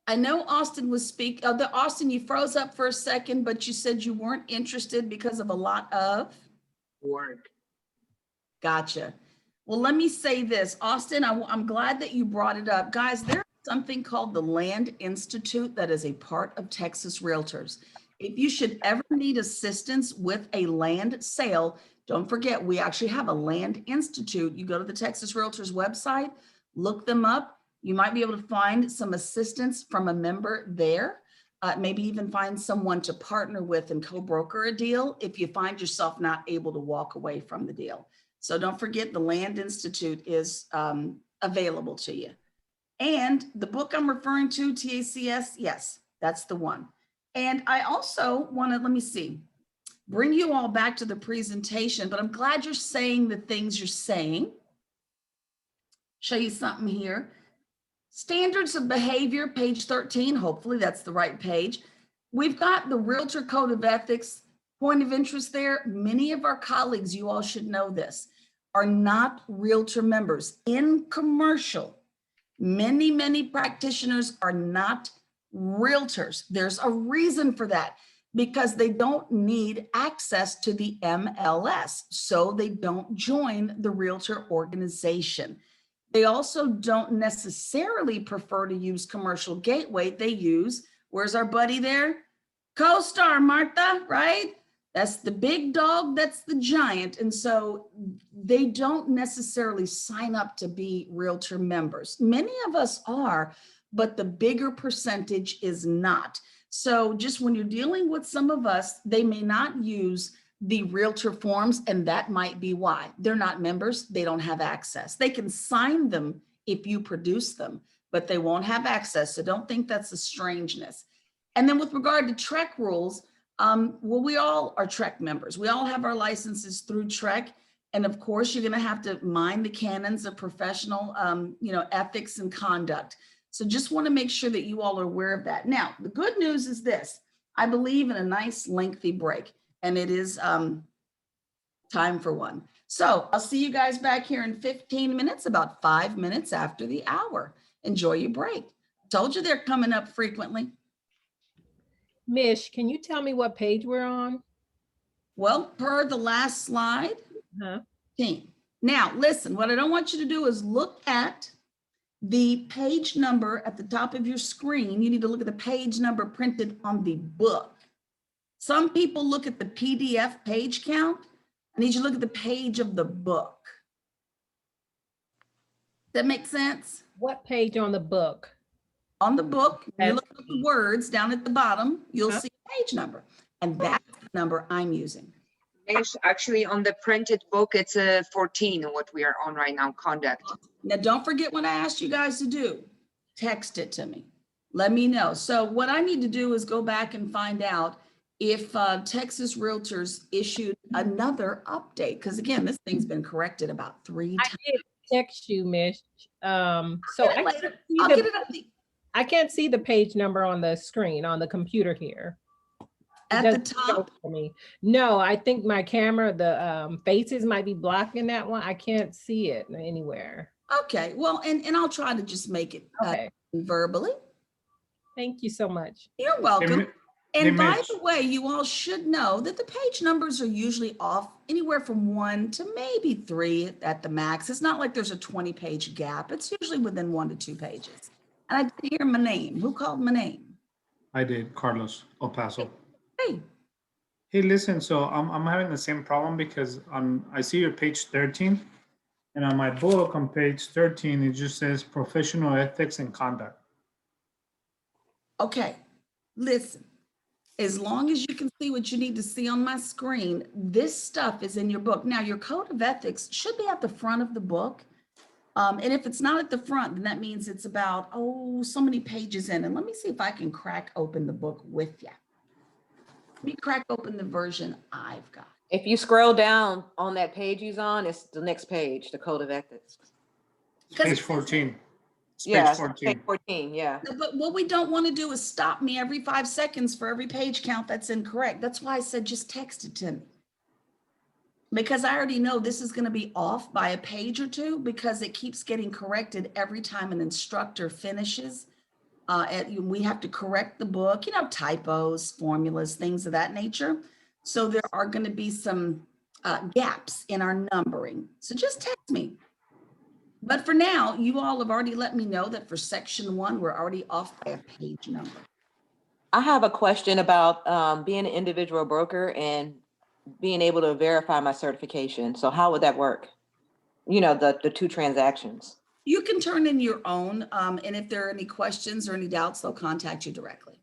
I know Austin was speaking. Austin, you froze up for a second, but you said you weren't interested because of a lot of work. Gotcha. Well, let me say this, Austin, I'm glad that you brought it up. Guys, there's something called the Land Institute that is a part of Texas Realtors. If you should ever need assistance with a land sale, don't forget, we actually have a Land Institute. You go to the Texas Realtors website, look them up. You might be able to find some assistance from a member there. Maybe even find someone to partner with and co-broker a deal if you find yourself not able to walk away from the deal. So don't forget, the Land Institute is available to you. And the book I'm referring to, TACS, yes, that's the one. And I also want to, let me see, bring you all back to the presentation, but I'm glad you're saying the things you're saying. Show you something here. Standards of behavior, page 13, hopefully that's the right page. We've got the Realtor Code of Ethics. Point of interest there, many of our colleagues, you all should know this, are not realtor members. In commercial, many practitioners are not realtors. There's a reason for that, because they don't need access to the MLS, so they don't join the realtor organization. They also don't necessarily prefer to use Commercial Gateway. They use, where's our buddy there? CoStar, Martha, right? That's the big dog, that's the giant. And so they don't necessarily sign up to be realtor members. Many of us are, but the bigger percentage is not. So just when you're dealing with some of us, they may not use the realtor forms, and that might be why. They're not members, they don't have access. They can sign them if you produce them, but they won't have access. So don't think that's a strangeness. And then with regard to TREC rules, well, we all are TREC members. We all have our licenses through TREC. And of course, you're going to have to mind the canons of professional, ethics and conduct. So just want to make sure that you all are aware of that. Now, the good news is this. I believe in a nice lengthy break, and it is time for one. So I'll see you guys back here in 15 minutes, about 5 minutes after the hour. Enjoy your break. Told you they're coming up frequently. Mish, can you tell me what page we're on? Well, per the last slide, team. Now, listen, what I don't want you to do is look at the page number at the top of your screen. You need to look at the page number printed on the book. Some people look at the PDF page count. I need you to look at the page of the book. That makes sense? What page on the book? On the book, you look at the words down at the bottom, you'll see a page number. And that's the number I'm using. Actually, on the printed book, it's a 14, what we are on right now, conduct. Now, don't forget what I asked you guys to do. Text it to me. Let me know. So what I need to do is go back and find out if Texas Realtors issued another update. Because again, this thing's been corrected about 3 times. I did text you, Mish. I can't see the page number on the screen, on the computer here. At the top? For me. No, I think my camera, the faces might be blocking that one. I can't see it anywhere. Okay, well, and I'll try to just make it verbally. Thank you so much. You're welcome. Hey, And by Mitch. the way, you all should know that the page numbers are usually off anywhere from 1 to maybe 3 at the max. It's not like there's a 20-page gap. It's usually within 1 to 2 pages. And I did hear my name. Who called my name? I did, Carlos, El Paso. Hey. Hey, listen, so I'm having the same problem because I see your page 13, and on my book on page 13, it just says professional ethics and conduct. Okay, listen. As long as you can see what you need to see on my screen, this stuff is in your book. Now, your code of ethics should be at the front of the book. And if it's not at the front, then that means it's about, so many pages in. And let me see if I can crack open the book with you. Let me crack open the version I've got. If you scroll down on that page he's on, it's the next page, the code of ethics. Page 14. It's Yeah, page 14. page 14, yeah. But what we don't want to do is stop me every 5 seconds for every page count that's incorrect. That's why I said just text it to me. Because I already know this is going to be off by a page or two because it keeps getting corrected every time an instructor finishes. We have to correct the book, typos, formulas, things of that nature. So there are going to be some gaps in our numbering. So just text me. But for now, you all have already let me know that for section 1, we're already off by a page number. I have a question about being an individual broker and being able to verify my certification. So how would that work? The 2 transactions. You can turn in your own, and if there are any questions or any doubts, they'll contact you directly.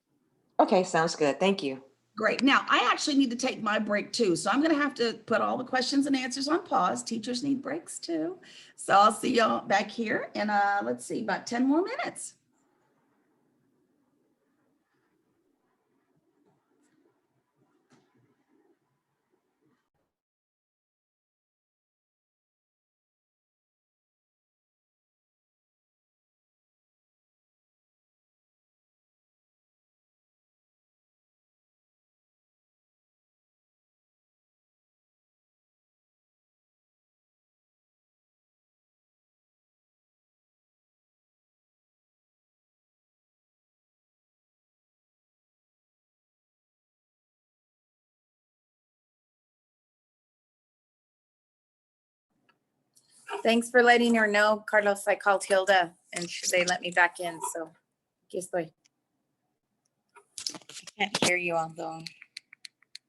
Okay, sounds good. Thank you. Great. Now, I actually need to take my break too. So I'm going to have to put all the questions and answers on pause. Teachers need breaks too. So I'll see y'all back here in, let's see, about 10 more minutes. Thanks for letting her know, Carlos. I called Hilda and they let me back in, so aquí estoy. I can't hear you all though.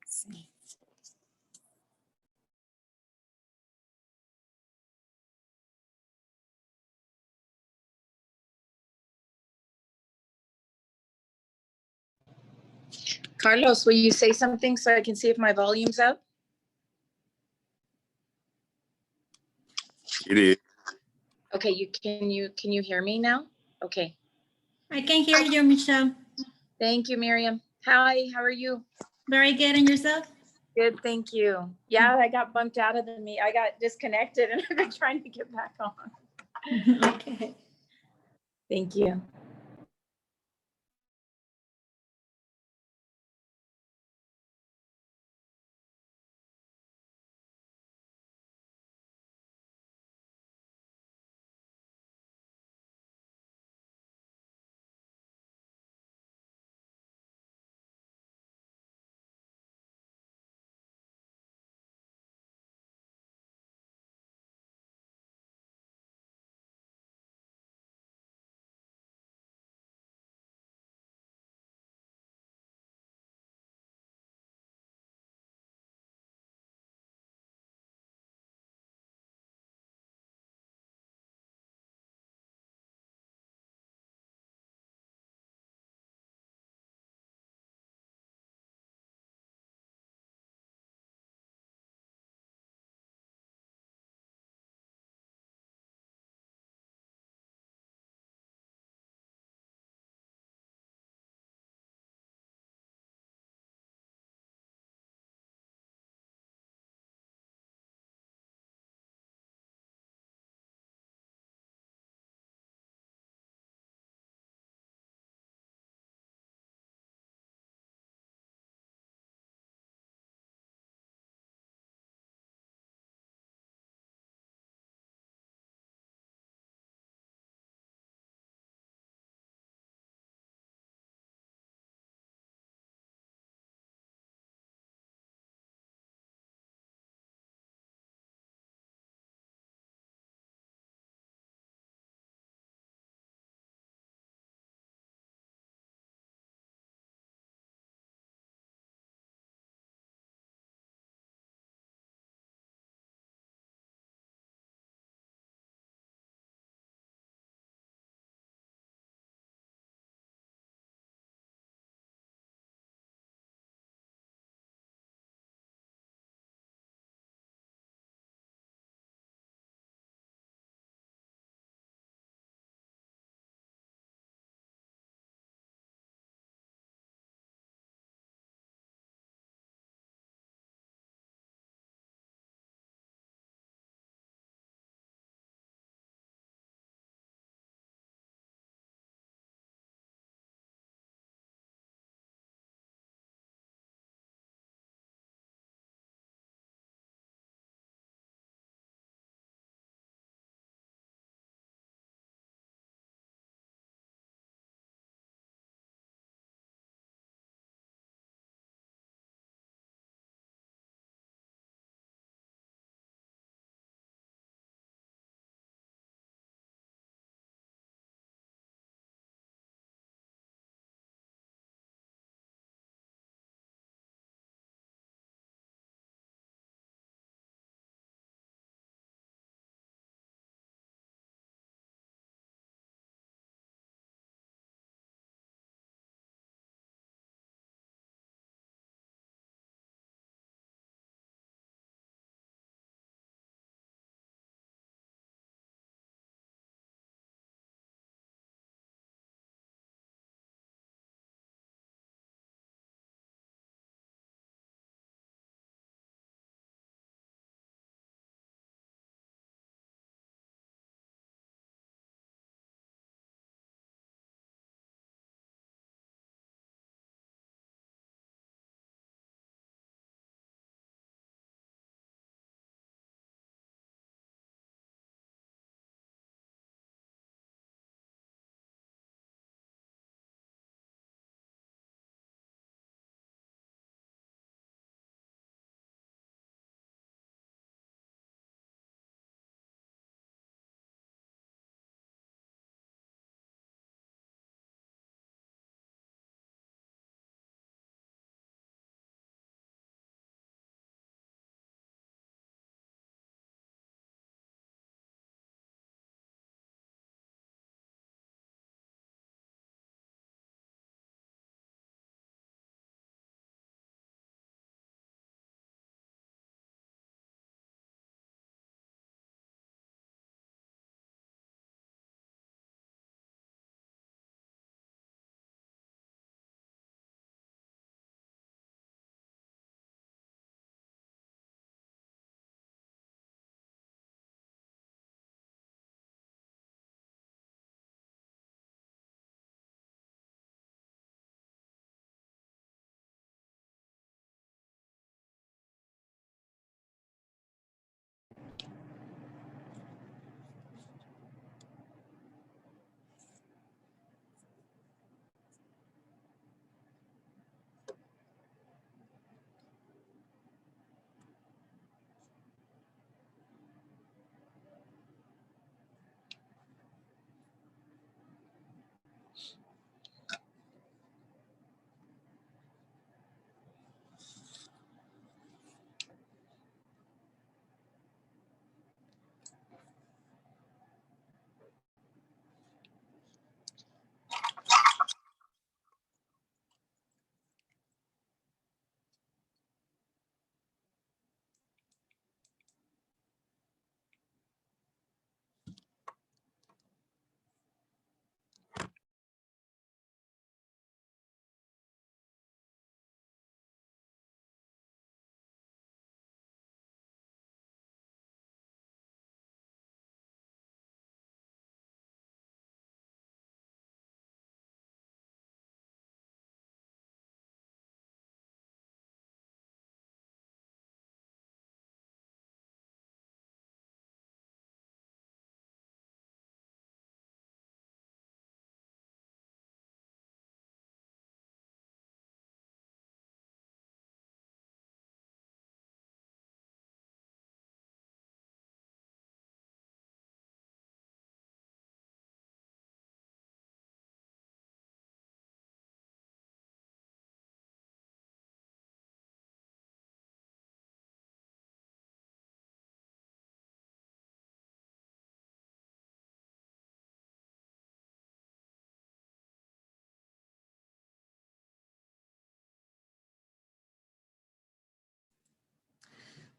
Let's see. Carlos, will you say something so I can see if my volume's up? It is. Okay, can you hear me now? Okay. I can hear you, Michelle. Thank you, Miriam. Hi, how are you? Very good. And yourself? Good, thank you. Yeah, I got bumped out of the meet. I got disconnected and I've been trying to get back on. Okay. Thank you.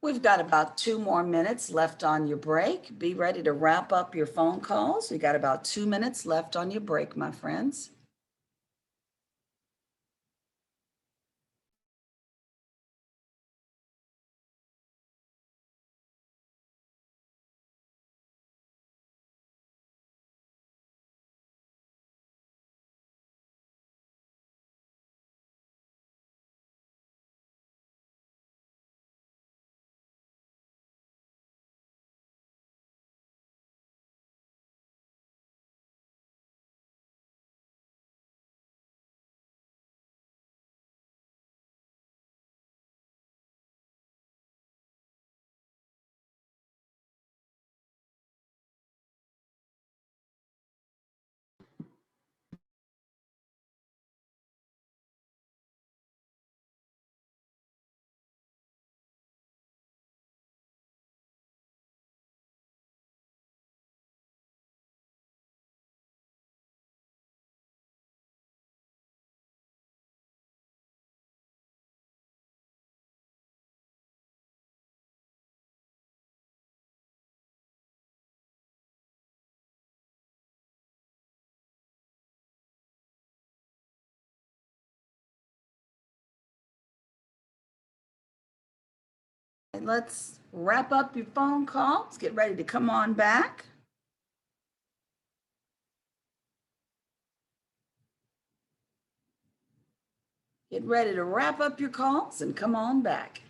We've got about 2 more minutes left on your break. Be ready to wrap up your phone calls. We got about 2 minutes left on your break, my friends. Let's wrap up your phone calls. Get ready to come on back. Get ready to wrap up your calls and come on back.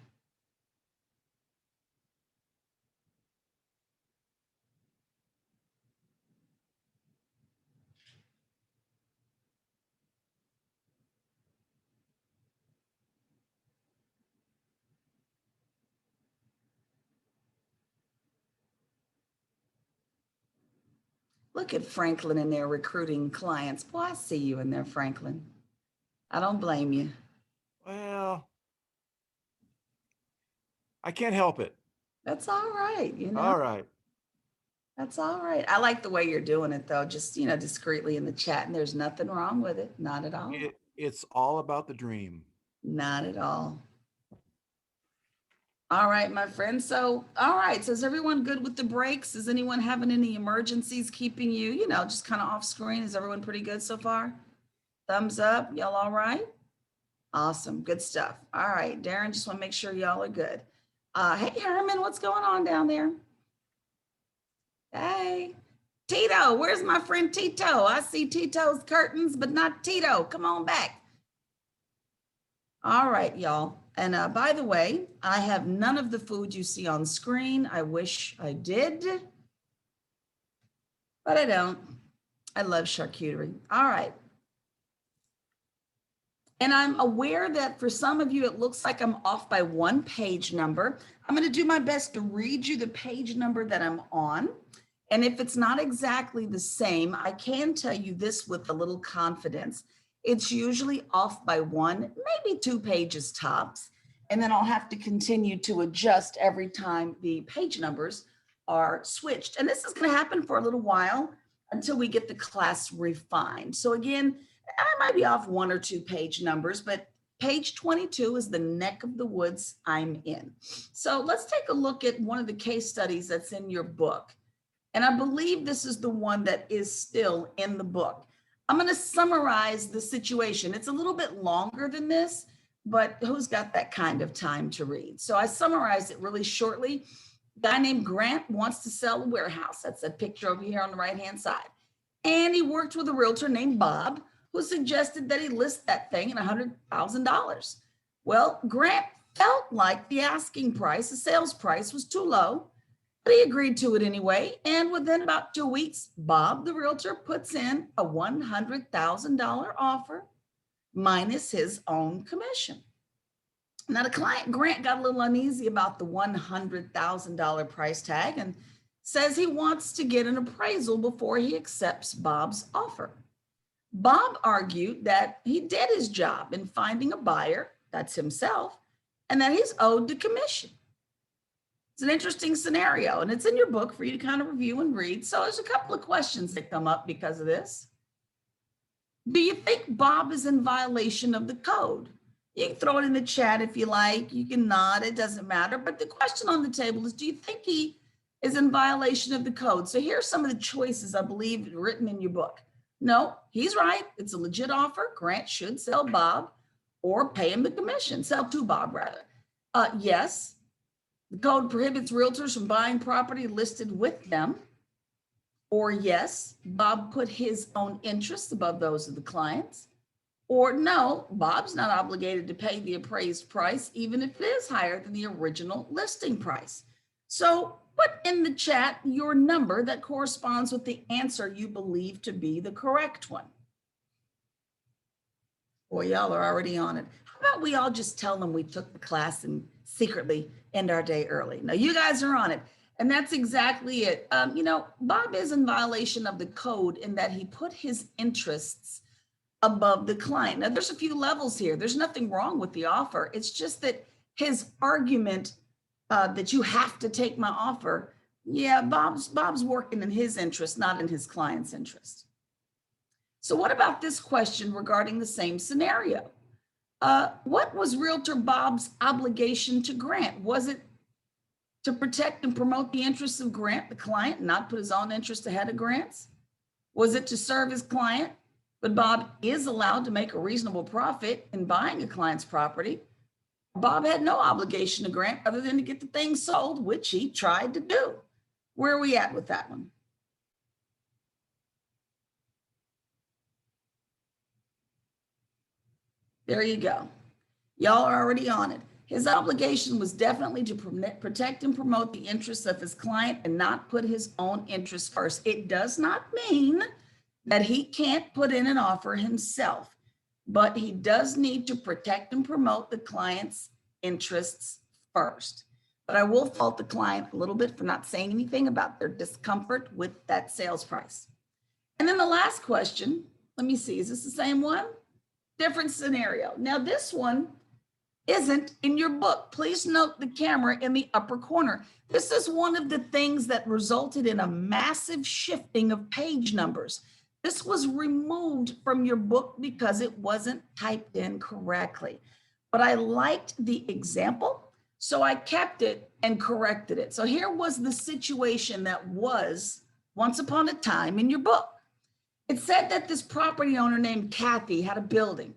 Look at Franklin in there recruiting clients. Boy, I see you in there, Franklin. I don't blame you. Well, I can't help it. That's all right, you know. All right. That's all right. I like the way you're doing it, though, just, discreetly in the chat, and there's nothing wrong with it. Not at all. It's all about the dream. Not at all. All right, my friend. So, all right. So is everyone good with the breaks? Is anyone having any emergencies keeping you, just kind of off screen? Is everyone pretty good so far? Thumbs up. Y'all all right? Awesome. Good stuff. All right, Darren, just want to make sure y'all are good. Hey, Herman, what's going on down there? Hey, Tito, where's my friend Tito? I see Tito's curtains, but not Tito. Come on back. All right, y'all. And by the way, I have none of the food you see on screen. I wish I did, but I don't. I love charcuterie. All right. And I'm aware that for some of you, it looks like I'm off by 1 page number. I'm going to do my best to read you the page number that I'm on. And if it's not exactly the same, I can tell you this with a little confidence. It's usually off by 1, maybe 2 pages tops. And then I'll have to continue to adjust every time the page numbers are switched. And this is going to happen for a little while until we get the class refined. So again, I might be off 1 or 2 page numbers, but page 22 is the neck of the woods I'm in. So let's take a look at one of the case studies that's in your book. And I believe this is the one that is still in the book. I'm going to summarize the situation. It's a little bit longer than this, but who's got that kind of time to read? So I summarized it really shortly. A guy named Grant wants to sell a warehouse. That's a picture over here on the right-hand side. And he worked with a realtor named Bob, who suggested that he list that thing at $100,000. Well, Grant felt like the asking price, the sales price, was too low, but he agreed to it anyway. And within about 2 weeks, Bob, the realtor, puts in a $100,000 offer minus his own commission. Now, the client, Grant, got a little uneasy about the $100,000 price tag and says he wants to get an appraisal before he accepts Bob's offer. Bob argued that he did his job in finding a buyer, that's himself, and that he's owed the commission. It's an interesting scenario, and it's in your book for you to kind of review and read. So there's a couple of questions that come up because of this. Do you think Bob is in violation of the code You can throw it in the chat if you like. You can nod, it doesn't matter. But the question on the table is, do you think he is in violation of the code? So here's some of the choices I believe written in your book. No, he's right. It's a legit offer. Grant should sell Bob or pay him the commission, sell to Bob rather. Yes, the code prohibits realtors from buying property listed with them. Or yes, Bob put his own interests above those of the clients. Or no, Bob's not obligated to pay the appraised price, even if it is higher than the original listing price. So put in the chat your number that corresponds with the answer you believe to be the correct one. Boy, y'all are already on it. How about we all just tell them we took the class and secretly end our day early? Now you guys are on it. And that's exactly it. You know, Bob is in violation of the code in that he put his interests above the client. Now, there's a few levels here. There's nothing wrong with the offer. It's just that his argument that you have to take my offer, yeah, Bob's working in his interest, not in his client's interest. So what about this question regarding the same scenario? What was Realtor Bob's obligation to Grant? Was it to protect and promote the interests of Grant, the client, not put his own interest ahead of Grant's? Was it to serve his client? But Bob is allowed to make a reasonable profit in buying a client's property. Bob had no obligation to Grant other than to get the thing sold, which he tried to do. Where are we at with that one? There you go. Y'all are already on it. His obligation was definitely to protect and promote the interests of his client and not put his own interests first. It does not mean that he can't put in an offer himself, but he does need to protect and promote the client's interests first. But I will fault the client a little bit for not saying anything about their discomfort with that sales price. And then the last question, let me see, is this the same one? Different scenario. Now this one isn't in your book. Please note the camera in the upper corner. This is one of the things that resulted in a massive shifting of page numbers. This was removed from your book because it wasn't typed in correctly. But I liked the example, so I kept it and corrected it. So here was the situation that was once upon a time in your book. It said that this property owner named Kathy had a building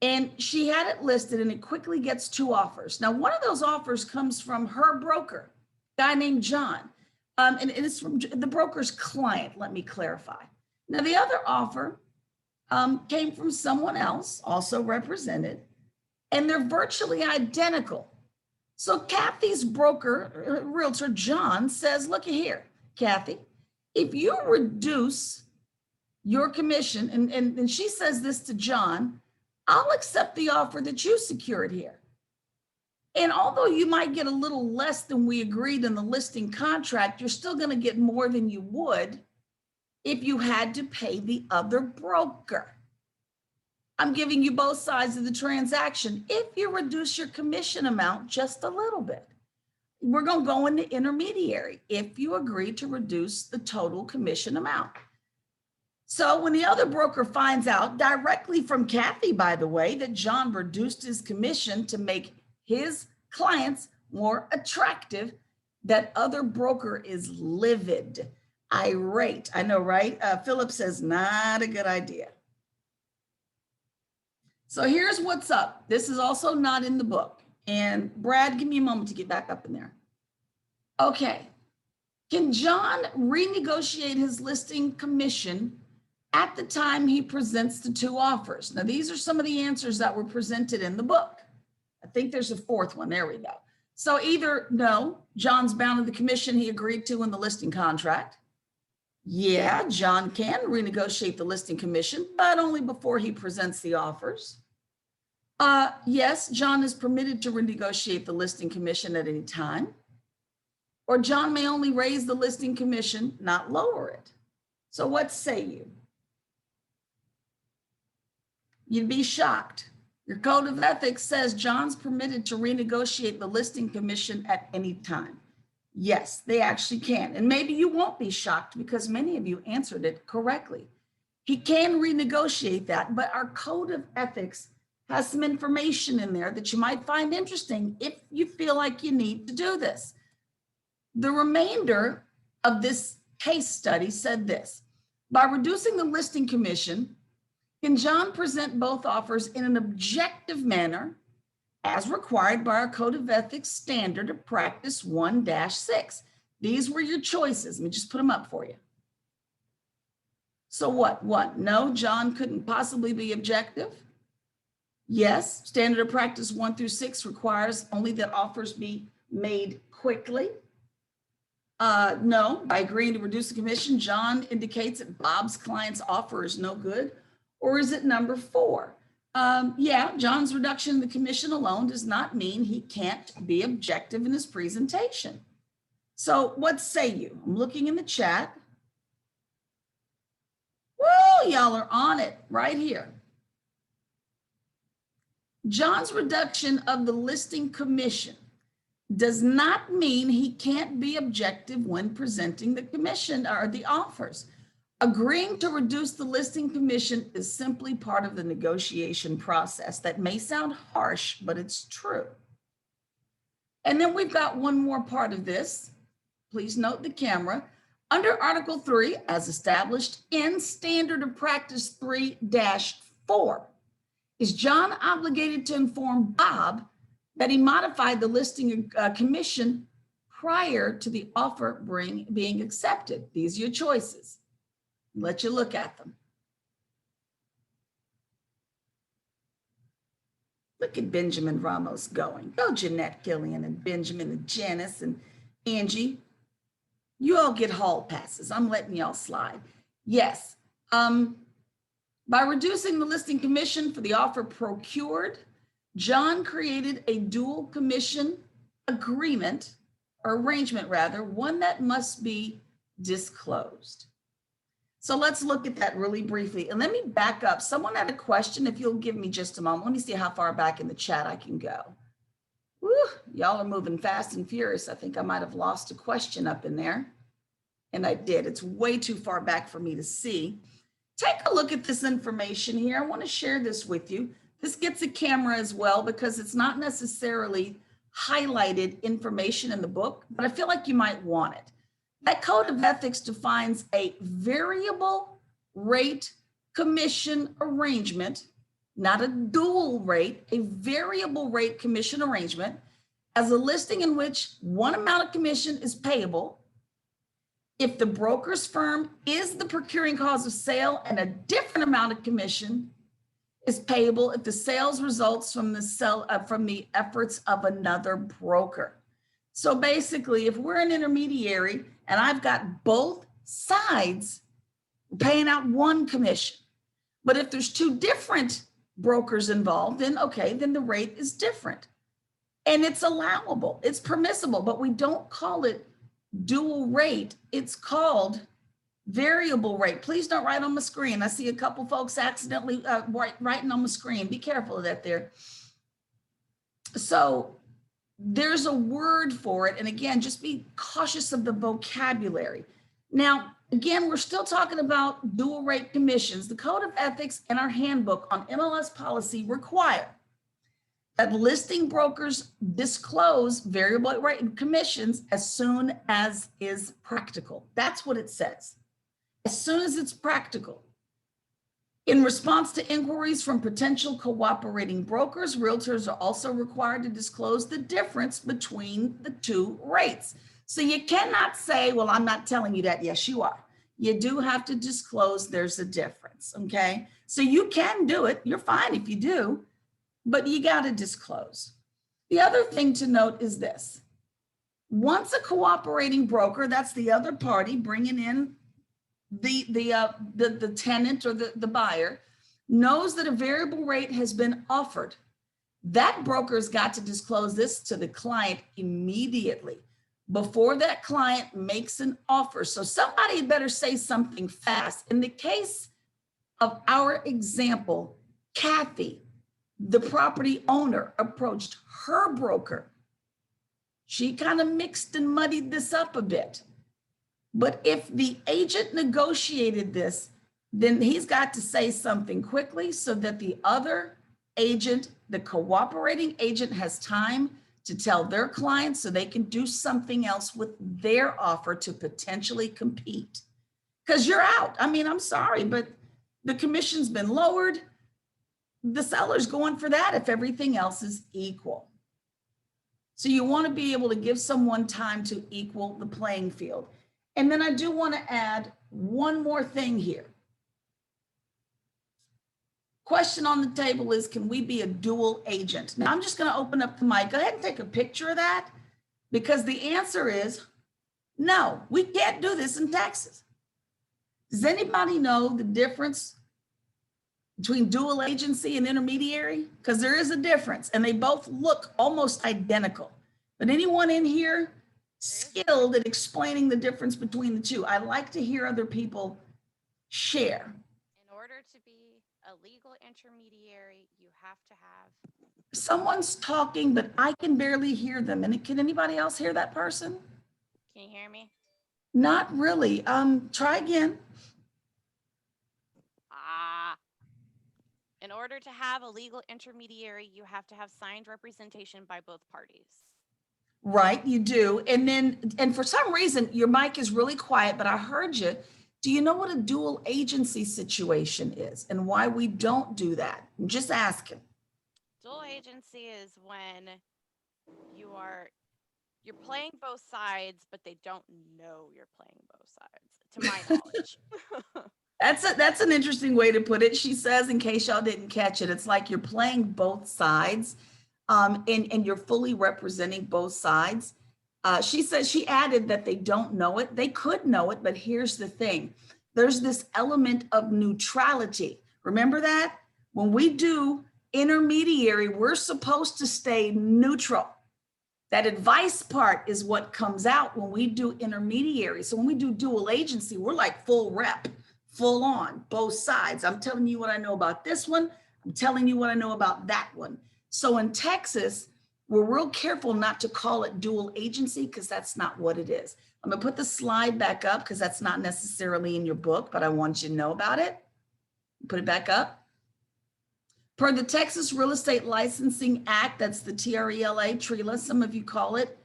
and she had it listed and it quickly gets 2 offers. Now, one of those offers comes from her broker, a guy named John, and it's from the broker's client, let me clarify. Now, the other offer came from someone else, also represented, and they're virtually identical. So Kathy's broker, realtor John, says, look here, Kathy, if you reduce your commission, and she says this to John, I'll accept the offer that you secured here. And although you might get a little less than we agreed in the listing contract, you're still going to get more than you would if you had to pay the other broker. I'm giving you both sides of the transaction. If you reduce your commission amount just a little bit, we're going to go into intermediary if you agree to reduce the total commission amount. So when the other broker finds out directly from Kathy, by the way, that John reduced his commission to make his clients more attractive, that other broker is livid, irate. I know, right? Philip says, not a good idea. So here's what's up. This is also not in the book. And Brad, give me a moment to get back up in there. Okay. Can John renegotiate his listing commission at the time he presents the 2 offers? Now, these are some of the answers that were presented in the book. I think there's a 4th one. There we go. So either no, John's bound to the commission he agreed to in the listing contract. Yeah, John can renegotiate the listing commission, but only before he presents the offers. Yes, John is permitted to renegotiate the listing commission at any time. Or John may only raise the listing commission, not lower it. So what say you? You'd be shocked. Your code of ethics says John's permitted to renegotiate the listing commission at any time. Yes, they actually can. And maybe you won't be shocked because many of you answered it correctly. He can renegotiate that, but our code of ethics has some information in there that you might find interesting if you feel like you need to do this. The remainder of this case study said this: by reducing the listing commission, can John present both offers in an objective manner as required by our Code of Ethics Standard of Practice 1-6? These were your choices. Let me just put them up for you. So what? No, John couldn't possibly be objective. Yes, Standard of Practice 1-6 requires only that offers be made quickly. No, by agreeing to reduce the commission, John indicates that Bob's client's offer is no good. Or is it number 4? Yeah, John's reduction in the commission alone does not mean he can't be objective in his presentation. So what say you? I'm looking in the chat. Woo, y'all are on it right here. John's reduction of the listing commission does not mean he can't be objective when presenting the commission or the offers. Agreeing to reduce the listing commission is simply part of the negotiation process. That may sound harsh, but it's true. And then we've got one more part of this. Please note the camera. Under Article 3, as established in Standard of Practice 3-4, is John obligated to inform Bob that he modified the listing commission prior to the offer being accepted? These are your choices. Let you look at them. Look at Benjamin Ramos going. Go Jeanette Killian and Benjamin and Janice and Angie. You all get hall passes. I'm letting y'all slide. Yes. By reducing the listing commission for the offer procured, John created a dual commission agreement, or arrangement rather, one that must be disclosed. So let's look at that really briefly. And let me back up. Someone had a question. If you'll give me just a moment, let me see how far back in the chat I can go. Woo, y'all are moving fast and furious. I think I might have lost a question up in there. And I did. It's way too far back for me to see. Take a look at this information here. I want to share this with you. This gets a camera as well because it's not necessarily highlighted information in the book, but I feel like you might want it. That Code of Ethics defines a variable rate commission arrangement, not a dual rate, a variable rate commission arrangement as a listing in which one amount of commission is payable if the broker's firm is the procuring cause of sale, and a different amount of commission is payable if the sales results from the efforts of another broker. So basically, if we're an intermediary and I've got both sides paying out one commission, but if there's two different brokers involved, then okay, then the rate is different. And it's allowable, it's permissible, but we don't call it dual rate. It's called variable rate. Please don't write on my screen. I see a couple folks accidentally writing on my screen. Be careful of that there. So there's a word for it. And again, just be cautious of the vocabulary. Now, again, we're still talking about dual rate commissions. The Code of Ethics and our handbook on MLS policy require that listing brokers disclose variable rate commissions as soon as is practical. That's what it says. As soon as it's practical. In response to inquiries from potential cooperating brokers, realtors are also required to disclose the difference between the two rates. So you cannot say, well, I'm not telling you that. Yes, you are. You do have to disclose there's a difference, okay? So you can do it. You're fine if you do, but you got to disclose. The other thing to note is this. Once a cooperating broker, that's the other party bringing in the tenant or the buyer, knows that a variable rate has been offered, that broker's got to disclose this to the client immediately before that client makes an offer. So somebody better say something fast. In the case of our example, Kathy, the property owner, approached her broker. She kind of mixed and muddied this up a bit. But if the agent negotiated this, then he's got to say something quickly so that the other agent, the cooperating agent has time to tell their clients so they can do something else with their offer to potentially compete. Because you're out. I mean, I'm sorry, but the commission's been lowered. The seller's going for that if everything else is equal. So you want to be able to give someone time to equal the playing field. And then I do want to add one more thing here. Question on the table is, can we be a dual agent? Now I'm just going to open up the mic. Go ahead and take a picture of that, because the answer is no, we can't do this in Texas. Does anybody know the difference between dual agency and intermediary? Because there is a difference and they both look almost identical. But anyone in here skilled at explaining the difference between the two? I like to hear other people share. In order to be a legal intermediary, you have to have. Someone's talking, but I can barely hear them. And can anybody else hear that person? Can you hear me? Not really. Try again. In order to have a legal intermediary, you have to have signed representation by both parties. Right, you do. And for some reason, your mic is really quiet, but I heard you. Do you know what a dual agency situation is and why we don't do that? I'm just asking. Dual agency is when you're playing both sides, but they don't know you're playing both sides, to my knowledge. That's an interesting way to put it. She says, in case y'all didn't catch it, it's like you're playing both sides, and you're fully representing both sides. She says, she added that they don't know it. They could know it, but here's the thing. There's this element of neutrality. Remember that? When we do intermediary, we're supposed to stay neutral. That advice part is what comes out when we do intermediary. So when we do dual agency, we're like full rep, full on, both sides. I'm telling you what I know about this one. I'm telling you what I know about that one. So in Texas, we're real careful not to call it dual agency because that's not what it is. I'm gonna put the slide back up because that's not necessarily in your book, but I want you to know about it. Put it back up. Per the Texas Real Estate Licensing Act, that's the TRELA, some of you call it,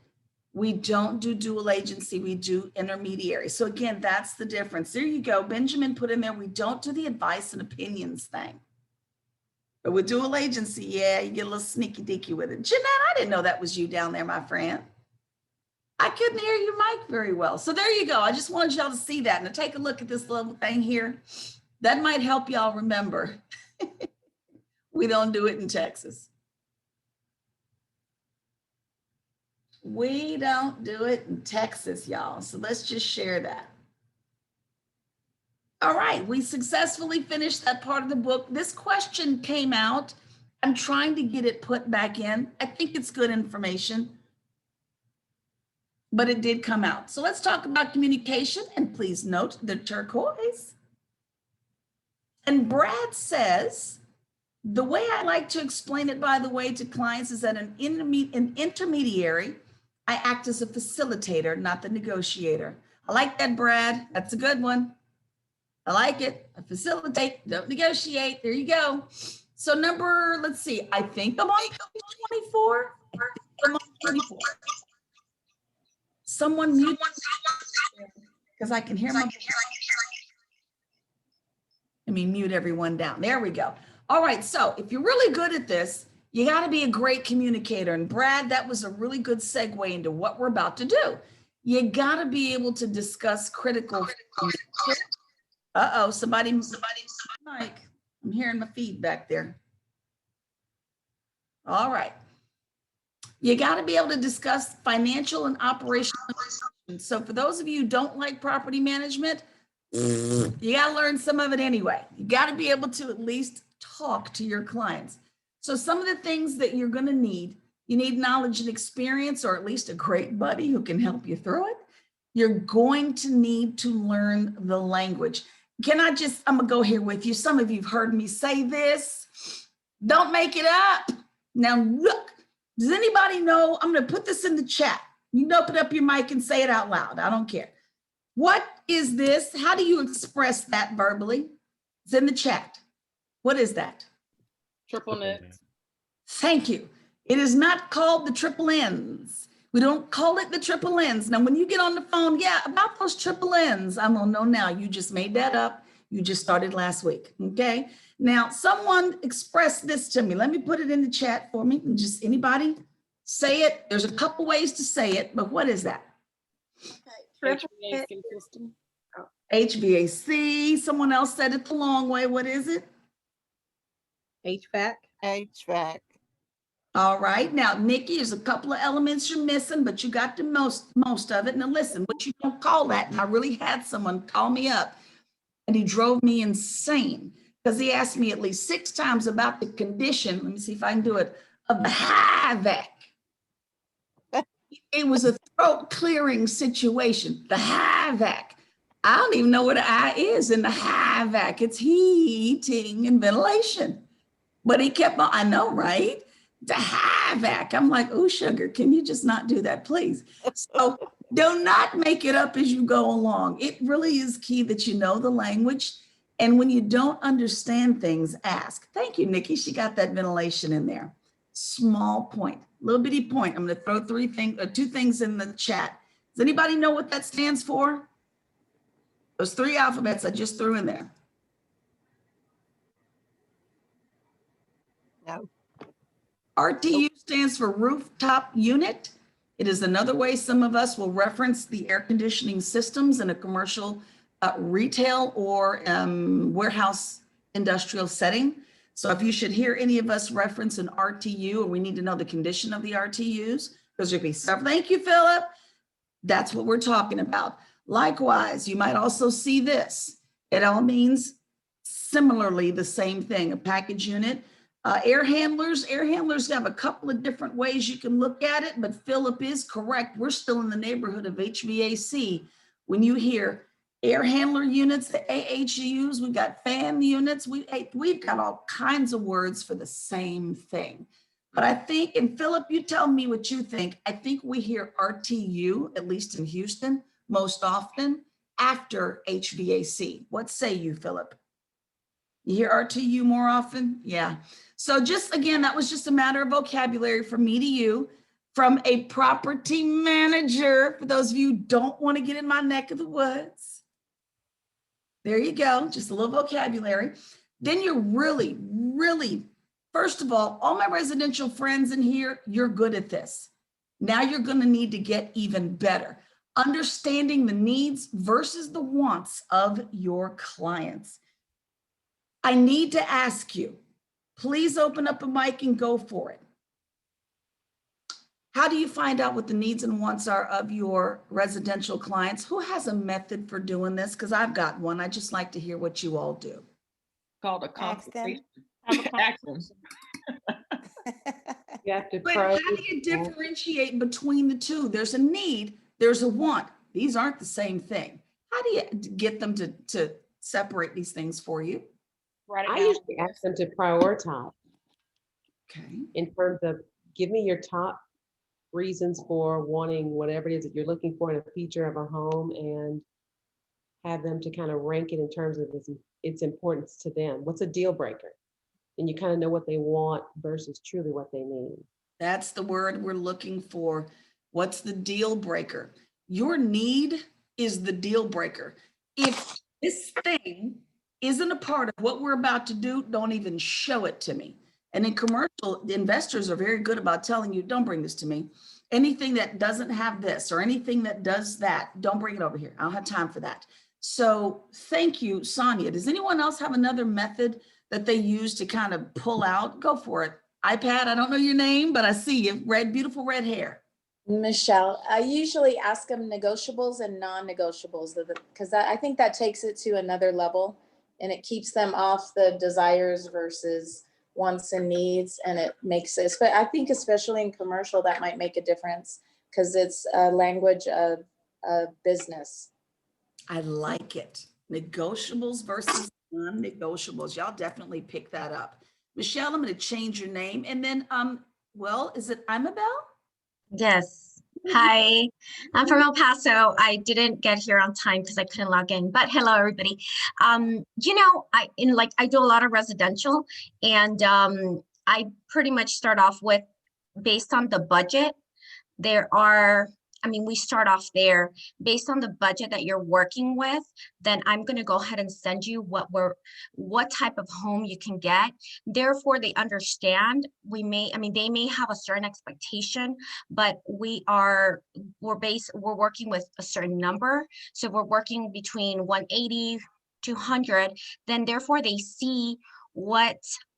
we don't do dual agency, we do intermediary. So again, that's the difference. There you go. Benjamin put in there, we don't do the advice and opinions thing. But with dual agency, yeah, you get a little sneaky deaky with it. Jeanette, I didn't know that was you down there, my friend. I couldn't hear your mic very well. So there you go. I just wanted y'all to see that. Now take a look at this little thing here. That might help y'all remember. We don't do it in Texas. We don't do it in Texas, y'all. So let's just share that. All right, we successfully finished that part of the book. This question came out. I'm trying to get it put back in. I think it's good information, but it did come out. So let's talk about communication, and please note the turquoise. And Brad says, the way I like to explain it, by the way, to clients is that an intermediary, I act as a facilitator, not the negotiator. I like that, Brad. That's a good one. I like it. I facilitate, don't negotiate. There you go. So let's see. I think I'm on page 24. I'm on 24. Someone mute, because I can hear my. Let me mute everyone down. There we go. All right, so if you're really good at this, you got to be a great communicator. And Brad, that was a really good segue into what we're about to do. You got to be able to discuss critical. Uh-oh, somebody, Mike, I'm hearing my feedback there. All right. You got to be able to discuss financial and operational. So for those of you who don't like property management, you got to learn some of it anyway. You got to be able to at least talk to your clients. So some of the things that you're going to need, you need knowledge and experience, or at least a great buddy who can help you through it. You're going to need to learn the language. I'm going to go here with you. Some of you have heard me say this. Don't make it up. Now look, does anybody know? I'm going to put this in the chat. You can open up your mic and say it out loud. I don't care. What is this? How do you express that verbally? It's in the chat. What is that? Triple net. Thank you. It is not called the triple N's. We don't call it the triple N's. Now, when you get on the phone, yeah, about those triple N's, I'm gonna know now. You just made that up. You just started last week, okay? Now, someone expressed this to me. Let me put it in the chat for me. And just anybody say it. There's a couple ways to say it, but what is that? HVAC system. HVAC. Someone else said it the long way. What is it? HVAC. HVAC. All right. Now, Nikki, there's a couple of elements you're missing, but you got the most of it. Now, listen, what you don't call that, and I really had someone call me up, and he drove me insane because he asked me at least 6 times about the condition. Let me see if I can do it. Of the HVAC. It was a throat clearing situation. The HVAC. I don't even know what an I is in the HVAC. It's heating and ventilation. But he kept on, I know, right? The HVAC. I'm like, oh, sugar, can you just not do that, please? So do not make it up as you go along. It really is key that you know the language. And when you don't understand things, ask. Thank you, Nikki. She got that ventilation in there. Small point, little bitty point. I'm going to throw 2 things in the chat. Does anybody know what that stands for? Those 3 alphabets I just threw in there. No. RTU stands for rooftop unit. It is another way some of us will reference the air conditioning systems in a commercial, retail, or warehouse industrial setting. So if you should hear any of us reference an RTU, or we need to know the condition of the RTUs, because there'll be stuff. Thank you, Philip. That's what we're talking about. Likewise, you might also see this. It all means similarly the same thing, a package unit. Air handlers have a couple of different ways you can look at it, but Philip is correct. We're still in the neighborhood of HVAC. When you hear air handler units, the AHUs, we've got fan units, we've got all kinds of words for the same thing. But I think, and Philip, you tell me what you think, I think we hear RTU, at least in Houston, most often after HVAC. What say you, Philip? You hear RTU more often? Yeah. So just, again, that was just a matter of vocabulary from me to you, from a property manager, for those of you who don't want to get in my neck of the woods. There you go, just a little vocabulary. Then you're really, first of all my residential friends in here, you're good at this. Now you're going to need to get even better. Understanding the needs versus the wants of your clients. I need to ask you, please open up a mic and go for it. How do you find out what the needs and wants are of your residential clients? Who has a method for doing this? Because I've got one. I just like to hear what you all do. Called a consultation. You have to But how do you differentiate between the two? There's a need, there's a want. These aren't the same thing. How do you get them to separate these things for you? Write it I down. usually ask them to prioritize. Okay. In terms of, give me your top reasons for wanting whatever it is that you're looking for in a feature of a home, and have them to kind of rank it in terms of its importance to them. What's a deal breaker? And you kind of know what they want versus truly what they need. That's the word we're looking for. What's the deal breaker? Your need is the deal breaker. If this thing isn't a part of what we're about to do, don't even show it to me. And in commercial, the investors are very good about telling you, don't bring this to me. Anything that doesn't have this or anything that does that, don't bring it over here. I don't have time for that. So thank you, Sonia. Does anyone else have another method that they use to kind of pull out? Go for it. iPad, I don't know your name, but I see you. Beautiful red hair. Michelle, I usually ask them negotiables and non-negotiables because I think that takes it to another level, and it keeps them off the desires versus wants and needs, and it makes it, but I think especially in commercial that might make a difference because it's a language of business. I like it. Negotiables versus non-negotiables. Y'all definitely pick that up. Michelle, I'm going to change your name. And then, well, is it Imabel? Yes. Hi, I'm from El Paso. I didn't get here on time because I couldn't log in, but hello, everybody. I do a lot of residential, and I pretty much start off with based on the budget. We start off there based on the budget that you're working with. Then I'm going to go ahead and send you what type of home you can get. Therefore, they understand they may have a certain expectation, but we're working with a certain number. So we're working between 180, 200, then therefore they see what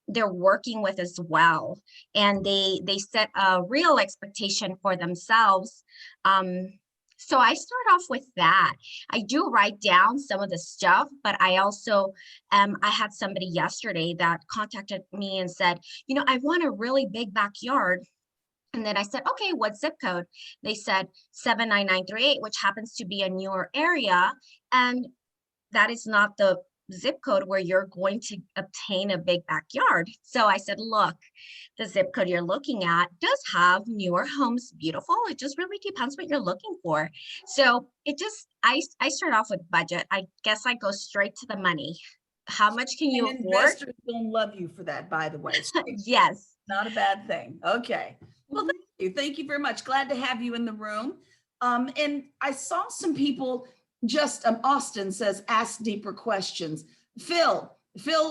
they're working with as well, and they set a real expectation for themselves. So I start off with that. I do write down some of the stuff, but I also I had somebody yesterday that contacted me and said, I want a really big backyard. And then I said, okay, what zip code? They said 79938, which happens to be a newer area, and that is not the zip code where you're going to obtain a big backyard. So I said, look, the zip code you're looking at does have newer homes, beautiful. It just really depends what you're looking for. So I start off with budget. I guess I go straight to the money. How much can you afford? Investors don't love you for that, by the way. Yes. Not a bad thing. Okay. Well, thank you. Thank you very much. Glad to have you in the room. And I saw some people Austin says, ask deeper questions. Phil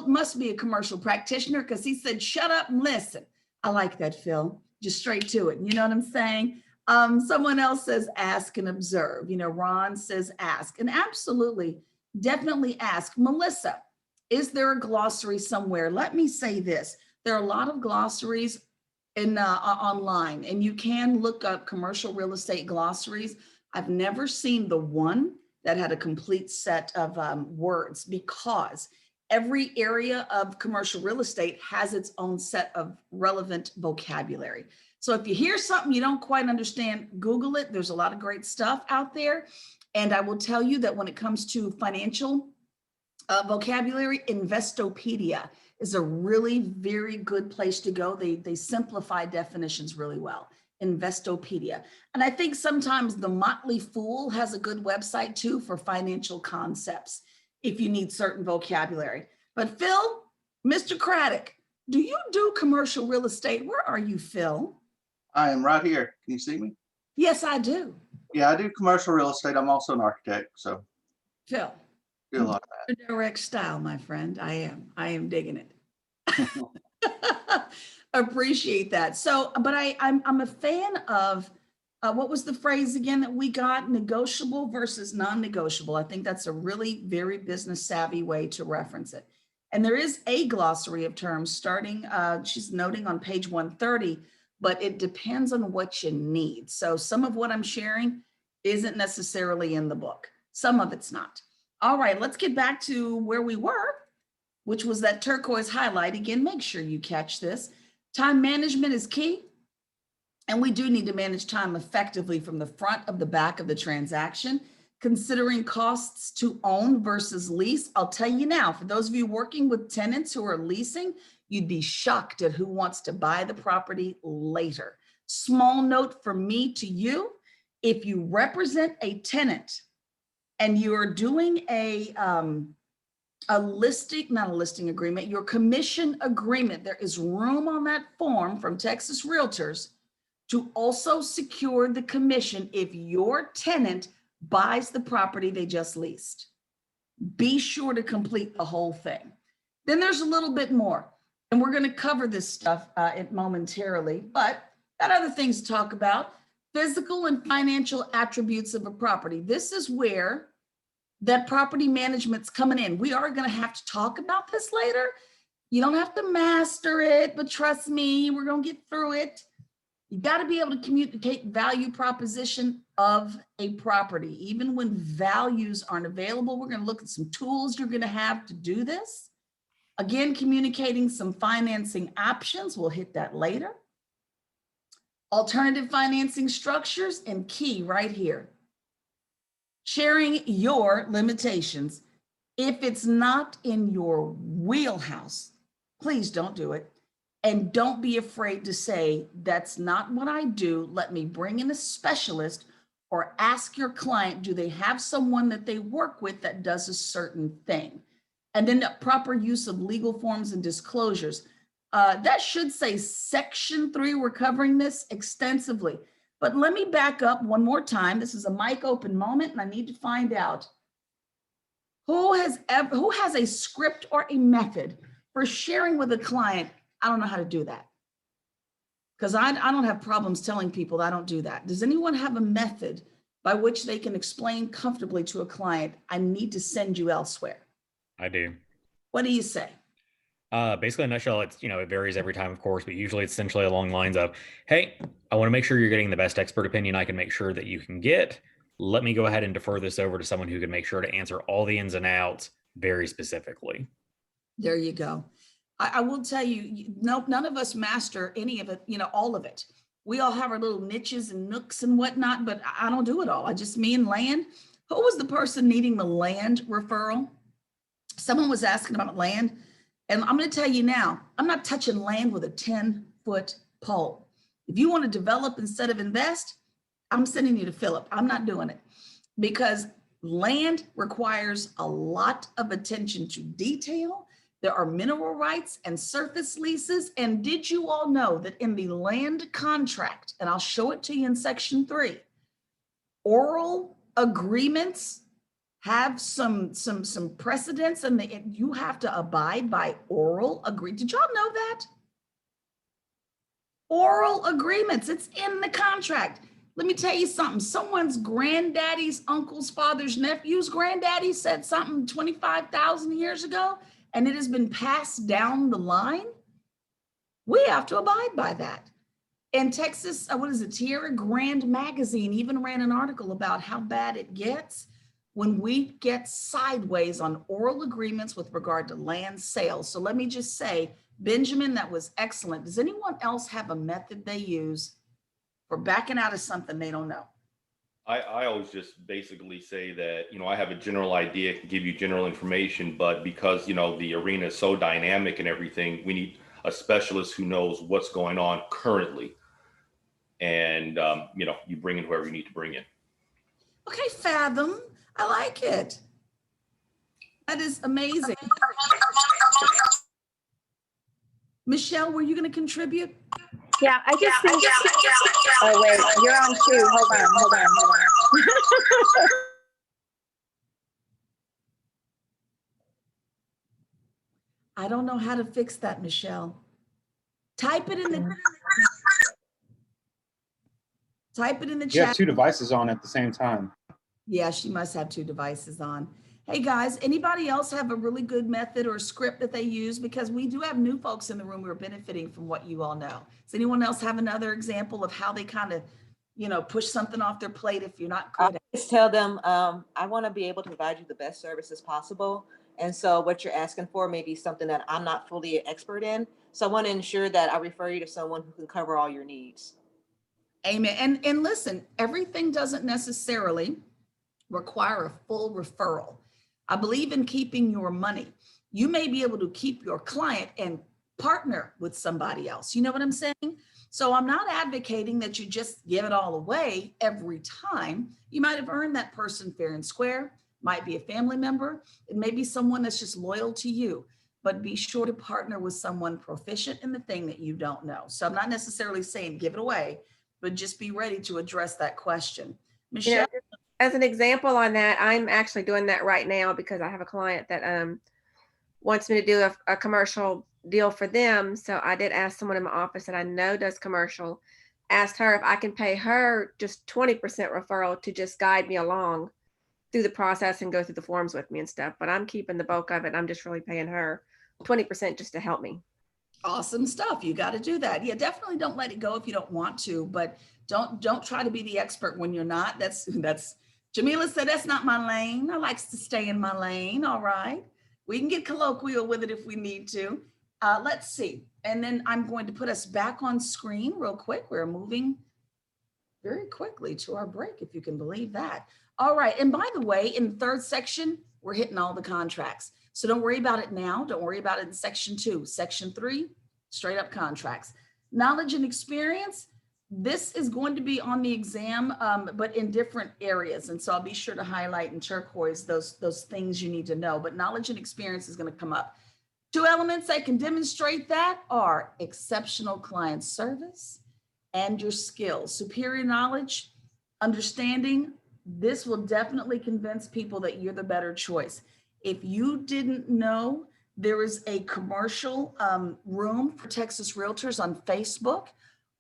must be a commercial practitioner because he said, shut up and listen. I like that, Phil. Just straight to it. You know what I'm saying? Someone else says, ask and observe. Ron says, ask. And absolutely, definitely ask. Melissa, is there a glossary somewhere? Let me say this. There are a lot of glossaries online, and you can look up commercial real estate glossaries. I've never seen the one that had a complete set of words, because every area of commercial real estate has its own set of relevant vocabulary. So if you hear something you don't quite understand, Google it. There's a lot of great stuff out there. And I will tell you that when it comes to financial vocabulary, Investopedia is a really very good place to go. They simplify definitions really well. Investopedia. And I think sometimes the Motley Fool has a good website too for financial concepts if you need certain vocabulary. But Phil, Mr. Craddock, do you do commercial real estate? Where are you, Phil? I am right here. Can you see me? Yes, I do. Yeah, I do commercial real estate. I'm also an architect, so Phil, do a lot of that. direct style, my friend. I am digging it. Appreciate that. So, but I'm a fan of what was the phrase again that we got? Negotiable versus non-negotiable. I think that's a really very business savvy way to reference it. And there is a glossary of terms starting, she's noting on page 130, but it depends on what you need. So some of what I'm sharing isn't necessarily in the book. Some of it's not. All right, let's get back to where we were, which was that turquoise highlight. Again, make sure you catch this. Time management is key. And we do need to manage time effectively from the front of the back of the transaction. Considering costs to own versus lease, I'll tell you now, for those of you working with tenants who are leasing, you'd be shocked at who wants to buy the property later. Small note from me to you, if you represent a tenant and you're doing not a listing agreement, your commission agreement, there is room on that form from Texas Realtors to also secure the commission if your tenant buys the property they just leased. Be sure to complete the whole thing. Then there's a little bit more, and we're going to cover this stuff momentarily, but got other things to talk about. Physical and financial attributes of a property. This is where that property management's coming in. We are going to have to talk about this later. You don't have to master it, but trust me, we're going to get through it. You got to be able to communicate value proposition of a property. Even when values aren't available, we're going to look at some tools you're going to have to do this. Again, communicating some financing options. We'll hit that later. Alternative financing structures, and key right here. Sharing your limitations. If it's not in your wheelhouse, please don't do it. And don't be afraid to say, that's not what I do. Let me bring in a specialist, or ask your client, do they have someone that they work with that does a certain thing? And then the proper use of legal forms and disclosures. That should say section 3. We're covering this extensively. But let me back up one more time. This is a mic open moment, and I need to find out who has a script or a method for sharing with a client. I don't know how to do that, because I don't have problems telling people that I don't do that. Does anyone have a method by which they can explain comfortably to a client, I need to send you elsewhere? I do. What do you say? Basically, in a nutshell, it's, it varies every time, of course, but usually it's essentially along the lines of, hey, I want to make sure you're getting the best expert opinion I can make sure that you can get. Let me go ahead and defer this over to someone who can make sure to answer all the ins and outs very specifically. There you go. I will tell you, none of us master any of it, all of it. We all have our little niches and nooks and whatnot, but I don't do it all. Me and land. Who was the person needing the land referral? Someone was asking about land. And I'm going to tell you now, I'm not touching land with a 10-foot pole. If you want to develop instead of invest, I'm sending you to Philip. I'm not doing it, because land requires a lot of attention to detail. There are mineral rights and surface leases. And did you all know that in the land contract, and I'll show it to you in section 3, oral agreements have some precedents, and you have to abide by oral agreement. Did y'all know that? Oral agreements, it's in the contract. Let me tell you something. Someone's granddaddy's uncle's father's nephew's granddaddy said something 25,000 years ago, and it has been passed down the line. We have to abide by that. And Texas, Tierra Grande magazine even ran an article about how bad it gets when we get sideways on oral agreements with regard to land sales. So let me just say, Benjamin, that was excellent. Does anyone else have a method they use for backing out of something they don't know? I always just basically say that, I have a general idea, can give you general information, but because, the arena is so dynamic and everything, we need a specialist who knows what's going on currently. And, you bring in whoever you need to bring in. Okay, Fathom. I like it. That is amazing. Michelle, were you going to contribute? Yeah, I just think. Oh wait, you're on 2. Hold on. I don't know how to fix that, Michelle. Type it in the chat. You have 2 devices on at the same time. Yeah, she must have 2 devices on. Hey guys, anybody else have a really good method or script that they use? Because we do have new folks in the room who are benefiting from what you all know. Does anyone else have another example of how they kind of, push something off their plate if you're not good at it? Just tell them, I want to be able to provide you the best services possible. And so what you're asking for may be something that I'm not fully an expert in. So I want to ensure that I refer you to someone who can cover all your needs. Amen. And listen, everything doesn't necessarily require a full referral. I believe in keeping your money. You may be able to keep your client and partner with somebody else. You know what I'm saying? So I'm not advocating that you just give it all away every time. You might have earned that person fair and square, might be a family member. It may be someone that's just loyal to you, but be sure to partner with someone proficient in the thing that you don't know. So I'm not necessarily saying give it away, but just be ready to address that question. Michelle? As an example on that, I'm actually doing that right now because I have a client that wants me to do a commercial deal for them. So I did ask someone in my office that I know does commercial, asked her if I can pay her just 20% referral to just guide me along through the process and go through the forms with me and stuff. But I'm keeping the bulk of it. I'm just really paying her 20% just to help me. Awesome stuff. You got to do that. Yeah, definitely don't let it go if you don't want to, but don't try to be the expert when you're not. That's Jamila said, that's not my lane. I likes to stay in my lane. All right. We can get colloquial with it if we need to. Let's see. And then I'm going to put us back on screen real quick. We're moving very quickly to our break, if you can believe that. All right. And by the way, in the 3rd section, we're hitting all the contracts. So don't worry about it now. Don't worry about it in section 2. Section 3, straight up contracts. Knowledge and experience, this is going to be on the exam, but in different areas. And so I'll be sure to highlight in turquoise those things you need to know, but knowledge and experience is going to come up. 2 elements that can demonstrate that are exceptional client service and your skills. Superior knowledge, understanding, this will definitely convince people that you're the better choice. If you didn't know, there is a commercial room for Texas Realtors on Facebook.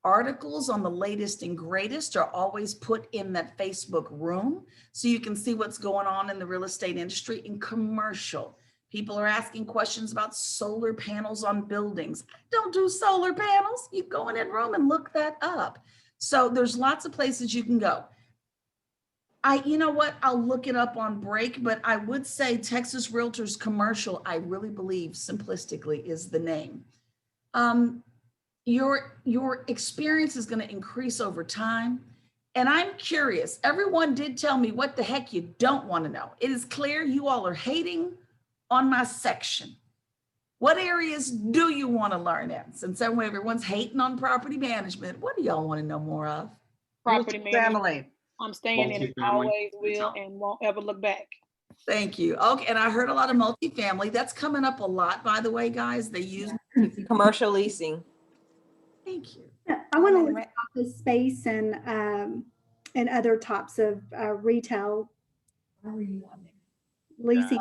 Articles on the latest and greatest are always put in that Facebook room, so you can see what's going on in the real estate industry in commercial. People are asking questions about solar panels on buildings. Don't do solar panels. You go in that room and look that up. So there's lots of places you can go. You know what? I'll look it up on break, but I would say Texas Realtors Commercial, I really believe simplistically is the name. Your experience is going to increase over time. And I'm curious, everyone did tell me what the heck you don't want to know. It is clear you all are hating on my section. What areas do you want to learn in? Since everyone's hating on property management, what do y'all want to know more of? Property management. I'm staying in it, always will, and won't ever look back. Thank you. Okay, and I heard a lot of multifamily. That's coming up a lot, by the way, guys. They use commercial leasing. Thank you. Yeah, I want to look at office space and other types of retail leasing.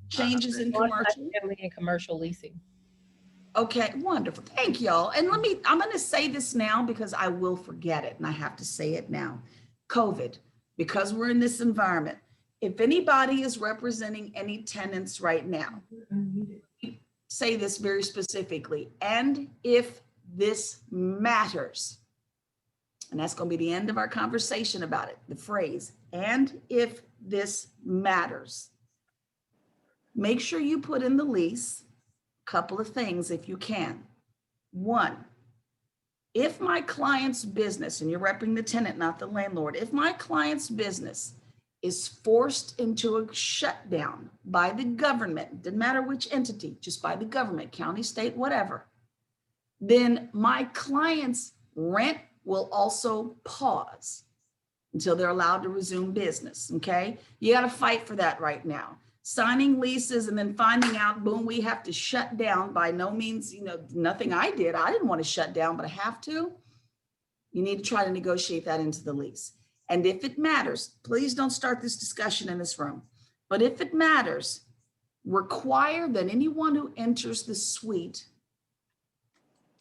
Changes in commercial. And commercial leasing. Okay, wonderful. Thank y'all. And I'm going to say this now because I will forget it and I have to say it now. COVID, because we're in this environment. If anybody is representing any tenants right now, say this very specifically, and if this matters, and that's going to be the end of our conversation about it, the phrase, and if this matters, make sure you put in the lease a couple of things if you can. 1, if my client's business, and you're repping the tenant, not the landlord, if my client's business is forced into a shutdown by the government, didn't matter which entity, just by the government, county, state, whatever, then my client's rent will also pause until they're allowed to resume business, okay? You gotta fight for that right now. Signing leases and then finding out, boom, we have to shut down. By no means, nothing I did. I didn't want to shut down, but I have to. You need to try to negotiate that into the lease. And if it matters, please don't start this discussion in this room. But if it matters, require that anyone who enters the suite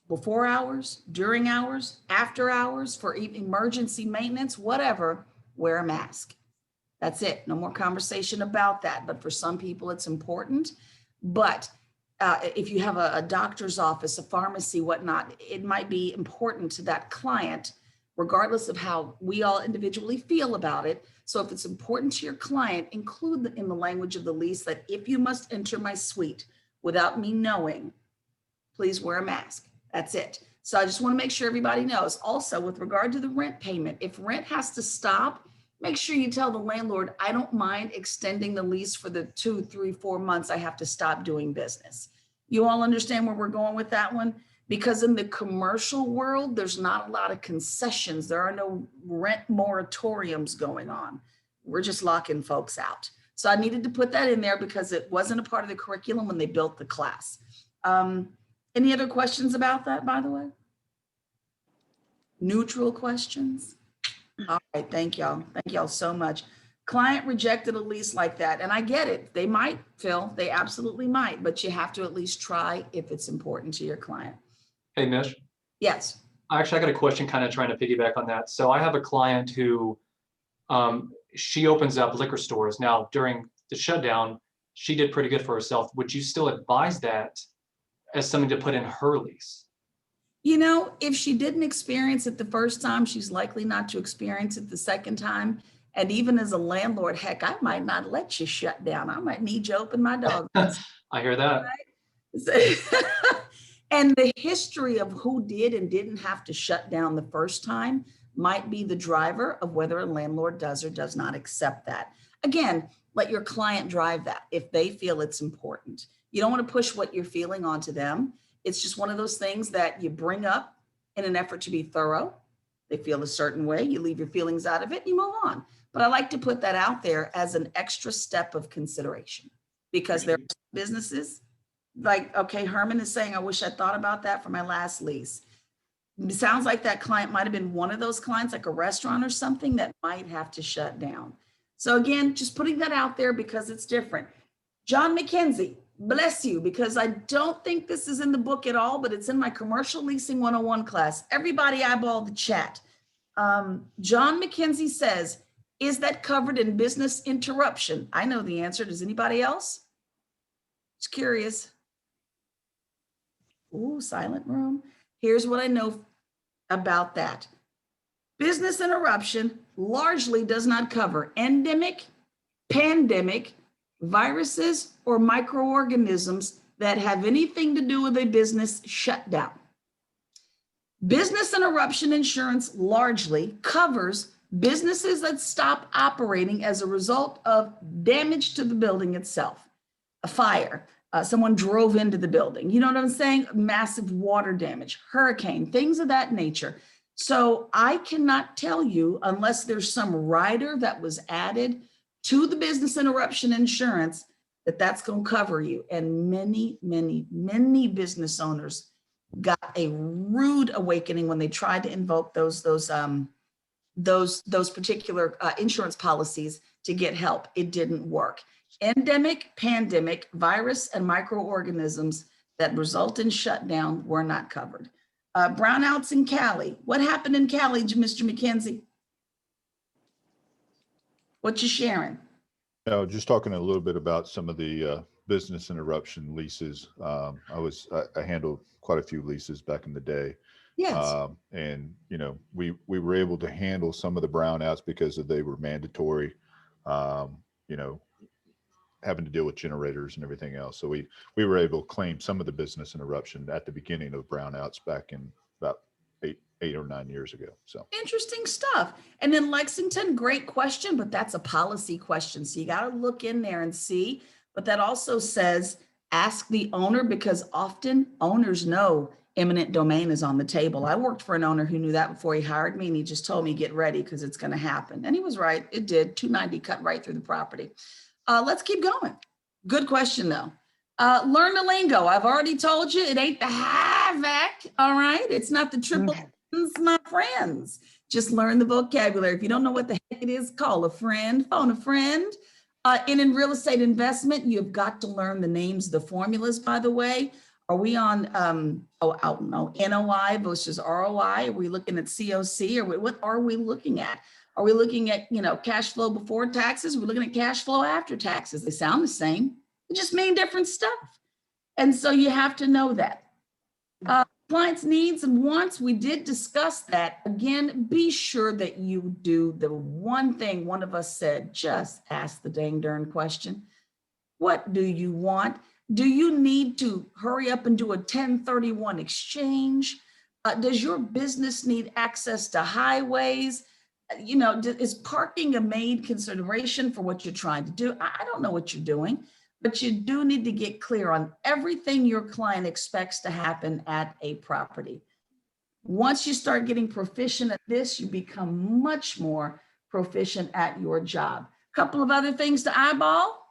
before hours, during hours, after hours, for emergency maintenance, whatever, wear a mask. That's it. No more conversation about that. But for some people, it's important. But if you have a doctor's office, a pharmacy, whatnot, it might be important to that client, regardless of how we all individually feel about it. So if it's important to your client, include in the language of the lease that if you must enter my suite without me knowing, please wear a mask. That's it. So I just want to make sure everybody knows. Also, with regard to the rent payment, if rent has to stop, make sure you tell the landlord, I don't mind extending the lease for the 2, 3, 4 months I have to stop doing business. You all understand where we're going with that one? Because in the commercial world, there's not a lot of concessions. There are no rent moratoriums going on. We're just locking folks out. So I needed to put that in there because it wasn't a part of the curriculum when they built the class. Any other questions about that, by the way? Neutral questions? All right, thank y'all. Thank y'all so much. Client rejected a lease like that. And I get it. They might, Phil, they absolutely might, but you have to at least try if it's important to your client. Hey, Mish. Yes. I got a question kind of trying to piggyback on that. So I have a client who, she opens up liquor stores. Now, during the shutdown, she did pretty good for herself. Would you still advise that as something to put in her lease? If she didn't experience it the first time, she's likely not to experience it the second time. And even as a landlord, heck, I might not let you shut down. I might need you to open my dog. I hear that. And the history of who did and didn't have to shut down the first time might be the driver of whether a landlord does or does not accept that. Again, let your client drive that if they feel it's important. You don't want to push what you're feeling onto them. It's just one of those things that you bring up in an effort to be thorough. They feel a certain way, you leave your feelings out of it, you move on. But I like to put that out there as an extra step of consideration, because there are businesses like, okay, Herman is saying, I wish I thought about that for my last lease. It sounds like that client might have been one of those clients, like a restaurant or something, that might have to shut down. So again, just putting that out there because it's different. John McKenzie, bless you, because I don't think this is in the book at all, but it's in my Commercial Leasing 101 class. Everybody eyeball the chat. John McKenzie says, is that covered in business interruption? I know the answer. Does anybody else? Just curious. Ooh, silent room. Here's what I know about that. Business interruption largely does not cover endemic, pandemic, viruses, or microorganisms that have anything to do with a business shutdown. Business interruption insurance largely covers businesses that stop operating as a result of damage to the building itself. A fire, someone drove into the building, you know what I'm saying? Massive water damage, hurricane, things of that nature. So I cannot tell you, unless there's some rider that was added to the business interruption insurance, that that's going to cover you. And many, many, many business owners got a rude awakening when they tried to invoke those particular insurance policies to get help. It didn't work. Endemic, pandemic, virus, and microorganisms that result in shutdown were not covered. Brownouts in Cali. What happened in Cali, Mr. McKenzie? What you sharing? No, just talking a little bit about some of the business interruption leases. I handled quite a few leases back in the day. Yes. And we were able to handle some of the brownouts because they were mandatory. Having to deal with generators and everything else. So we were able to claim some of the business interruption at the beginning of brownouts back in about eight or 9 years ago. So interesting stuff. And then Lexington, great question, but that's a policy question. So you got to look in there and see. But that also says, ask the owner, because often owners know eminent domain is on the table. I worked for an owner who knew that before he hired me, and he just told me, get ready because it's going to happen. And he was right. It did. 290 cut right through the property. Let's keep going. Good question, though. Learn the lingo. I've already told you it ain't the havoc. All right. It's not the triple, my friends. Just learn the vocabulary. If you don't know what the heck it is, call a friend, phone a friend. In real estate investment, you've got to learn the names of the formulas, by the way. Are we on, I don't know, NOI versus ROI? Are we looking at COC? Or what are we looking at? Are we looking at, cash flow before taxes? We're looking at cash flow after taxes. They sound the same. They just mean different stuff. And so you have to know that. Clients' needs and wants, we did discuss that. Again, be sure that you do the one thing one of us said, just ask the dang darn question. What do you want? Do you need to hurry up and do a 1031 exchange? Does your business need access to highways? Is parking a main consideration for what you're trying to do? I don't know what you're doing, but you do need to get clear on everything your client expects to happen at a property. Once you start getting proficient at this, you become much more proficient at your job. A couple of other things to eyeball.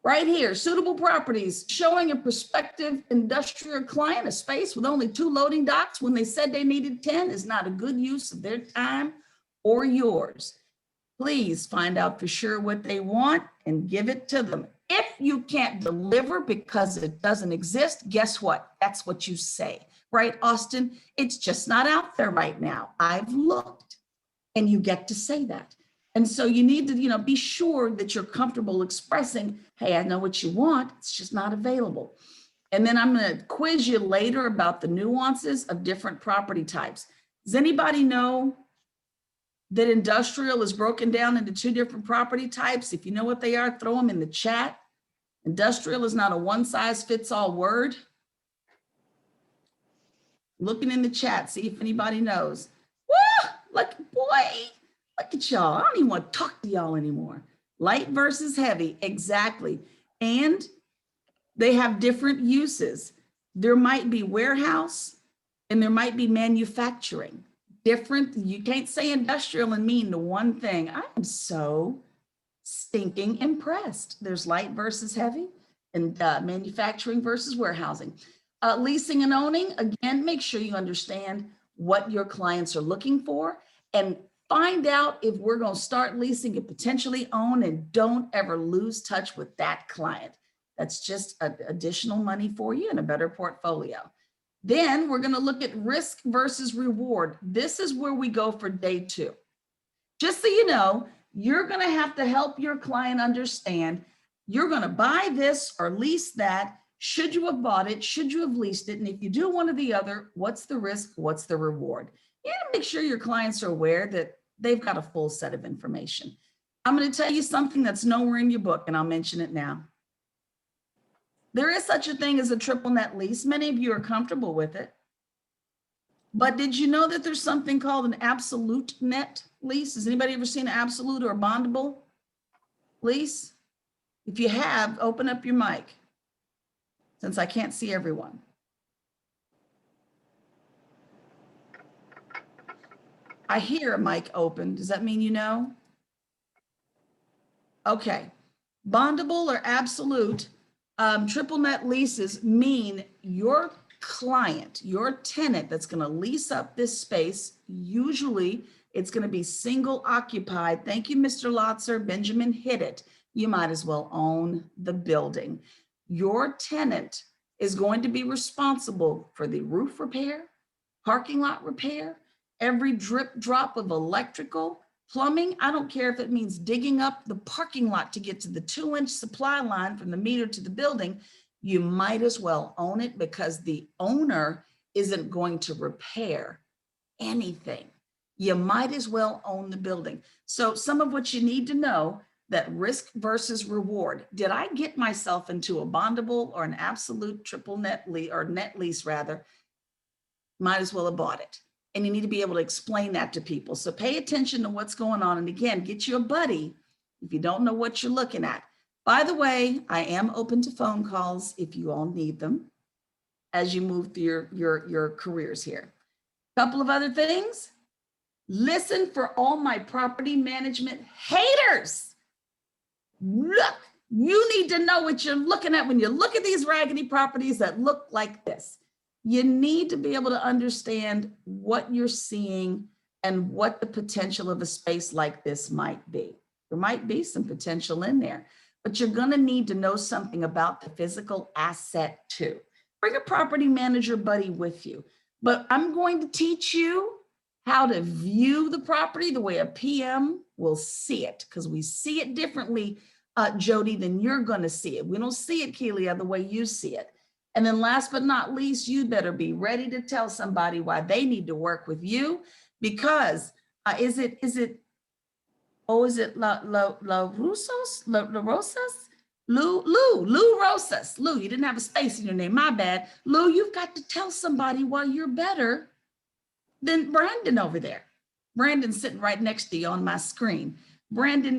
Right here, suitable properties showing a prospective industrial client a space with only 2 loading docks when they said they needed 10 is not a good use of their time or yours. Please find out for sure what they want and give it to them. If you can't deliver because it doesn't exist, guess what? That's what you say, right, Austin? It's just not out there right now. I've looked, and you get to say that. And so you need to, be sure that you're comfortable expressing, hey, I know what you want, it's just not available. And then I'm going to quiz you later about the nuances of different property types. Does anybody know that industrial is broken down into 2 different property types? If you know what they are, throw them in the chat. Industrial is not a one-size-fits-all word. Looking in the chat, see if anybody knows. Woo! Look, boy. Look at y'all. I don't even want to talk to y'all anymore. Light versus heavy. Exactly. And they have different uses. There might be warehouse and there might be manufacturing. Different, you can't say industrial and mean the one thing. I am so stinking impressed. There's light versus heavy and manufacturing versus warehousing. Leasing and owning, again, make sure you understand what your clients are looking for and find out if we're going to start leasing and potentially own, and don't ever lose touch with that client. That's just additional money for you and a better portfolio. Then we're going to look at risk versus reward. This is where we go for day 2. Just so you know, you're going to have to help your client understand you're going to buy this or lease that. Should you have bought it? Should you have leased it? And if you do one or the other, what's the risk? What's the reward? You got to make sure your clients are aware that they've got a full set of information. I'm going to tell you something that's nowhere in your book, and I'll mention it now. There is such a thing as a triple net lease. Many of you are comfortable with it. But did you know that there's something called an absolute net lease? Has anybody ever seen an absolute or a bondable lease? If you have, open up your mic, since I can't see everyone. I hear a mic open. Does that mean you know? Okay. Bondable or absolute triple net leases mean your client, your tenant that's going to lease up this space, usually it's going to be single occupied. Thank you, Mr. Lotzer. Benjamin hit it. You might as well own the building. Your tenant is going to be responsible for the roof repair, parking lot repair, every drip drop of electrical, plumbing. I don't care if it means digging up the parking lot to get to the 2-inch supply line from the meter to the building. You might as well own it, because the owner isn't going to repair anything. You might as well own the building. So some of what you need to know, that risk versus reward. Did I get myself into a bondable or an absolute triple net lease, or net lease rather? Might as well have bought it. And you need to be able to explain that to people. So pay attention to what's going on. And again, get you a buddy if you don't know what you're looking at. By the way, I am open to phone calls if you all need them as you move through your careers here. Couple of other things. Listen for all my property management haters. Look, you need to know what you're looking at when you look at these raggedy properties that look like this. You need to be able to understand what you're seeing and what the potential of a space like this might be. There might be some potential in there, but you're going to need to know something about the physical asset too. Bring a property manager buddy with you, but I'm going to teach you how to view the property the way a PM will see it, because we see it differently, Jody, than you're going to see it. We don't see it, Keelia, the way you see it. And then last but not least, you better be ready to tell somebody why they need to work with you, because is it La Rosas? Lou Rosas. Lou, you didn't have a space in your name, my bad. Lou, you've got to tell somebody why you're better than Brandon over there. Brandon's sitting right next to you on my screen. Brandon,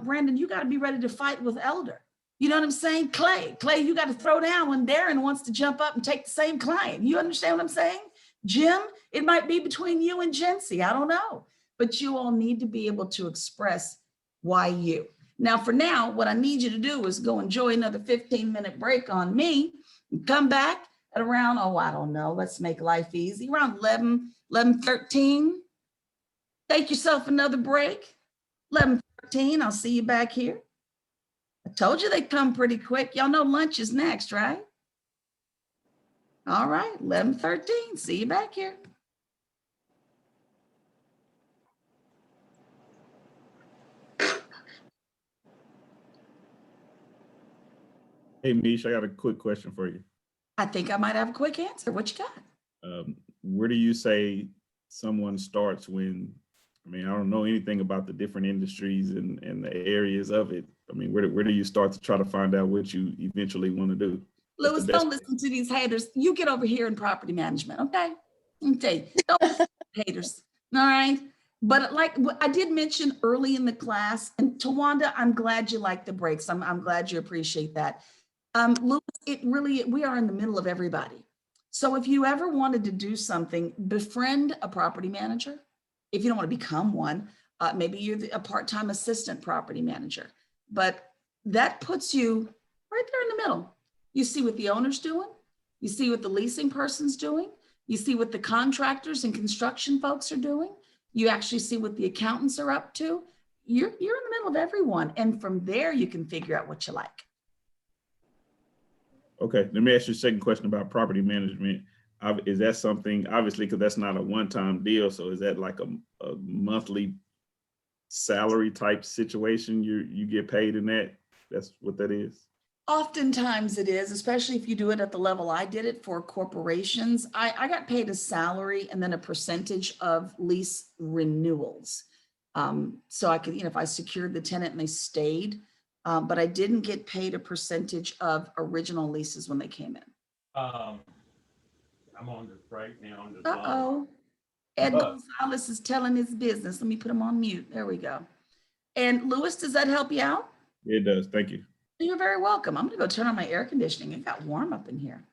Brandon, you got to be ready to fight with Elder. You know what I'm saying? Clay, you got to throw down when Darren wants to jump up and take the same client. You understand what I'm saying? Jim, it might be between you and Jency. I don't know. But you all need to be able to express why you. Now, for now, what I need you to do is go enjoy another 15-minute break on me and come back at around, I don't know, let's make life easy, around 11:13. Take yourself another break. 11:13, I'll see you back here. I told you they'd come pretty quick. Y'all know lunch is next, right? All right, 11:13, see you back here. Hey, Mish, I got a quick question for you. I think I might have a quick answer. What you got? Where do you say someone starts when, I don't know anything about the different industries and the areas of it. Where do you start to try to find out what you eventually want to do? Lewis, don't listen to these haters. You get over here in property management, okay? Let me tell you, don't listen to haters, all right? But like I did mention early in the class, and Tawanda, I'm glad you like the breaks. I'm glad you appreciate that. Lewis, we are in the middle of everybody. So if you ever wanted to do something, befriend a property manager. If you don't want to become one, maybe you're a part-time assistant property manager, but that puts you right there in the middle. You see what the owner's doing. You see what the leasing person's doing. You see what the contractors and construction folks are doing. You actually see what the accountants are up to. You're in the middle of everyone. And from there, you can figure out what you like. Okay, let me ask you a second question about property management. Is that something, obviously, because that's not a one-time deal, so is that like a monthly salary type situation? You get paid in that? That's what that is? Oftentimes it is, especially if you do it at the level I did it for corporations. I got paid a salary and then a percentage of lease renewals. So I could, if I secured the tenant and they stayed, but I didn't get paid a percentage of original leases when they came in. I'm on this right now. On this Uh-oh. Ed Gonzalez is telling his business. Let me put him on mute. There we go. And Louis, does that help you out? It does. Thank you. You're very welcome. I'm going to go turn on my air conditioning. It got warm up in here.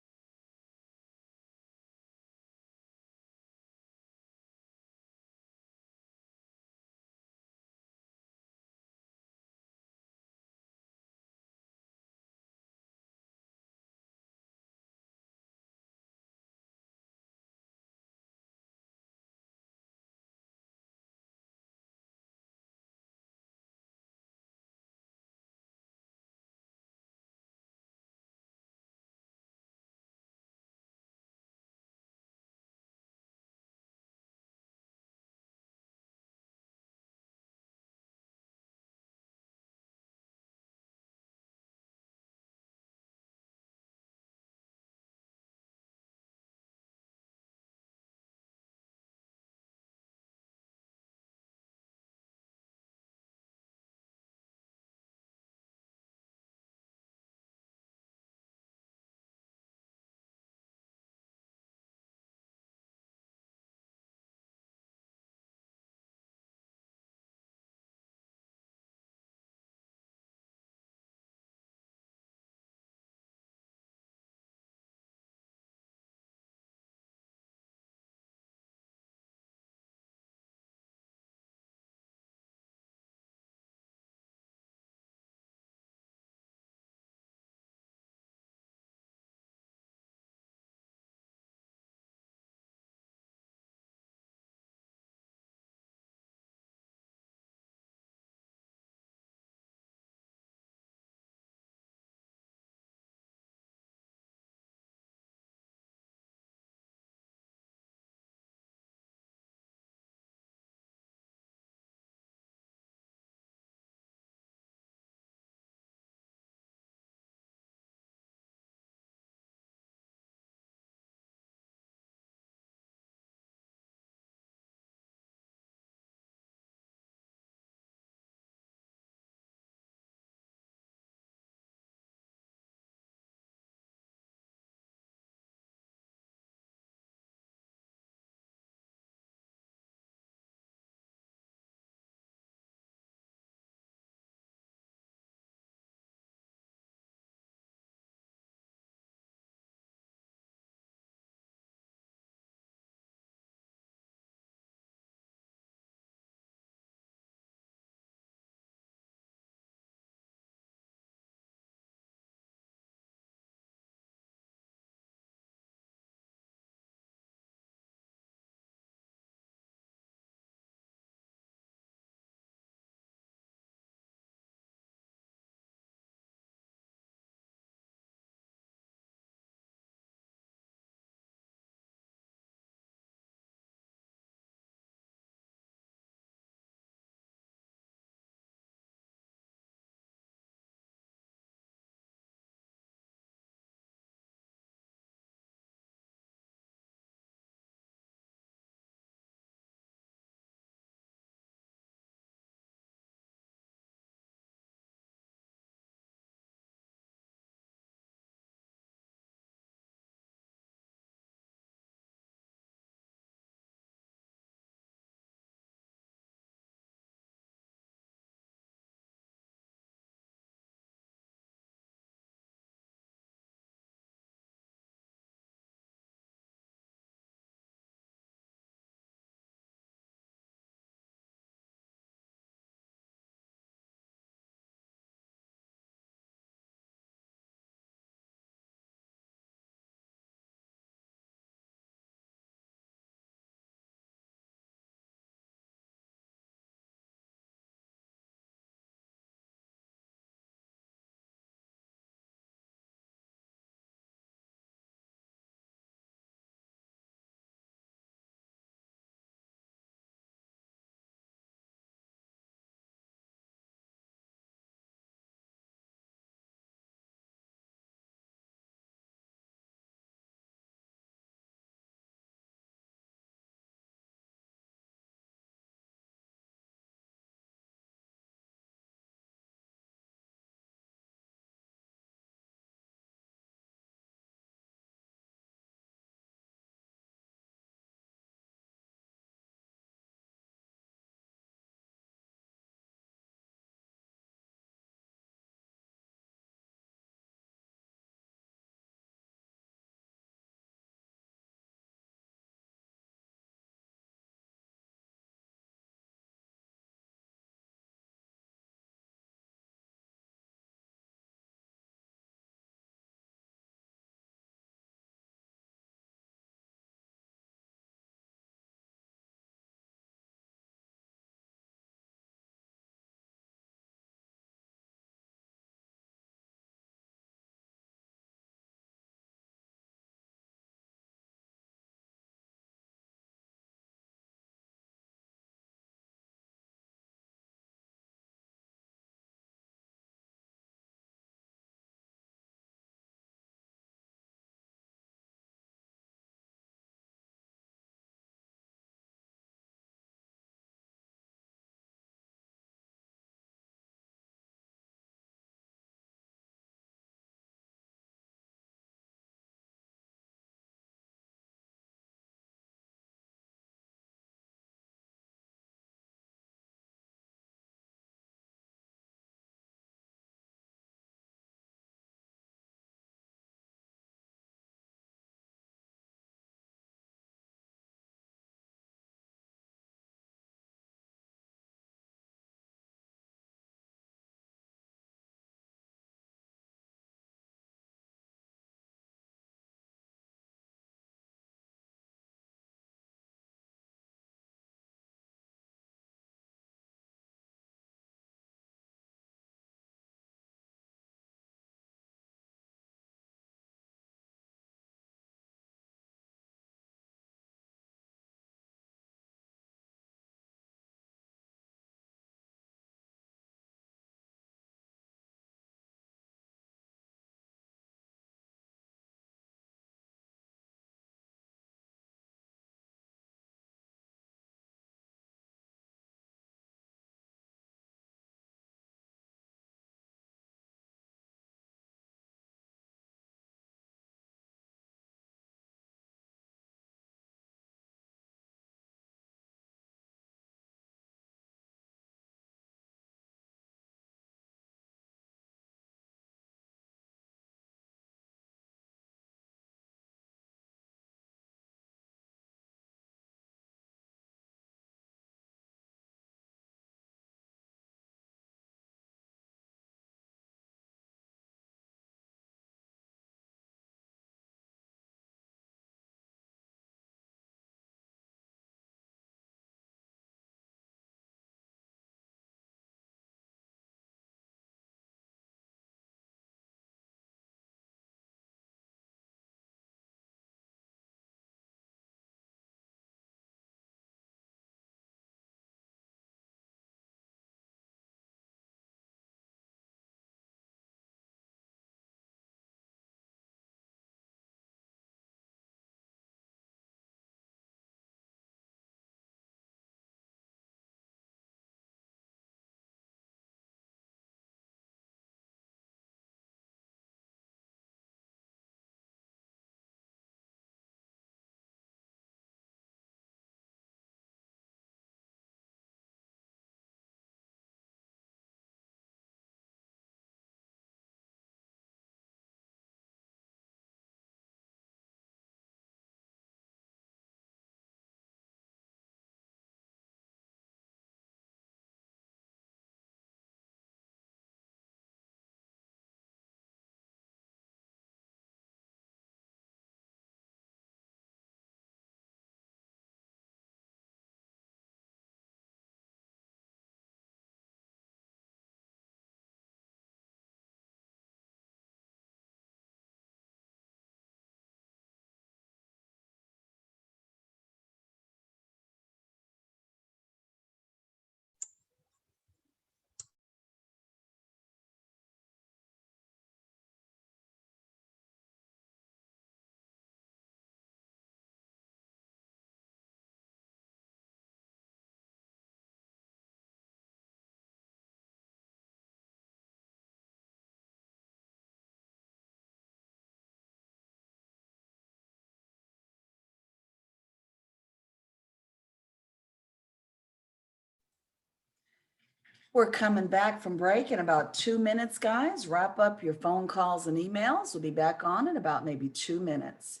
We're coming back from break in about 2 minutes, guys. Wrap up your phone calls and emails. We'll be back on in about maybe 2 minutes.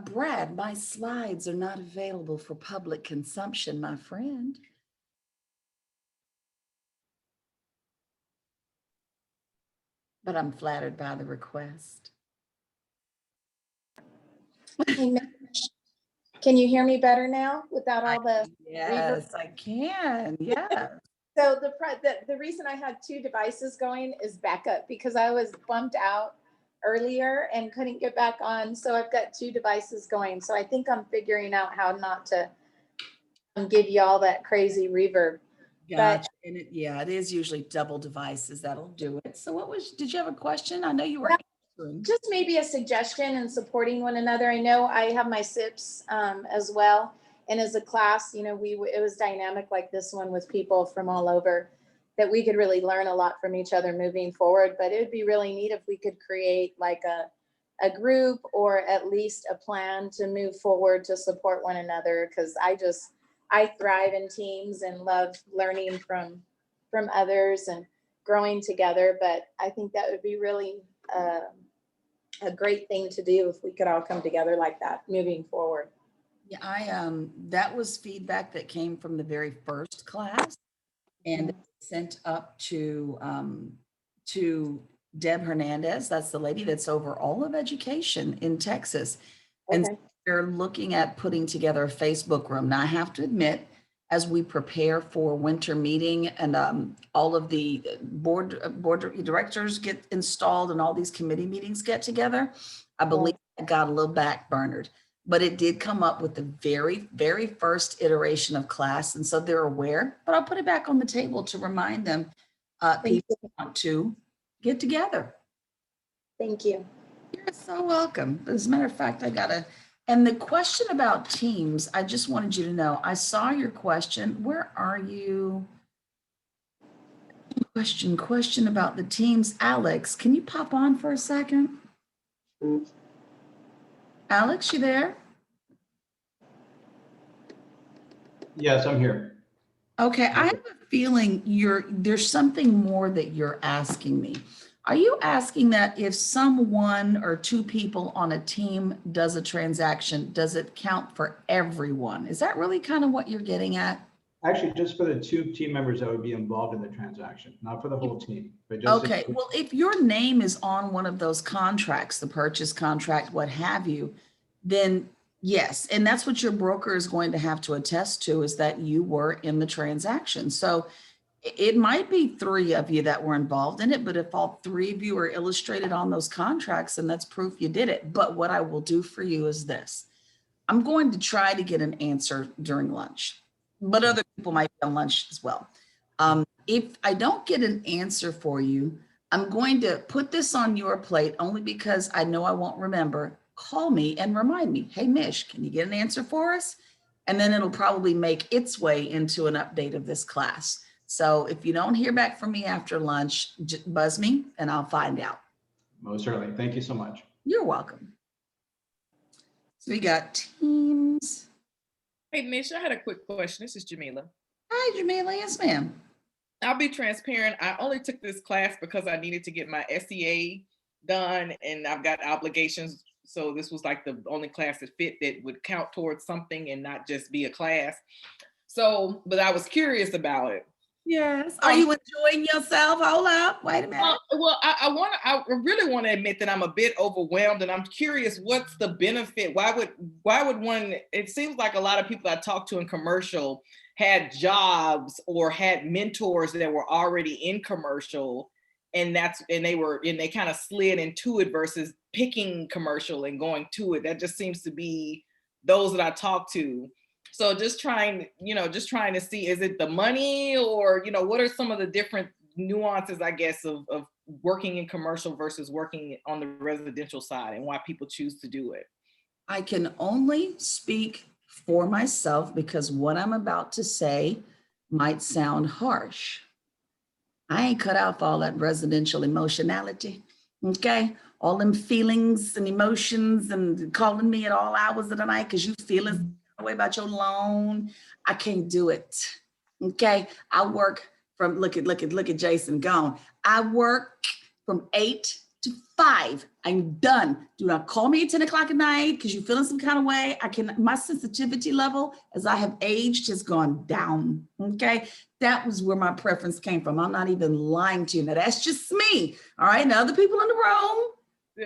Brad, my slides are not available for public consumption, my friend. But I'm flattered by the request. Hey, Mitch, can you hear me better now without all the reverb? Yes, I can. Yeah. So the reason I had two devices going is backup because I was bumped out earlier and couldn't get back on. So I've got two devices going. So I think I'm figuring out how not to give you all that crazy reverb. Gotcha. And it is usually double devices that'll do it. So did you have a question? I know you were answering. Just maybe a suggestion in supporting one another. I know I have my SIPs as well. And as a class, you know, it was dynamic like this one with people from all over that we could really learn a lot from each other moving forward. But it would be really neat if we could create like a group or at least a plan to move forward to support one another. Because I thrive in teams and love learning from others and growing together. But I think that would be really a great thing to do if we could all come together like that moving forward. Yeah, that was feedback that came from the very first class and sent up to Deb Hernandez. That's the lady that's over all of education in Texas. Okay. And they're looking at putting together a Facebook room. Now I have to admit, as we prepare for winter meeting and all of the board directors get installed and all these committee meetings get together, I believe it got a little backburnered. But it did come up with the very, very first iteration of class. And so they're aware, but I'll put it back on the table to remind them people want to get together. Thank you. You're so welcome. As a matter of fact, and the question about teams, I just wanted you to know, I saw your question. Where are you? Question about the teams. Alex, can you pop on for a second? Alex, you there? Yes, I'm here. Okay, I have a feeling there's something more that you're asking me. Are you asking that if someone or two people on a team does a transaction, does it count for everyone? Is that really kind of what you're getting at? Actually, just for the two team members that would be involved in the transaction, not for the whole team. But just Okay, well, if your name is on one of those contracts, the purchase contract, what have you, then yes. And that's what your broker is going to have to attest to, is that you were in the transaction. So it might be three of you that were involved in it, but if all three of you are illustrated on those contracts, then that's proof you did it. But what I will do for you is this. I'm going to try to get an answer during lunch, but other people might be on lunch as well. If I don't get an answer for you, I'm going to put this on your plate only because I know I won't remember. Call me and remind me, hey, Mish, can you get an answer for us? And then it'll probably make its way into an update of this class. So if you don't hear back from me after lunch, buzz me and I'll find out. most certainly. Thank you so much. You're welcome. So we got teams. Hey, Mish, I had a quick question. This is Jamila. Hi, Jamila. Yes, ma'am. I'll be transparent. I only took this class because I needed to get my SEA done and I've got obligations. So this was like the only class that fit that would count towards something and not just be a class. So, but I was curious about it. Yes. Are you enjoying yourself? Hold up. Wait a minute. Well, I really want to admit that I'm a bit overwhelmed and I'm curious, what's the benefit? Why would one, it seems like a lot of people I talk to in commercial had jobs or had mentors that were already in commercial and they kind of slid into it versus picking commercial and going to it. That just seems to be those that I talk to. So just trying to see, is it the money or, what are some of the different nuances, I guess, of working in commercial versus working on the residential side and why people choose to do it? I can only speak for myself because what I'm about to say might sound harsh. I ain't cut out for all that residential emotionality, okay? All them feelings and emotions and calling me at all hours of the night because you feeling way about your loan. I can't do it, okay? I work from, look at Jason gone. I work from 8 to 5. I'm done. Do not call me at 10 o'clock at night because you're feeling some kind of way. My sensitivity level as I have aged has gone down. Okay. That was where my preference came from. I'm not even lying to you. Now that's just me. All right. Now other people in the room,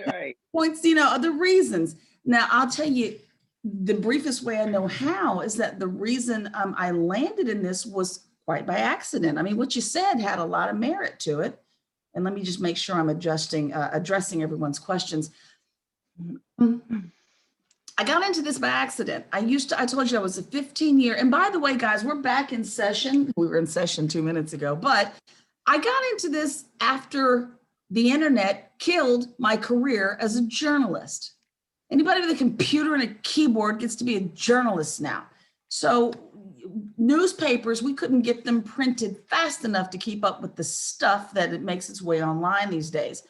Right. points, other reasons. Now I'll tell you the briefest way I know how is that the reason I landed in this was quite by accident. I mean, what you said had a lot of merit to it. And let me just make sure I'm addressing everyone's questions. I got into this by accident. I told you I was a 15-year, and by the way, guys, we're back in session. We were in session 2 minutes ago, but I got into this after the internet killed my career as a journalist. Anybody with a computer and a keyboard gets to be a journalist now. So newspapers, we couldn't get them printed fast enough to keep up with the stuff that it makes its way online these days.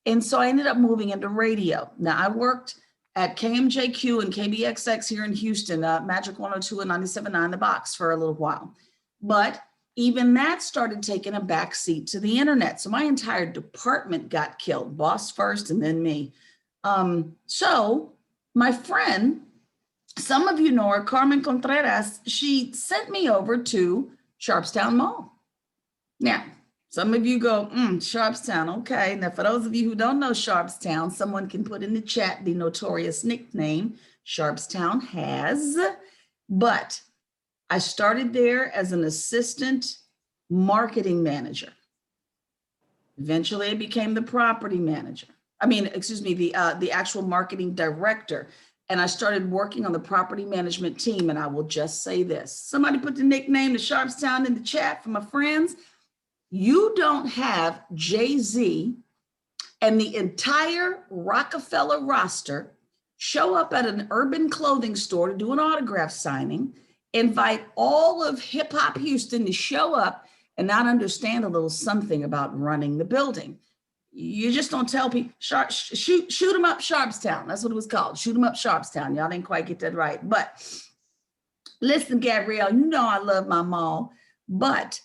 And so I ended up moving into radio. Now I worked at KMJQ and KBXX here in Houston, Magic 102 and 97.9 The Box for a little while. But even that started taking a back seat to the internet. So my entire department got killed, boss first and then me. So my friend, some of you know her, Carmen Contreras, she sent me over to Sharpstown Mall. Now, some of you go, Sharpstown, okay. Now, for those of you who don't know Sharpstown, someone can put in the chat the notorious nickname Sharpstown has. But I started there as an assistant marketing manager. Eventually, I became the property manager. The actual marketing director. And I started working on the property management team. And I will just say this. Somebody put the nickname to Sharpstown in the chat for my friends. You don't have Jay-Z and the entire Rockefeller roster show up at an urban clothing store to do an autograph signing, invite all of hip hop Houston to show up and not understand a little something about running the building. You just don't tell people, shoot them up Sharpstown. That's what it was called. Shoot them up Sharpstown. Y'all didn't quite get that right. But listen, Gabrielle, you know I love my mall. But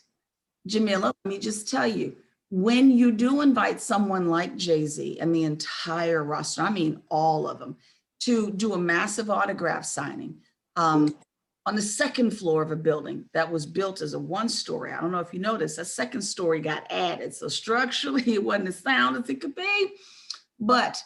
Jamila, let me just tell you, when you do invite someone like Jay-Z and the entire roster, I mean all of them, to do a massive autograph signing on the second floor of a building that was built as a one-story. I don't know if you noticed, a second story got added. So structurally, it wasn't as sound as it could be. But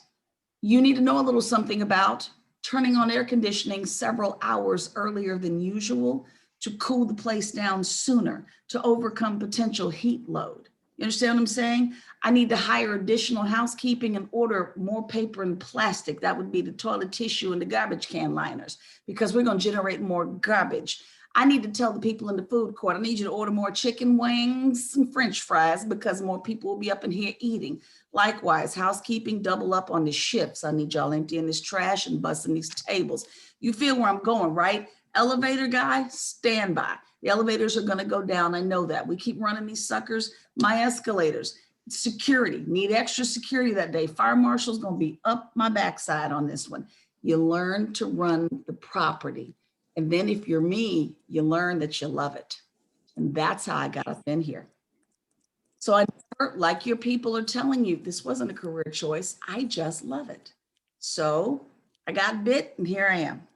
you need to know a little something about turning on air conditioning several hours earlier than usual to cool the place down sooner, to overcome potential heat load. You understand what I'm saying? I need to hire additional housekeeping and order more paper and plastic. That would be the toilet tissue and the garbage can liners, because we're going to generate more garbage. I need to tell the people in the food court, I need you to order more chicken wings and French fries because more people will be up in here eating. Likewise, housekeeping, double up on the shifts. I need y'all emptying this trash and busting these tables. You feel where I'm going, right? Elevator guy, stand by. The elevators are going to go down. I know that. We keep running these suckers. My escalators, security, need extra security that day. Fire marshal's going to be up my backside on this one. You learn to run the property. And then if you're me, you learn that you love it. And that's how I got up in here. So I never, like your people are telling you, this wasn't a career choice. I just love it. So I got bit and here I am.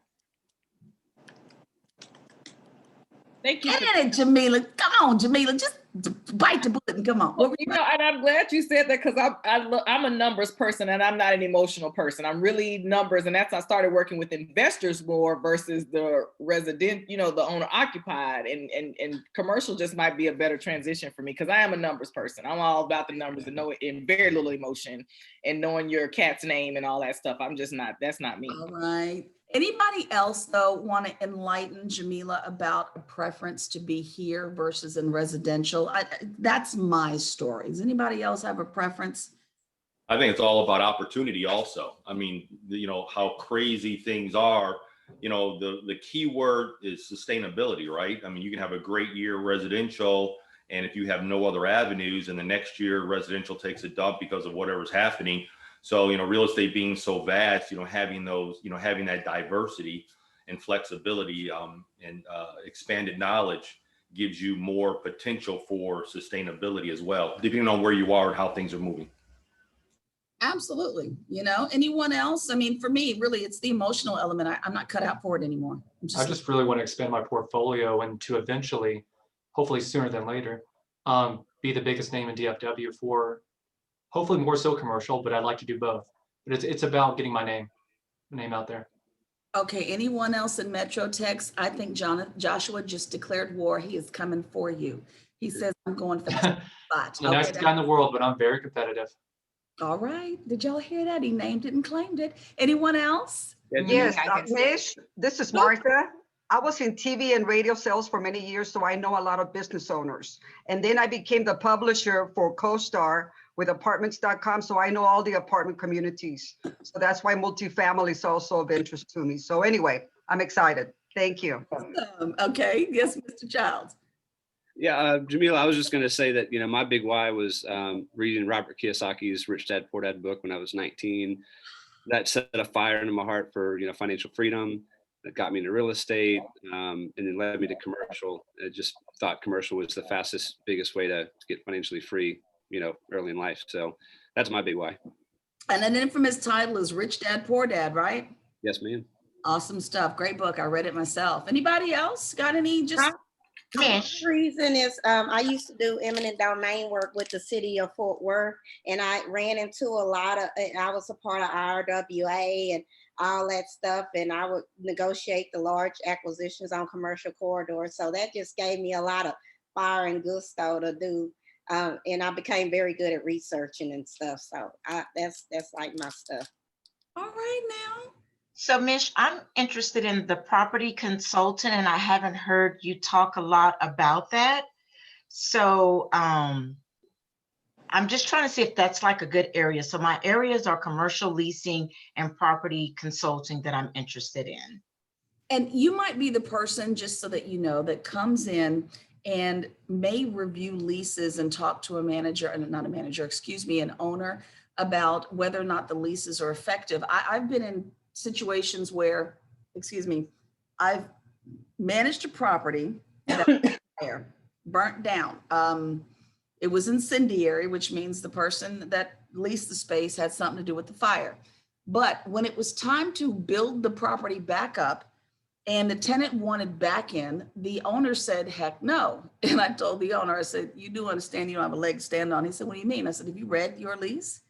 Thank you. Get in it, Jamila. Come on, Jamila. Just bite the bullet and come on. Well, and I'm glad you said that because I'm a numbers person and I'm not an emotional person. I'm really numbers, and that's I started working with investors more versus the resident, the owner occupied, and commercial just might be a better transition for me because I am a numbers person. I'm all about the numbers and know it in very little emotion and knowing your cat's name and all that stuff. I'm just not. That's not me. All right. Anybody else, though, want to enlighten Jamila about a preference to be here versus in residential? That's my story. Does anybody else have a preference? I think it's all about opportunity also. I mean, how crazy things are, the key word is sustainability, right? I mean, you can have a great year residential, and if you have no other avenues, and the next year residential takes a dump because of whatever's happening. So, real estate being so vast, having those, having that diversity and flexibility and expanded knowledge gives you more potential for sustainability as well, depending on where you are and how things are moving. Absolutely. You know, anyone else? I mean, for me, really, it's the emotional element. I'm not cut out for it anymore. I just really want to expand my portfolio and to eventually, hopefully sooner than later, be the biggest name in DFW for hopefully more so commercial, but I'd like to do both. But it's about getting my name out there. Okay, anyone else in Metro Tex? I think Joshua just declared war. He is coming for you. He says, I'm going for the spot. The nicest guy in the world, but I'm very competitive. All right. Did y'all hear that? He named it and claimed it. Anyone else? Yes, Mish, this is Martha. I was in TV and radio sales for many years, so I know a lot of business owners. And then I became the publisher for CoStar with apartments.com, so I know all the apartment communities. So that's why multifamily is also of interest to me. So anyway, I'm excited. Thank you. Okay. Yes, Mr. Childs. Yeah, Jamila, I was just going to say that, my big why was reading Robert Kiyosaki's Rich Dad Poor Dad book when I was 19. That set a fire into my heart for, financial freedom. That got me into real estate, and then led me to commercial. I just thought commercial was the fastest, biggest way to get financially free, early in life. So that's my big why. And an infamous title is Rich Dad Poor Dad, right? Yes, ma'am. Awesome stuff. Great book. I read it myself. Anybody else got any reason is I used to do eminent domain work with the city of Fort Worth, and I ran into a lot of, I was a part of RWA and all that stuff, and I would negotiate the large acquisitions on commercial corridors. So that just gave me a lot of fire and gusto to do, and I became very good at researching and stuff. So that's like my stuff. All right now. So Mish, I'm interested in the property consultant, and I haven't heard you talk a lot about that. So I'm just trying to see if that's like a good area. So my areas are commercial leasing and property consulting that I'm interested in. And you might be the person, just so that you know, that comes in and may review leases and talk to a manager, and not a manager, excuse me, an owner about whether or not the leases are effective. I've been in situations where, I've managed a property that burnt down. It was incendiary, which means the person that leased the space had something to do with the fire. But when it was time to build the property back up and the tenant wanted back in, the owner said, heck no. And I told the owner, I said, you do understand you don't have a leg to stand on. He said, what do you mean? I said, have you read your lease?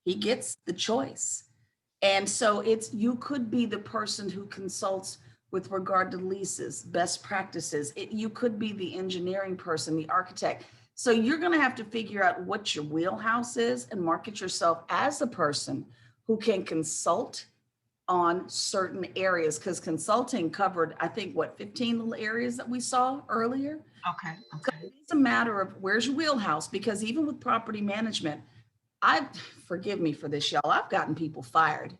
He gets the choice. And so you could be the person who consults with regard to leases, best practices. You could be the engineering person, the architect. So you're going to have to figure out what your wheelhouse is and market yourself as a person who can consult on certain areas, because consulting covered, I think, 15 little areas that we saw earlier. Okay. So it's a matter of where's your wheelhouse, because even with property management, forgive me for this, y'all, I've gotten people fired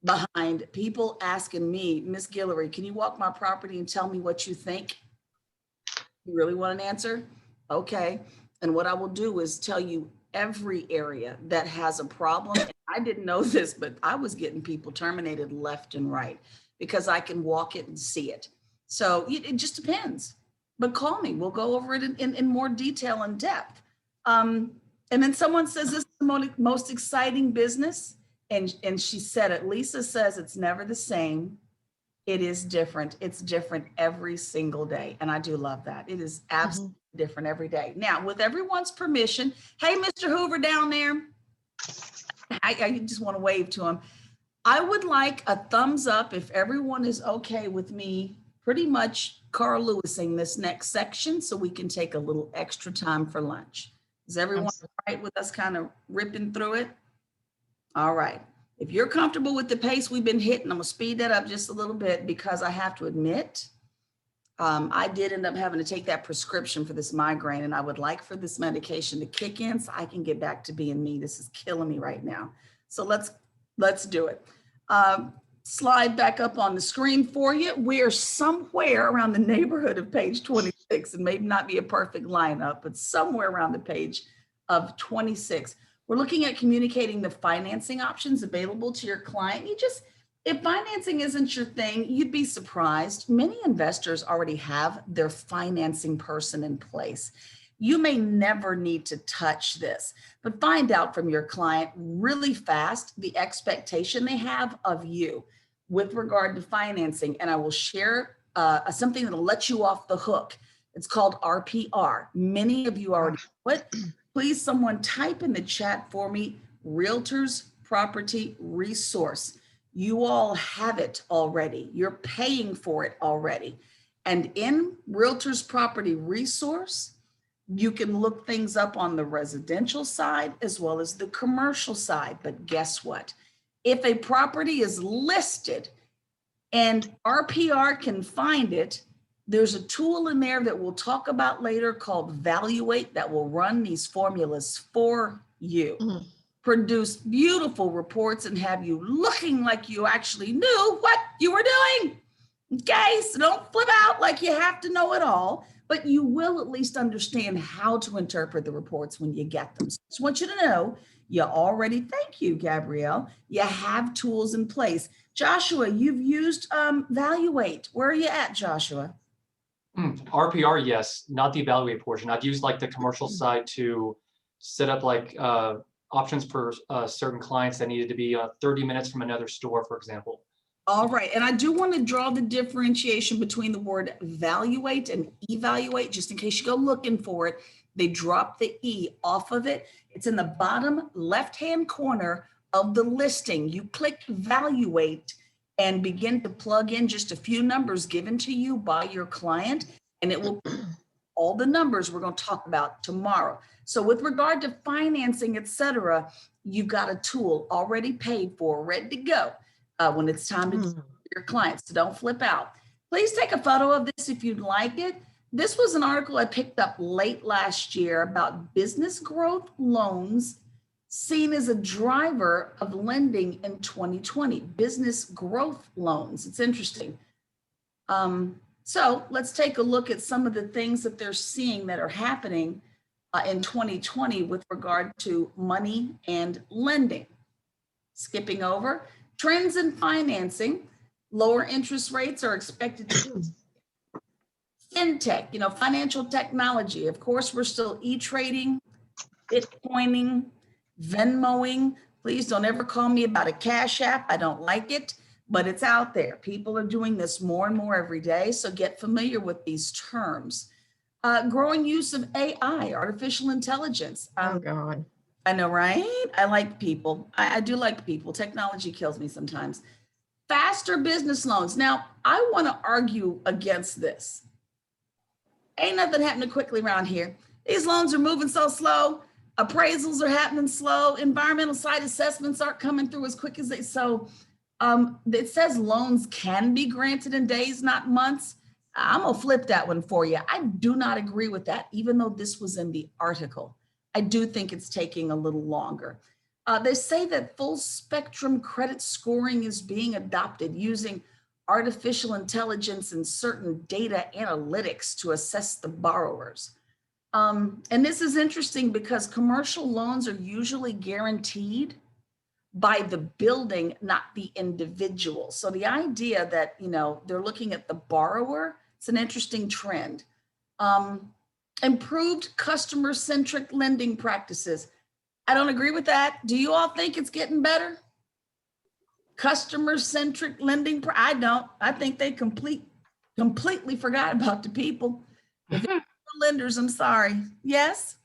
behind people asking me, Miss Guillory, can you walk my property and tell me what you think? You really want an answer? Okay. And what I will do is tell you every area that has a problem. And I didn't know this, but I was getting people terminated left and right because I can walk it and see it. So it just depends. But call me. We'll go over it in more detail and depth. And then someone says, this is the most exciting business. And she said it. Lisa says it's never the same. It is different. It's different every single day. And I do love that. It is absolutely different every day. Now, with everyone's permission, hey, Mr. Hoover down there, I just want to wave to him. I would like a thumbs up if everyone is okay with me pretty much Carl Lewising this next section so we can take a little extra time for lunch. Is everyone all right with us kind of ripping through it? All right. If you're comfortable with the pace we've been hitting, I'm gonna speed that up just a little bit because I have to admit, I did end up having to take that prescription for this migraine, and I would like for this medication to kick in so I can get back to being me. This is killing me right now. So let's do it. Slide back up on the screen for you. We're somewhere around the neighborhood of page 26, and maybe not be a perfect lineup, but somewhere around the page of 26. We're looking at communicating the financing options available to your client. If financing isn't your thing, you'd be surprised. Many investors already have their financing person in place. You may never need to touch this, but find out from your client really fast the expectation they have of you with regard to financing. And I will share something that'll let you off the hook. It's called RPR. Many of you already know it. Please, someone type in the chat for me, Realtors Property Resource. You all have it already. You're paying for it already. And in Realtors Property Resource, you can look things up on the residential side as well as the commercial side. But guess what? If a property is listed and RPR can find it, there's a tool in there that we'll talk about later called Valuate that will run these formulas for you. Produce beautiful reports and have you looking like you actually knew what you were doing. Okay, so don't flip out like you have to know it all, but you will at least understand how to interpret the reports when you get them. So I just want you to know you already, thank you, Gabrielle, you have tools in place. Joshua, you've used Valuate. Where are you at, Joshua? RPR, yes, not the evaluate portion. I've used like the commercial side to set up like options for certain clients that needed to be 30 minutes from another store, for example. All right, and I do want to draw the differentiation between the word evaluate and evaluate, just in case you go looking for it. They drop the E off of it. It's in the bottom left-hand corner of the listing. You click evaluate and begin to plug in just a few numbers given to you by your client, and it will all the numbers we're going to talk about tomorrow. So with regard to financing, et cetera, you've got a tool already paid for, ready to go when it's time to do your clients. So don't flip out. Please take a photo of this if you'd like it. This was an article I picked up late last year about business growth loans seen as a driver of lending in 2020. Business growth loans. It's interesting. So let's take a look at some of the things that they're seeing that are happening in 2020 with regard to money and lending. Skipping over, trends in financing, lower interest rates are expected to fintech, financial technology. Of course, we're still e-trading, Bitcoining, Venmoing. Please don't ever call me about a Cash App. I don't like it, but it's out there. People are doing this more and more every day. So get familiar with these terms. Growing use of AI, artificial intelligence. Oh God. I know, right? I like people. I do like people. Technology kills me sometimes. Faster business loans. Now, I want to argue against this. Ain't nothing happening quickly around here. These loans are moving so slow. Appraisals are happening slow. Environmental site assessments aren't coming through as quick as they. So it says loans can be granted in days, not months. I'm gonna flip that one for you. I do not agree with that, even though this was in the article. I do think it's taking a little longer. They say that full spectrum credit scoring is being adopted using artificial intelligence and certain data analytics to assess the borrowers. And this is interesting because commercial loans are usually guaranteed by the building, not the individual. So the idea that, they're looking at the borrower, it's an interesting trend. Improved customer-centric lending practices. I don't agree with that. Do you all think it's getting better? Customer-centric lending, I don't. I think they completely forgot about the people. If it's lenders, I'm sorry. Yes?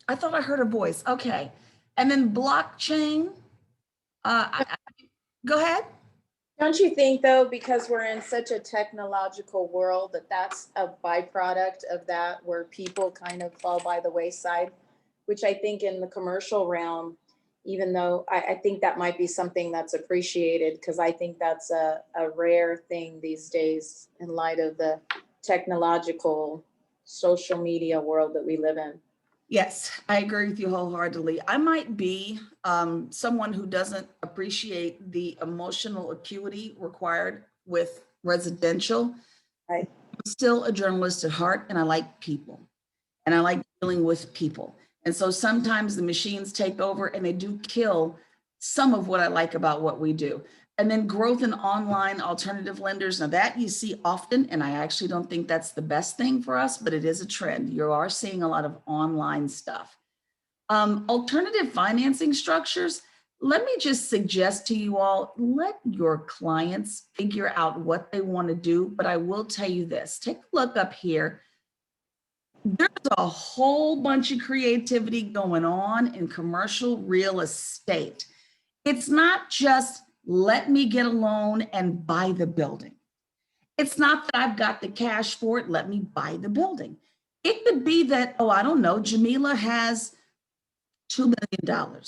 I thought I heard a voice. Okay. And then blockchain. Go ahead. Don't you think though, because we're in such a technological world, that's a byproduct of that, where people kind of fall by the wayside, which I think in the commercial realm, even though I think that might be something that's appreciated, because I think that's a rare thing these days in light of the technological social media world that we live in. Yes, I agree with you wholeheartedly. I might be someone who doesn't appreciate the emotional acuity required with residential. I'm still a journalist at heart, and I like people, and I like dealing with people. And so sometimes the machines take over and they do kill some of what I like about what we do. And then growth in online alternative lenders. Now that you see often, and I actually don't think that's the best thing for us, but it is a trend. You are seeing a lot of online stuff. Alternative financing structures. Let me just suggest to you all, let your clients figure out what they want to do. But I will tell you this, take a look up here. There's a whole bunch of creativity going on in commercial real estate. It's not just let me get a loan and buy the building. It's not that I've got the cash for it, let me buy the building. It could be that, oh, I don't know, Jamila has $2 million.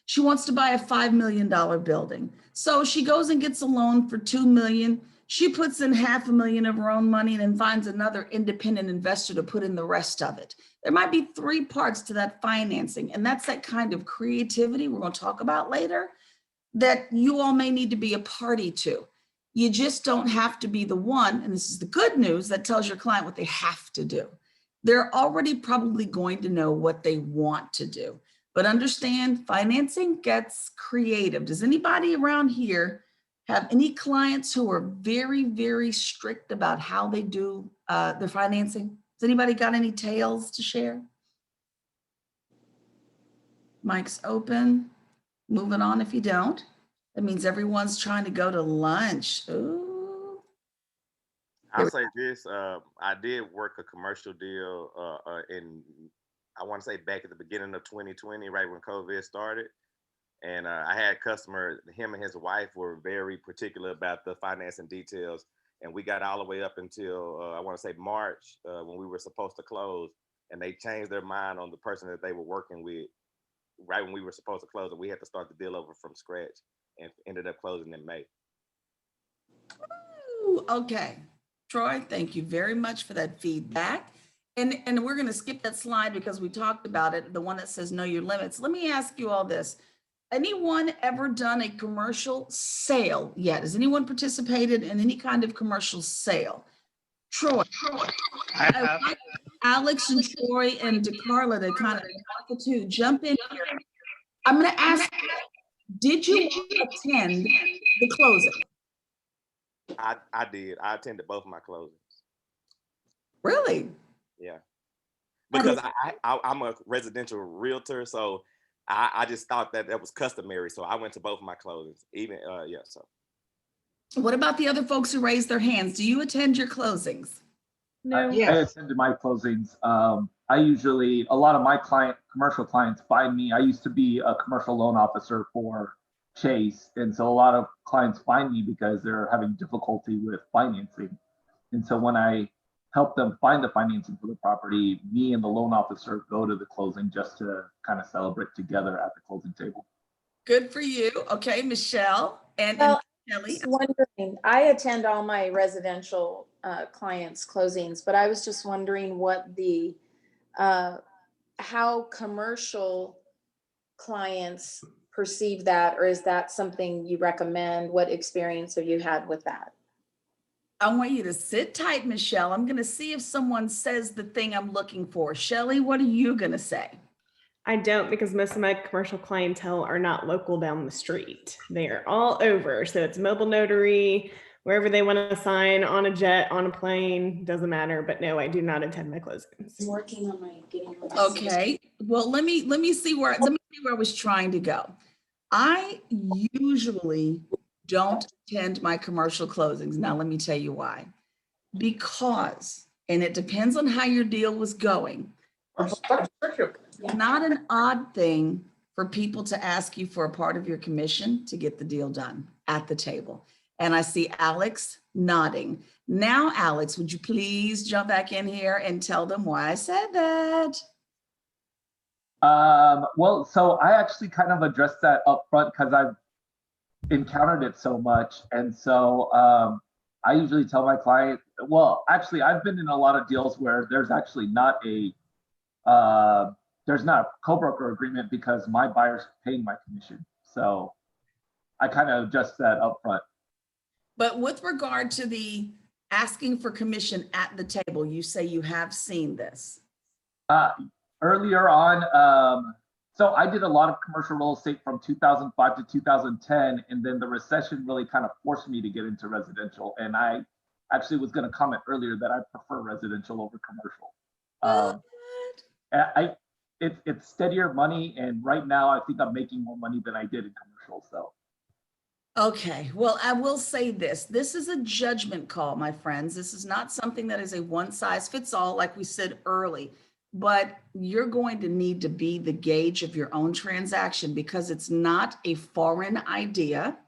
She wants to buy a $5 million building. So she goes and gets a loan for $2 million. She puts in $500,000 of her own money and then finds another independent investor to put in the rest of it. There might be 3 parts to that financing. And that's that kind of creativity we're going to talk about later that you all may need to be a party to. You just don't have to be the one, and this is the good news, that tells your client what they have to do. They're already probably going to know what they want to do. But understand, financing gets creative. Does anybody around here have any clients who are very, very strict about how they do their financing? Has anybody got any tales to share? Mic's open. Moving on if you don't. That means everyone's trying to go to lunch. Ooh. I'll say this, I did work a commercial deal in, I want to say back at the beginning of 2020, right when COVID started. And I had a customer, him and his wife were very particular about the financing details. And we got all the way up until, I want to say March, when we were supposed to close. And they changed their mind on the person that they were working with right when we were supposed to close, and we had to start the deal over from scratch and ended up closing in May. Ooh, okay. Troy, thank you very much for that feedback. And we're going to skip that slide because we talked about it, the one that says know your limits. Let me ask you all this. Anyone ever done a commercial sale yet? Has anyone participated in any kind of commercial sale? Troy. I have. Alex and Troy and DeCarla to kind of talk the two. Jump in here. I'm going to ask, did you attend the closing? I did. I attended both of my closings. Really? Yeah. Because I'm a residential realtor, so I just thought that was customary. So I went to both of my closings. Even yeah. So. What about the other folks who raised their hands? Do you attend your closings? No. I attended my closings. I usually, a lot of my commercial clients find me. I used to be a commercial loan officer for Chase. And so a lot of clients find me because they're having difficulty with financing. And so when I help them find the financing for the property, me and the loan officer go to the closing just to kind of celebrate together at the closing table. Good for you. Okay, Michelle and Kelly. Wondering, I attend all my residential clients' closings, but I was just wondering what the how commercial clients perceive that, or is that something you recommend? What experience have you had with that? I want you to sit tight, Michelle. I'm going to see if someone says the thing I'm looking for. Shelly, what are you going to say? I don't, because most of my commercial clientele are not local down the street. They're all over. So it's mobile notary, wherever they want to sign, on a jet, on a plane, doesn't matter. But no, I do not attend my closings. I'm working on my getting. Okay. Well, let me see where I was trying to go. I usually don't attend my commercial closings. Now, let me tell you why. Because, and it depends on how your deal was going. It's not an odd thing for people to ask you for a part of your commission to get the deal done at the table. And I see Alex nodding. Now, Alex, would you please jump back in here and tell them why I said that? Well, so I actually kind of addressed that up front because I've encountered it so much. And so I usually tell my client, well, actually, I've been in a lot of deals where there's actually not a co-broker agreement because my buyer's paying my commission. So I kind of adjust that up front. But with regard to the asking for commission at the table, you say you have seen this. Earlier on, So I did a lot of commercial real estate from 2005 to 2010, and then the recession really kind of forced me to get into residential. And I actually was going to comment earlier that I prefer residential over commercial. It's steadier money, and right now I think I'm making more money than I did in commercial. So. Okay, well, I will say this. This is a judgment call, my friends. This is not something that is a one size fits all, like we said early, but you're going to need to be the gauge of your own transaction because it's not a foreign idea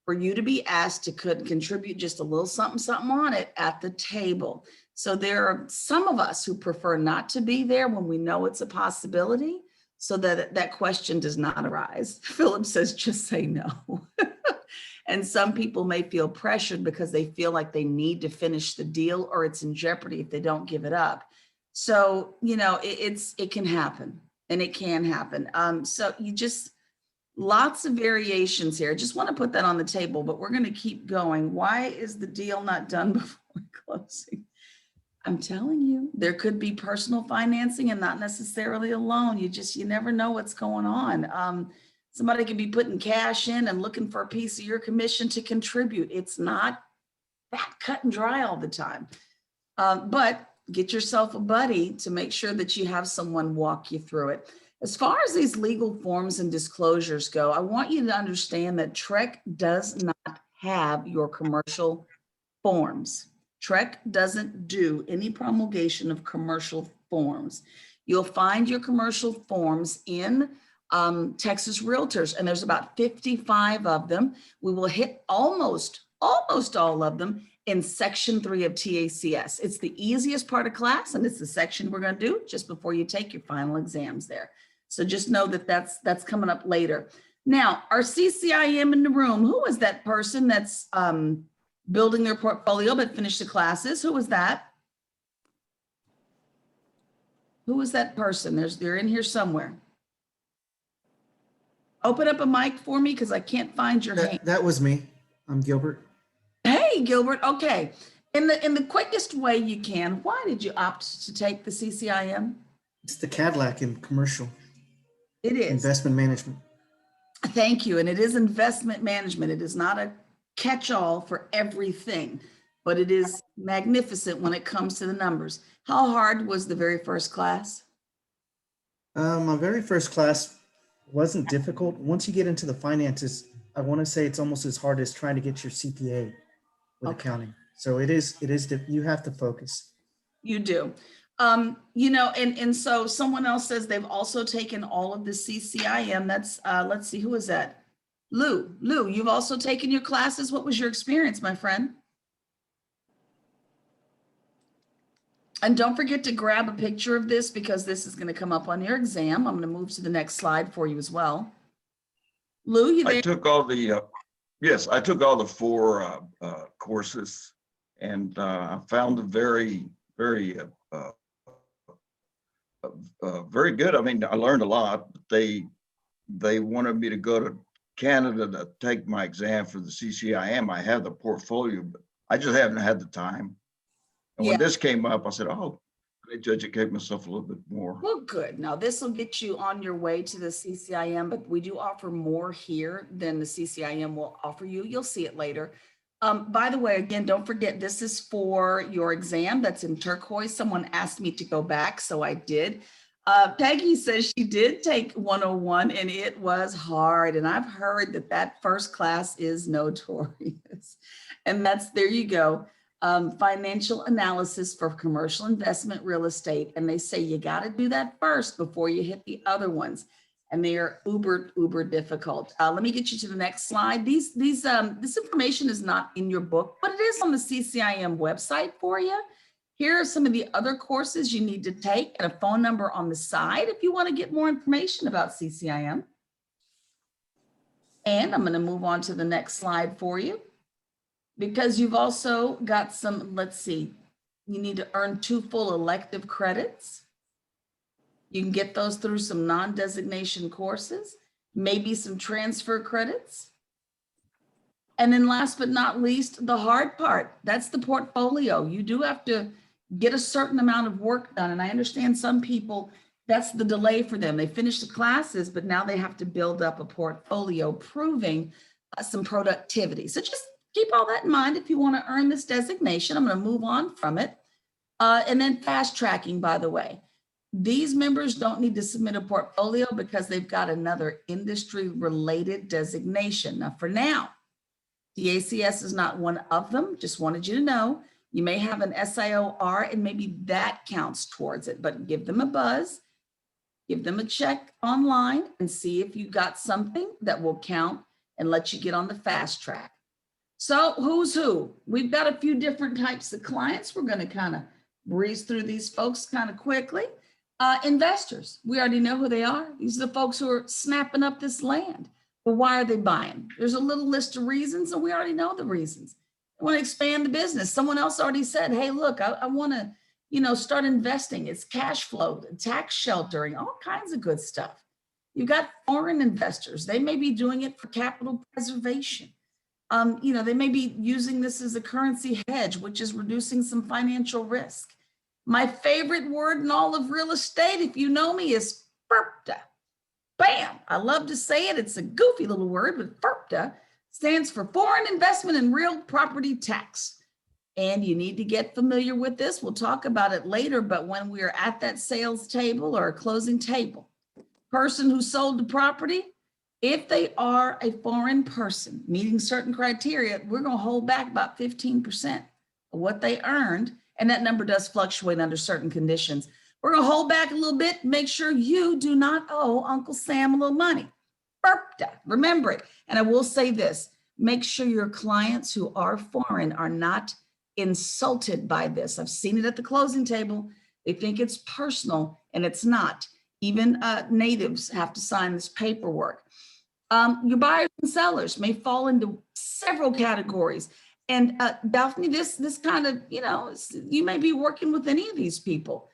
for you to be asked to contribute just a little something on it at the table. So there are some of us who prefer not to be there when we know it's a possibility so that that question does not arise. Philip says, just say no. And some people may feel pressured because they feel like they need to finish the deal or it's in jeopardy if they don't give it up. So, it can happen and it can happen. So you just, lots of variations here. Just want to put that on the table, but we're going to keep going. Why is the deal not done before closing? I'm telling you, there could be personal financing and not necessarily a loan. You never know what's going on. Somebody could be putting cash in and looking for a piece of your commission to contribute. It's not that cut and dry all the time. But get yourself a buddy to make sure that you have someone walk you through it. As far as these legal forms and disclosures go, I want you to understand that TREC does not have your commercial forms. TREC doesn't do any promulgation of commercial forms. You'll find your commercial forms in Texas Realtors, and there's about 55 of them. We will hit almost all of them in section 3 of TACS. It's the easiest part of class, and it's the section we're going to do just before you take your final exams there. So just know that that's coming up later. Now, our CCIM in the room, who is that person that's building their portfolio but finished the classes? Who was that? Who was that person? They're in here somewhere. Open up a mic for me because I can't find your hand. That was me. I'm Gilbert. Hey, Gilbert. Okay. In the quickest way you can, why did you opt to take the CCIM? It's the Cadillac in commercial. It is. Investment management. Thank you. And it is investment management. It is not a catch-all for everything, but it is magnificent when it comes to the numbers. How hard was the very first class? My very first class wasn't difficult. Once you get into the finances, I want to say it's almost as hard as trying to get your CPA with accounting. So it is, you have to focus. You do. And so someone else says they've also taken all of the CCIM. That's, let's see, who is that? Lou, you've also taken your classes. What was your experience, my friend? And don't forget to grab a picture of this because this is going to come up on your exam. I'm going to move to the next slide for you as well. Lou, you there? I took all the, yes, I took all the 4 courses, and I found them very, very, very good. I mean, I learned a lot. They wanted me to go to Canada to take my exam for the CCIM. I have the portfolio, but I just haven't had the time. And when this came up, I said, oh, I educate myself a little bit more. Well, good. Now this will get you on your way to the CCIM, but we do offer more here than the CCIM will offer you. You'll see it later. By the way, again, don't forget, this is for your exam that's in turquoise. Someone asked me to go back, so I did. Peggy says she did take 101 and it was hard. And I've heard that first class is notorious. And there you go. Financial analysis for commercial investment real estate. And they say you got to do that first before you hit the other ones. And they are uber difficult. Let me get you to the next slide. This information is not in your book, but it is on the CCIM website for you. Here are some of the other courses you need to take and a phone number on the side if you want to get more information about CCIM. And I'm going to move on to the next slide for you because you've also got some, let's see, you need to earn 2 full elective credits. You can get those through some non-designation courses, maybe some transfer credits. And then last but not least, the hard part, that's the portfolio. You do have to get a certain amount of work done. And I understand some people That's the delay for them. They finish the classes, but now they have to build up a portfolio proving some productivity. So just keep all that in mind if you want to earn this designation. I'm going to move on from it. And then fast tracking, by the way. These members don't need to submit a portfolio because they've got another industry related designation. Now, for now, the ACS is not one of them. Just wanted you to know. You may have an SIOR and maybe that counts towards it, but give them a buzz. Give them a check online and see if you got something that will count and let you get on the fast track. So who's who? We've got a few different types of clients. We're going to kind of breeze through these folks kind of quickly. Investors, we already know who they are. These are the folks who are snapping up this land. Well, why are they buying? There's a little list of reasons, and we already know the reasons. They want to expand the business. Someone else already said, hey, look, I want to start investing. It's cash flow, tax sheltering, all kinds of good stuff. You've got foreign investors. They may be doing it for capital preservation. They may be using this as a currency hedge, which is reducing some financial risk. My favorite word in all of real estate, if you know me, is FIRPTA. Bam! I love to say it. It's a goofy little word, but FIRPTA stands for Foreign Investment in Real Property Tax. And you need to get familiar with this. We'll talk about it later, but when we're at that sales table or a closing table, person who sold the property, if they are a foreign person meeting certain criteria, we're going to hold back about 15% of what they earned. And that number does fluctuate under certain conditions. We're going to hold back a little bit, make sure you do not owe Uncle Sam a little money. FIRPTA, remember it. And I will say this, make sure your clients who are foreign are not insulted by this. I've seen it at the closing table. They think it's personal and it's not. Even natives have to sign this paperwork. Your buyers and sellers may fall into several categories. And Daphne, this kind of, you may be working with any of these people.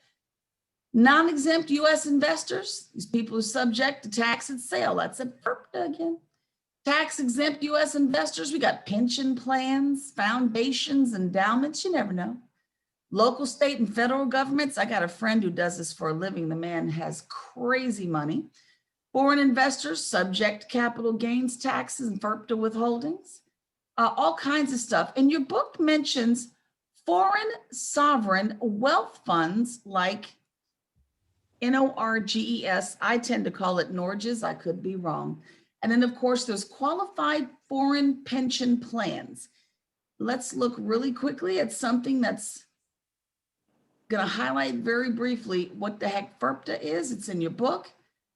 Non-exempt U.S. investors, these people are subject to tax at sale. That's a FIRPTA again. Tax-exempt U.S. investors, we got pension plans, foundations, endowments, you never know. Local, state, and federal governments. I got a friend who does this for a living. The man has crazy money. Foreign investors, subject to capital gains taxes and FIRPTA withholdings. All kinds of stuff. And your book mentions foreign sovereign wealth funds like NORGES. I tend to call it NORGES. I could be wrong. And then, of course, there's qualified foreign pension plans. Let's look really quickly at something that's going to highlight very briefly what the heck FIRPTA is. It's in your book.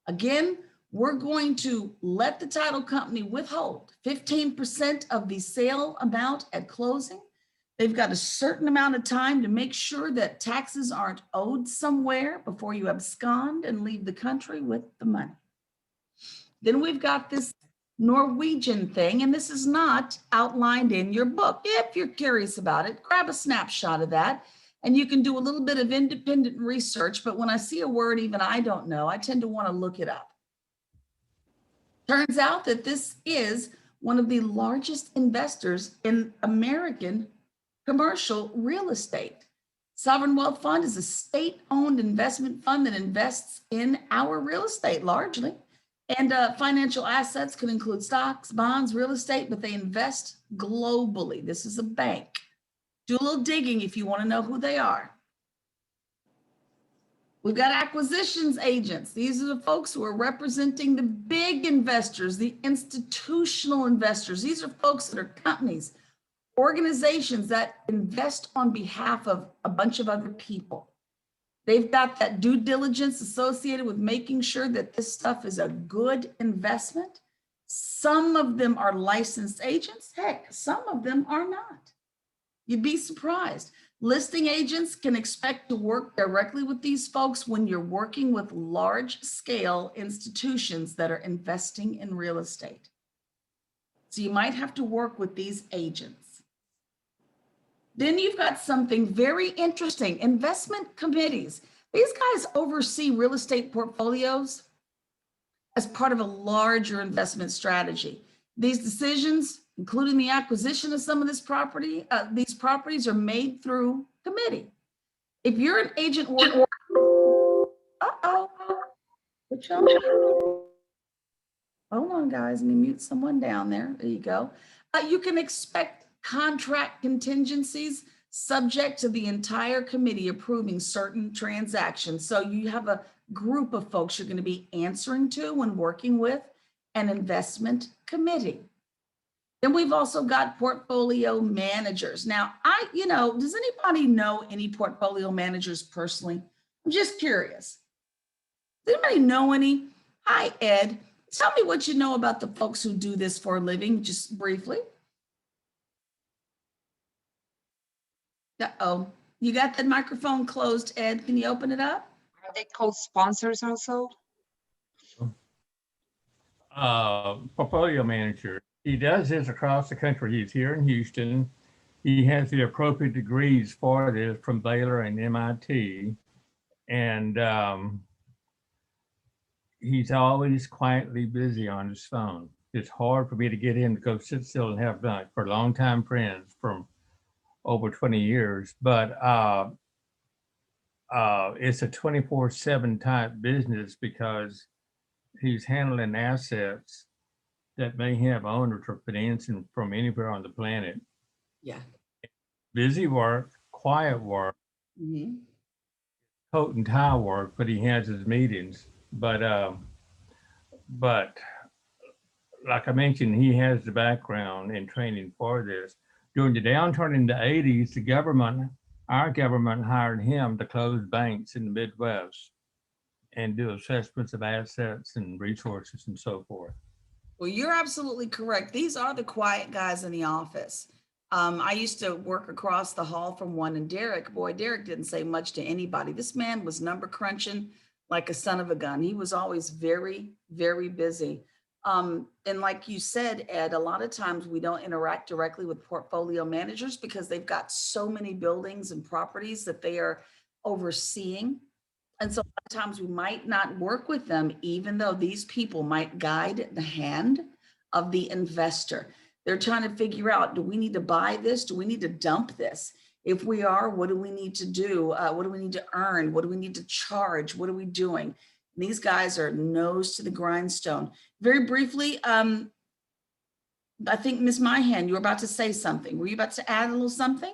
Again, we're going to let the title company withhold 15% of the sale amount at closing. They've got a certain amount of time to make sure that taxes aren't owed somewhere before you abscond and leave the country with the money. Then we've got this Norwegian thing, and this is not outlined in your book. If you're curious about it, grab a snapshot of that, and you can do a little bit of independent research. But when I see a word even I don't know, I tend to want to look it up. Turns out that this is one of the largest investors in American commercial real estate. Sovereign Wealth Fund is a state-owned investment fund that invests in our real estate largely. And financial assets can include stocks, bonds, real estate, but they invest globally. This is a bank. Do a little digging if you want to know who they are. We've got acquisitions agents. These are the folks who are representing the big investors, the institutional investors. These are folks that are companies, organizations that invest on behalf of a bunch of other people. They've got that due diligence associated with making sure that this stuff is a good investment. Some of them are licensed agents. Heck, some of them are not. You'd be surprised. Listing agents can expect to work directly with these folks when you're working with large scale institutions that are investing in real estate. So you might have to work with these agents. Then you've got something very interesting, investment committees. These guys oversee real estate portfolios as part of a larger investment strategy. These decisions, including the acquisition of some of this property, these properties are made through committee. If you're an agent working, Uh-oh. What y'all? Hold on, guys. Let me mute someone down there. There you go. You can expect contract contingencies subject to the entire committee approving certain transactions. So you have a group of folks you're going to be answering to when working with an investment committee. Then we've also got portfolio managers. Now, does anybody know any portfolio managers personally? I'm just curious. Does anybody know any? Hi, Ed. Tell me what you know about the folks who do this for a living, just briefly. Uh-oh, you got that microphone closed, Ed. Can you open it up? Are they called sponsors also? Portfolio manager. He does this across the country. He's here in Houston. He has the appropriate degrees for this from Baylor and MIT. And he's always quietly busy on his phone. It's hard for me to get him to go sit still and have lunch for longtime friends from over 20 years, but it's a 24/7 type business because he's handling assets that may have owners or financing from anywhere on the planet. Yeah. Busy work, quiet work, coat and tie work, but he has his meetings. But like I mentioned, he has the background and training for this. During the downturn in the 80s, our government hired him to close banks in the Midwest and do assessments of assets and resources and so forth. Well, you're absolutely correct. These are the quiet guys in the office. I used to work across the hall from one, and Derek didn't say much to anybody. This man was number crunching like a son of a gun. He was always very, very busy. And like you said, Ed, a lot of times we don't interact directly with portfolio managers because they've got so many buildings and properties that they are overseeing. And so a lot of times we might not work with them, even though these people might guide the hand of the investor. They're trying to figure out, do we need to buy this? Do we need to dump this? If we are, what do we need to do? What do we need to earn? What do we need to charge? What are we doing? These guys are nose to the grindstone. Very briefly, I think Ms. Myhan, you were about to say something. Were you about to add a little something?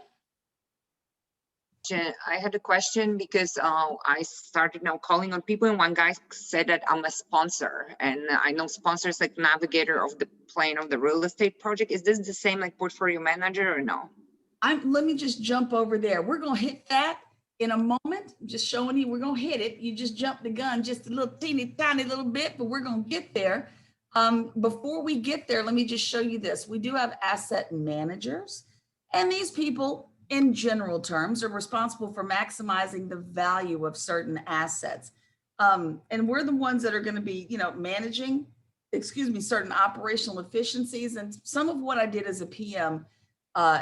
I had a question because I started now calling on people, and one guy said that I'm a sponsor, and I know sponsors like navigator of the plane of the real estate project. Is this the same like portfolio manager or no? Let me just jump over there. We're gonna hit that in a moment. I'm just showing you, we're gonna hit it. You just jumped the gun just a little teeny tiny little bit, but we're gonna get there. Before we get there, let me just show you this. We do have asset managers, and these people in general terms are responsible for maximizing the value of certain assets. And we're the ones that are going to be, managing, certain operational efficiencies. And some of what I did as a PM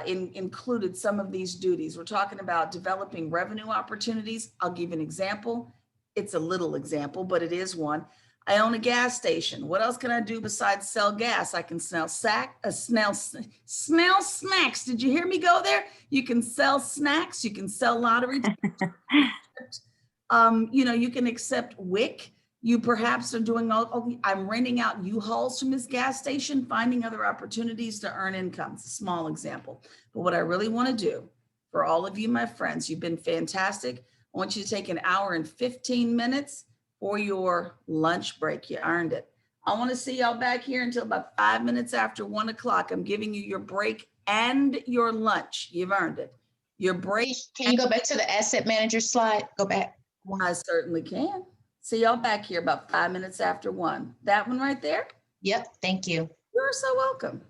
included some of these duties. We're talking about developing revenue opportunities. I'll give an example. It's a little example, but it is one. I own a gas station. What else can I do besides sell gas? I can sell snacks. Did you hear me go there? You can sell snacks. You can sell lottery. You can accept WIC. You perhaps are doing I'm renting out U-Hauls from this gas station, finding other opportunities to earn income. It's a small example. But what I really want to do for all of you, my friends, you've been fantastic. I want you to take an hour and 15 minutes for your lunch break. You earned it. I want to see y'all back here until about 5 minutes after 1 o'clock. I'm giving you your break and your lunch. You've earned it. Your break. Can you go back to the asset manager slide? Go back. I certainly can. See y'all back here about 5 minutes after 1. That one right there? Yep. Thank you. You're so welcome.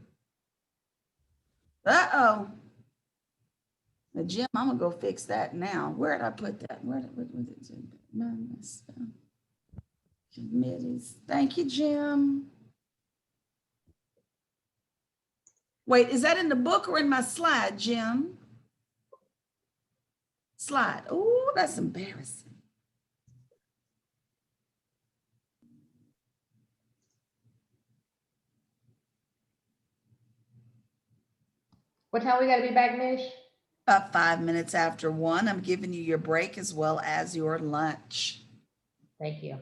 Uh-oh. Now, Jim, I'm going to go fix that now. Where did I put that? Where was it? Committees. Thank you, Jim. Wait, is that in the book or in my slide, Jim? Slide. Oh, that's embarrassing. What time we got to be back, Mish? About 5 minutes after 1. I'm giving you your break as well as your lunch. Thank you.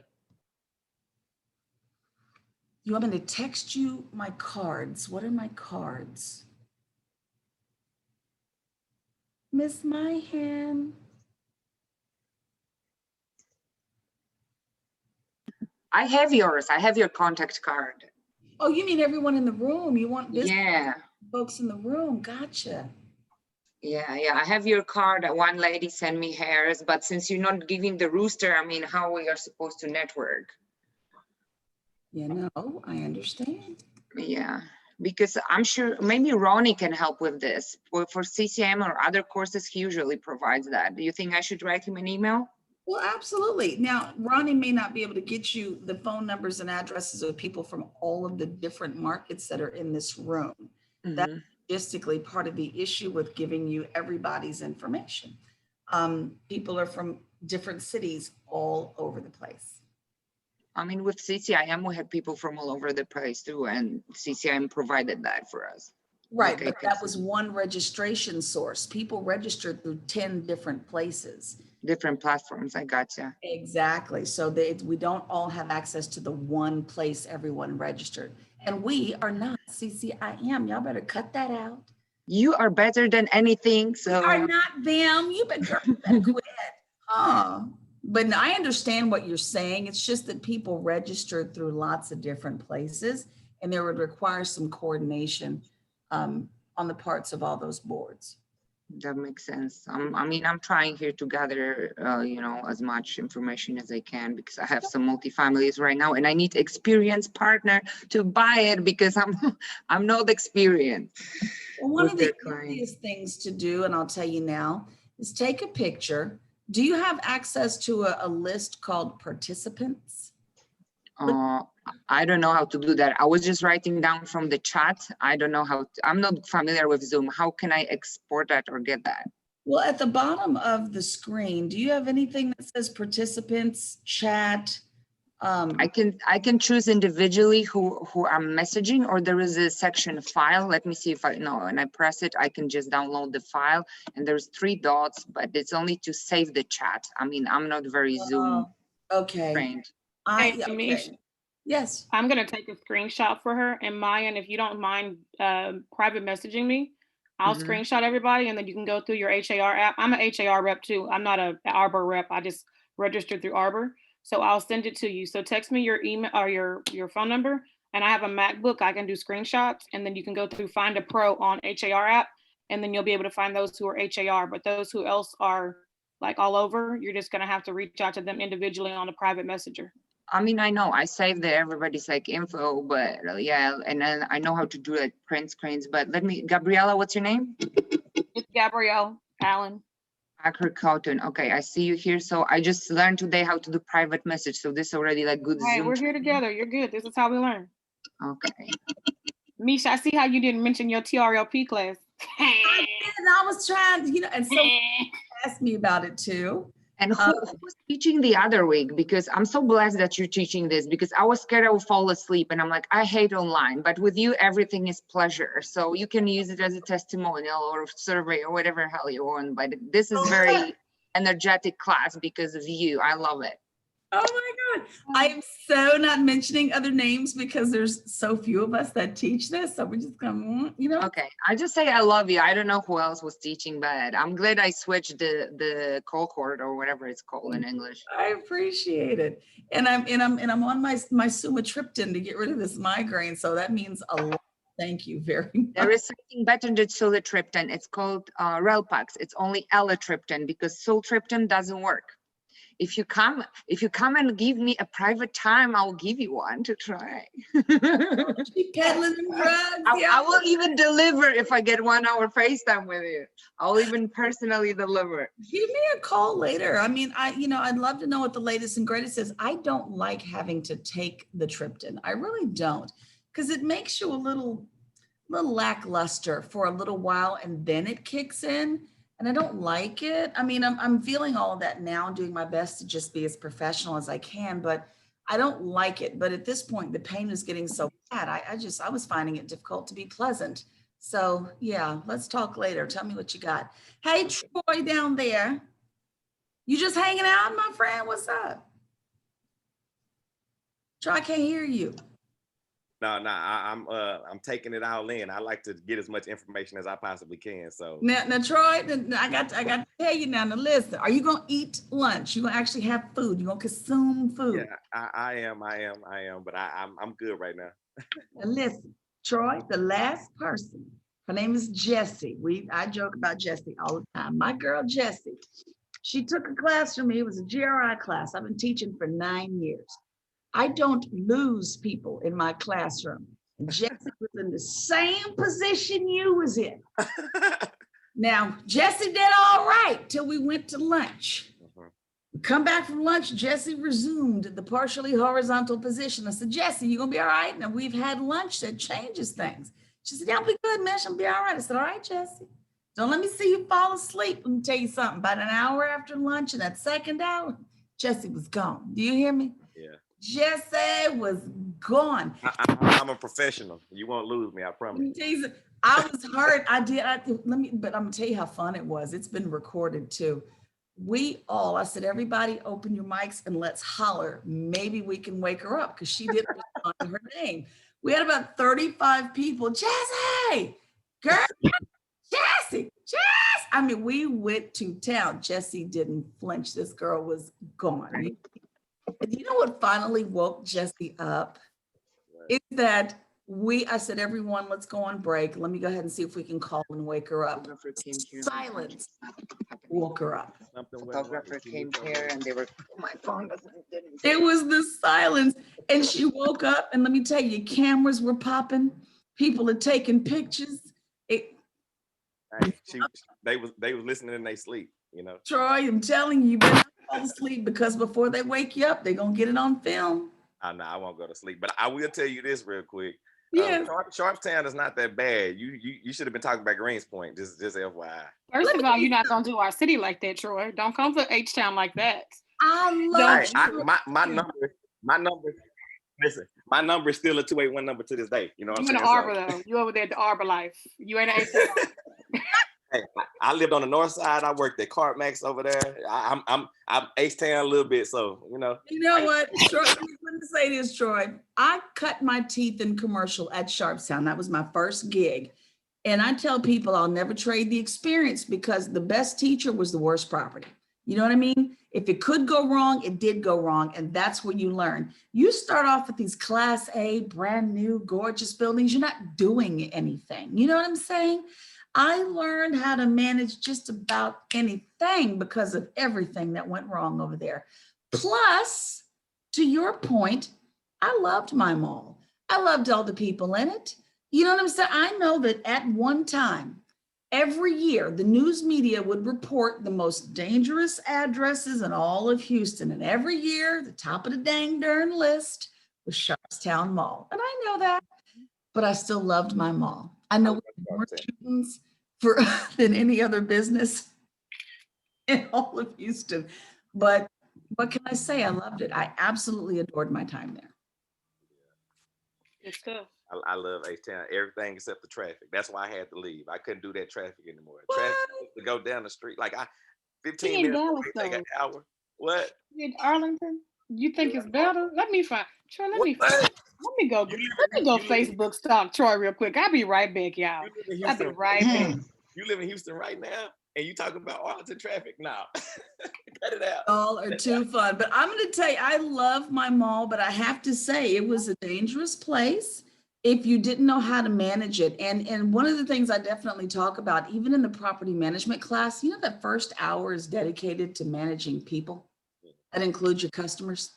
You want me to text you my cards? What are my cards? Miss Myhan. I have yours. I have your contact card. Oh, you mean everyone in the room? You want business Yeah. folks in the room? Gotcha. Yeah, I have your card. One lady sent me hers, but since you're not giving the rooster, I mean, how we are supposed to network? You know, I understand. Yeah, because I'm sure maybe Ronnie can help with this. For CCM or other courses, he usually provides that. Do you think I should write him an email? Well, absolutely. Now, Ronnie may not be able to get you the phone numbers and addresses of people from all of the different markets that are in this room. That's logistically part of the issue with giving you everybody's information. People are from different cities all over the place. I mean, with CCIM, we had people from all over the place too, and CCIM provided that for us. Right, Okay, but that was one registration source. People registered through 10 different places. Different platforms, I gotcha. Exactly. So we don't all have access to the one place everyone registered. And we are not CCIM. Y'all better cut that out. You are better than anything, so. We are not them. You better quit. But I understand what you're saying. It's just that people registered through lots of different places, and there would require some coordination on the parts of all those boards. That makes sense. I mean, I'm trying here to gather, you know, as much information as I can because I have some multifamilies right now, and I need experienced partner to buy it because I'm not experienced. Well, one of the easiest things to do, and I'll tell you now, is take a picture. Do you have access to a list called participants? I don't know how to do that. I was just writing down from the chat. I don't know how I'm not familiar with Zoom. How can I export that or get that? Well, at the bottom of the screen, do you have anything that says participants, chat? I can choose individually who I'm messaging, or there is a section file. Let me see if I know. And I press it, I can just download the file. And there's 3 dots, but it's only to save the chat. I mean, I'm not very Zoom trained. Yes. I'm going to take a screenshot for her. And Mayan, if you don't mind private messaging me, I'll screenshot everybody and then you can go through your HAR app. I'm an HAR rep too. I'm not a Arbor rep. I just registered through Arbor. So I'll send it to you. So text me your email or your phone number. And I have a MacBook. I can do screenshots and then you can go through Find a Pro on HAR app. And then you'll be able to find those who are HAR. But those who else are like all over, you're just going to have to reach out to them individually on a private messenger. I mean, I know I saved everybody's like info, but yeah, and then I know how to do like print screens, but let me, Gabriella, what's your name? It's Gabrielle Allen. Accredited. Okay, I see you here. So I just learned today how to do private message. So this is already like good Hey, Zoom. we're here together. You're good. This is how we learn. Okay. Misha, I see how you didn't mention your TRLP class. I did, and I was trying, you know, and so asked me about it too. And who was teaching the other week? Because I'm so blessed that you're teaching this because I was scared I would fall asleep and I'm like, I hate online, but with you, everything is pleasure. So you can use it as a testimonial or survey or whatever hell you want. But this is very energetic class because of you. I love it. Oh my God. I am so not mentioning other names because there's so few of us that teach this. So we're just going, you know. Okay. I just say I love you. I don't know who else was teaching, but I'm glad I switched the cohort or whatever it's called in English. I appreciate it. And I'm on my sumatriptan to get rid of this migraine. So that means a lot. Thank you very much. There is something better than sumatriptan. It's called Relpax. It's only elatriptan because sultriptan doesn't work. If you come and give me a private time, I'll give you one to try. She peddling drugs. I will even deliver if I get 1 hour FaceTime with you. I'll even personally deliver. Give me a call later. I mean, I'd love to know what the latest and greatest is. I don't like having to take the triptan. I really don't, because it makes you a little lackluster for a little while and then it kicks in. And I don't like it. I mean, I'm feeling all of that now and doing my best to just be as professional as I can, but I don't like it. But at this point, the pain is getting so bad. I was finding it difficult to be pleasant. So yeah, let's talk later. Tell me what you got. Hey, Troy down there. You just hanging out, my friend? What's up? Troy, I can't hear you. No, I'm taking it all in. I like to get as much information as I possibly can. So Now Troy, I got to tell you now. Now listen, are you gonna eat lunch? You gonna actually have food? You gonna consume food? yeah, I am, but I'm good right now. Now listen, Troy, the last person, her name is Jessie. I joke about Jessie all the time. My girl Jessie, she took a class from me. It was a GRI class. I've been teaching for 9 years. I don't lose people in my classroom. And Jessie was in the same position you was in. Now, Jessie did all right till we went to lunch. Come back from lunch, Jessie resumed the partially horizontal position. I said, Jessie, you gonna be all right? Now we've had lunch that changes things. She said, yeah, I'll be good, Mish, I'll be all right. I said, all right, Jessie, don't let me see you fall asleep. Let me tell you something, about an hour after lunch, and that second hour, Jessie was gone. Do you hear me? Yeah. Jessie was gone. I'm a professional. You won't lose me, I promise. I was hurt. But I'm gonna tell you how fun it was. It's been recorded too. I said, everybody open your mics and let's holler. Maybe we can wake her up because she didn't respond to her name. We had about 35 people. Jessie, girl, Jessie. I mean, we went to town. Jessie didn't flinch. This girl was gone. You know what finally woke Jessie up? Is that I said, everyone, let's go on break. Let me go ahead and see if we can call and wake her up. Silence woke her up. Photographer came here and they were, my phone didn't. It was the silence. And she woke up, and let me tell you, cameras were popping. People are taking pictures. They was listening in their sleep, you know. Troy, I'm telling you, you better fall asleep, because before they wake you up, they're gonna get it on film. I won't go to sleep, but I will tell you this real quick. Yeah. Sharpstown is not that bad. You should have been talking about Greens Point, just FYI. First of all, you're not gonna do our city like that, Troy. Don't come to H-Town like that. I love my number. Listen, my number is still a 281 number to this day. You know what I'm saying? You in the Arbor though. You over there at the Arbor Life. You ain't an H-Town. Hey, I lived on the north side. I worked at CartMax over there. I'm H-Town a little bit, so you know. You know what, Troy? Let me say this, Troy. I cut my teeth in commercial at Sharpstown. That was my first gig, and I tell people I'll never trade the experience, because the best teacher was the worst property. You know what I mean? If it could go wrong, it did go wrong, and that's where you learn. You start off with these Class A, brand new, gorgeous buildings. You're not doing anything. You know what I'm saying? I learned how to manage just about anything because of everything that went wrong over there. Plus, to your point, I loved my mall. I loved all the people in it. You know what I'm saying? I know that at one time, every year, the news media would report the most dangerous addresses in all of Houston. And every year, the top of the dang darn list was Sharpstown Mall. And I know that, but I still loved my mall. I know we had more students than any other business in all of Houston. But what can I say? I loved it. I absolutely adored my time there. It's tough. I love H-Town, everything except the traffic. That's why I had to leave. I couldn't do that traffic anymore. What? Traffic to go down the street, 15 minutes, Dallas, take an hour. What? In Arlington? You think it's better? Let me find. Troy, let me go Facebook stalk Troy real quick. I'll be right back, y'all. I'll be right back. You live in Houston right now, and you talking about Arlington traffic now. Cut it out. All are too fun. But I'm going to tell you, I love my mall, but I have to say it was a dangerous place if you didn't know how to manage it. And one of the things I definitely talk about, even in the property management class, you know, that first hour is dedicated to managing people. That includes your customers.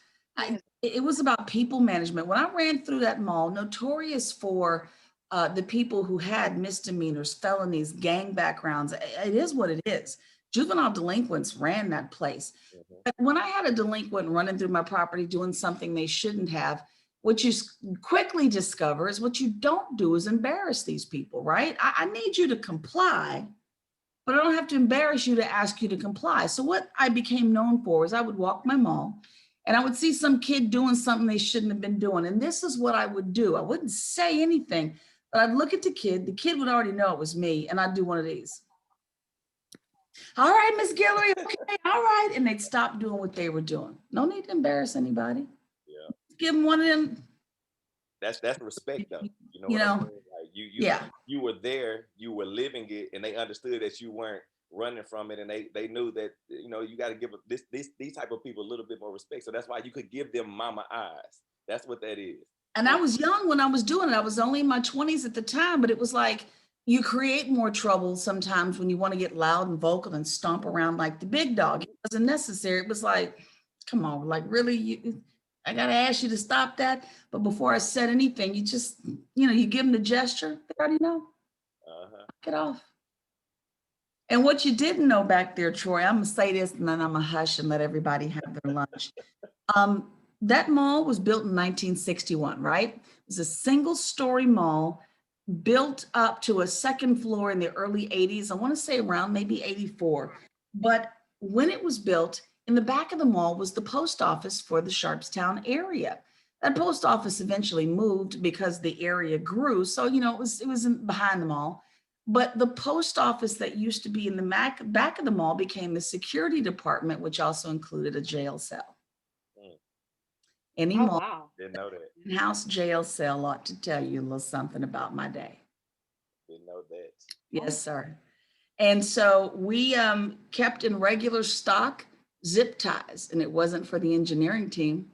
It was about people management. When I ran through that mall, notorious for the people who had misdemeanors, felonies, gang backgrounds, it is what it is. Juvenile delinquents ran that place. But when I had a delinquent running through my property doing something they shouldn't have, what you quickly discover is what you don't do is embarrass these people, right? I need you to comply, but I don't have to embarrass you to ask you to comply. So what I became known for is I would walk my mall and I would see some kid doing something they shouldn't have been doing. And this is what I would do. I wouldn't say anything, but I'd look at the kid would already know it was me, and I'd do one of these. All right, Miss Guillory, okay, all right. And they'd stop doing what they were doing. No need to embarrass anybody. Yeah. Give them one of them. That's respect though. You know You what I'm know, saying? Like yeah. you were there, you were living it, and they understood that you weren't running from it, and they knew that, you know, you got to give these type of people a little bit more respect. So that's why you could give them mama eyes. That's what that is. And I was young when I was doing it. I was only in my 20s at the time, but it was like you create more trouble sometimes when you want to get loud and vocal and stomp around like the big dog. It wasn't necessary. It was like, come on, like really, I got to ask you to stop that. But before I said anything, you just, you know, you give them the gesture. They already know. Get off. And what you didn't know back there, Troy, I'm going to say this and then I'm going to hush and let everybody have their lunch. That mall was built in 1961, right? It was a single story mall built up to a second floor in the early 80s. I want to say around maybe 84. But when it was built, in the back of the mall was the post office for the Sharpstown area. That post office eventually moved because the area grew. So, you know, it was behind the mall. But the post office that used to be in the back of the mall became the security department, which also included a jail cell. Any mall, Didn't know that. in-house jail cell ought to tell you a little something about my day. Didn't know that. Yes, sir. And so we kept in regular stock zip ties, and it wasn't for the engineering team.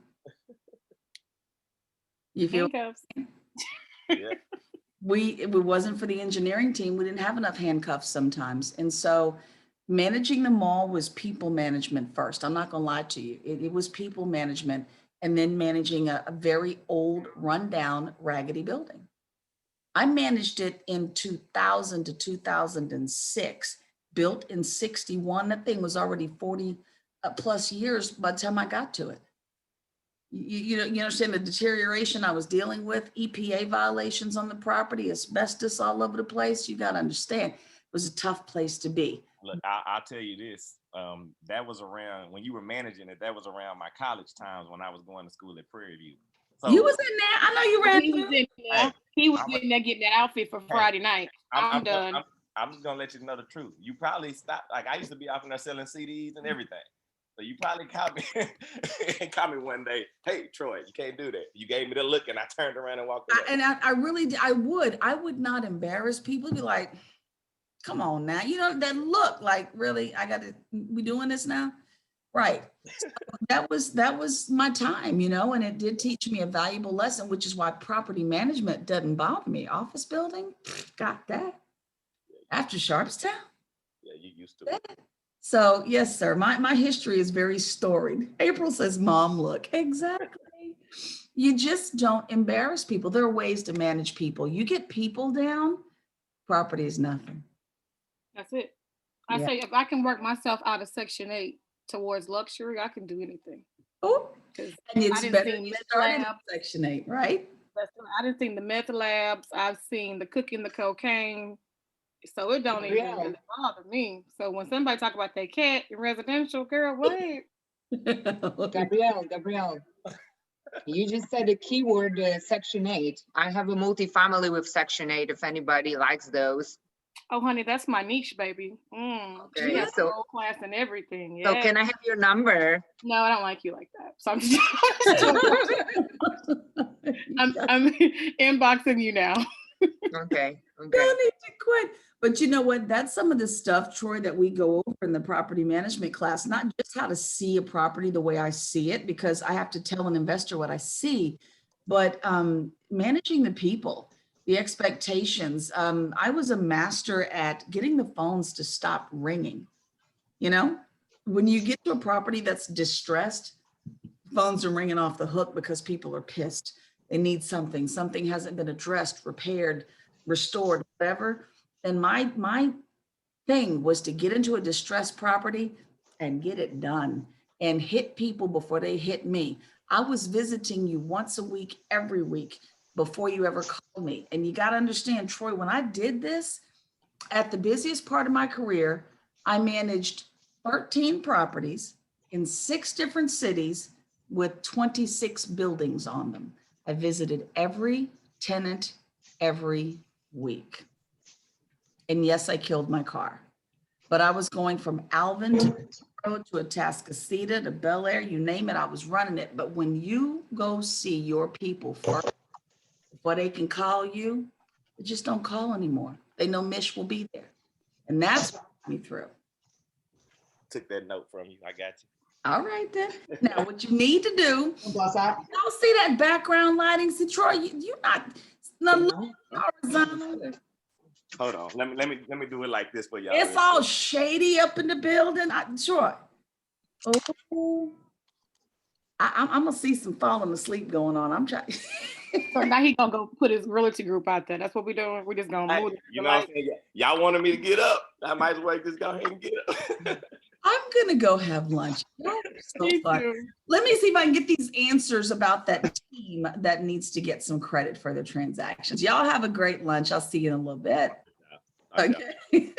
You feel? Handcuffs. Yeah. It wasn't for the engineering team. We didn't have enough handcuffs sometimes. And so managing the mall was people management first. I'm not going to lie to you. It was people management, and then managing a very old, rundown, raggedy building. I managed it in 2000 to 2006, built in 61. That thing was already 40 plus years by the time I got to it. You understand the deterioration I was dealing with, EPA violations on the property, asbestos all over the place. You got to understand, it was a tough place to be. Look, I'll tell you this. That was around when you were managing it. That was around my college times when I was going to school at Prairie View. So, you was in there. I know you ran. He was in there. He was in there getting that outfit for Friday night. I'm done. I'm just gonna let you know the truth. You probably stopped. Like I used to be out there selling CDs and everything. So you probably caught me one day. Hey, Troy, you can't do that. You gave me the look, and I turned around and walked away. I would not embarrass people. Be like, come on now, you know that look. Like, really, we doing this now, right? So that was my time, you know, and it did teach me a valuable lesson, which is why property management doesn't bother me. Office building, got that. After Sharpstown. Yeah, you used to it. So yes, sir. My history is very storied. April says, Mom, look. Exactly. You just don't embarrass people. There are ways to manage people. You get people down, property is nothing. That's it. I say if I can work myself out of Section 8 towards luxury, I can do anything. Oh, and it's better than starting in Section 8, right? I didn't see the meth labs. I've seen the cooking, the cocaine. So it don't even really bother me. So when somebody talk about their cat in residential, girl, wait. Gabrielle, you just said a keyword, Section 8. I have a multifamily with Section 8 if anybody likes those. Oh, honey, that's my niche, baby. Okay, yeah, so whole class and everything. So can I have your number? No, I don't like you like that. So I'm just I'm inboxing you now. Okay. You don't need to quit. But you know what? That's some of the stuff, Troy, that we go over in the property management class, not just how to see a property the way I see it, because I have to tell an investor what I see, but managing the people, the expectations. I was a master at getting the phones to stop ringing. You know, when you get to a property that's distressed, phones are ringing off the hook because people are pissed. They need something. Something hasn't been addressed, repaired, restored, whatever. And my thing was to get into a distressed property and get it done and hit people before they hit me. I was visiting you once a week, every week before you ever called me. And you got to understand, Troy, when I did this at the busiest part of my career, I managed 13 properties in 6 different cities with 26 buildings on them. I visited every tenant every week. And yes, I killed my car. but I was going from Alvin to Road to Atascocita to Bel Air, you name it, I was running it. But when you go see your people first, before they can call you, they just don't call anymore. They know Mish will be there. And that's what got me through. Took that note from you. I got you. All right then. Now what you need to do, y'all see that background lighting, see Troy, you're not horizontal. Hold on. Let me do it like this for y'all. It's all shady up in the building. Troy. Oh, I'm gonna see some falling asleep going on. I'm trying. So now he gonna go put his realty group out there. That's what we're doing. We're just gonna move. You know what I'm saying? Y'all wanted me to get up. I might as well just go ahead and get up. I'm gonna go have lunch. So fun. Let me see if I can get these answers about that team that needs to get some credit for the transactions. Y'all have a great lunch. I'll see you in a little bit. Okay.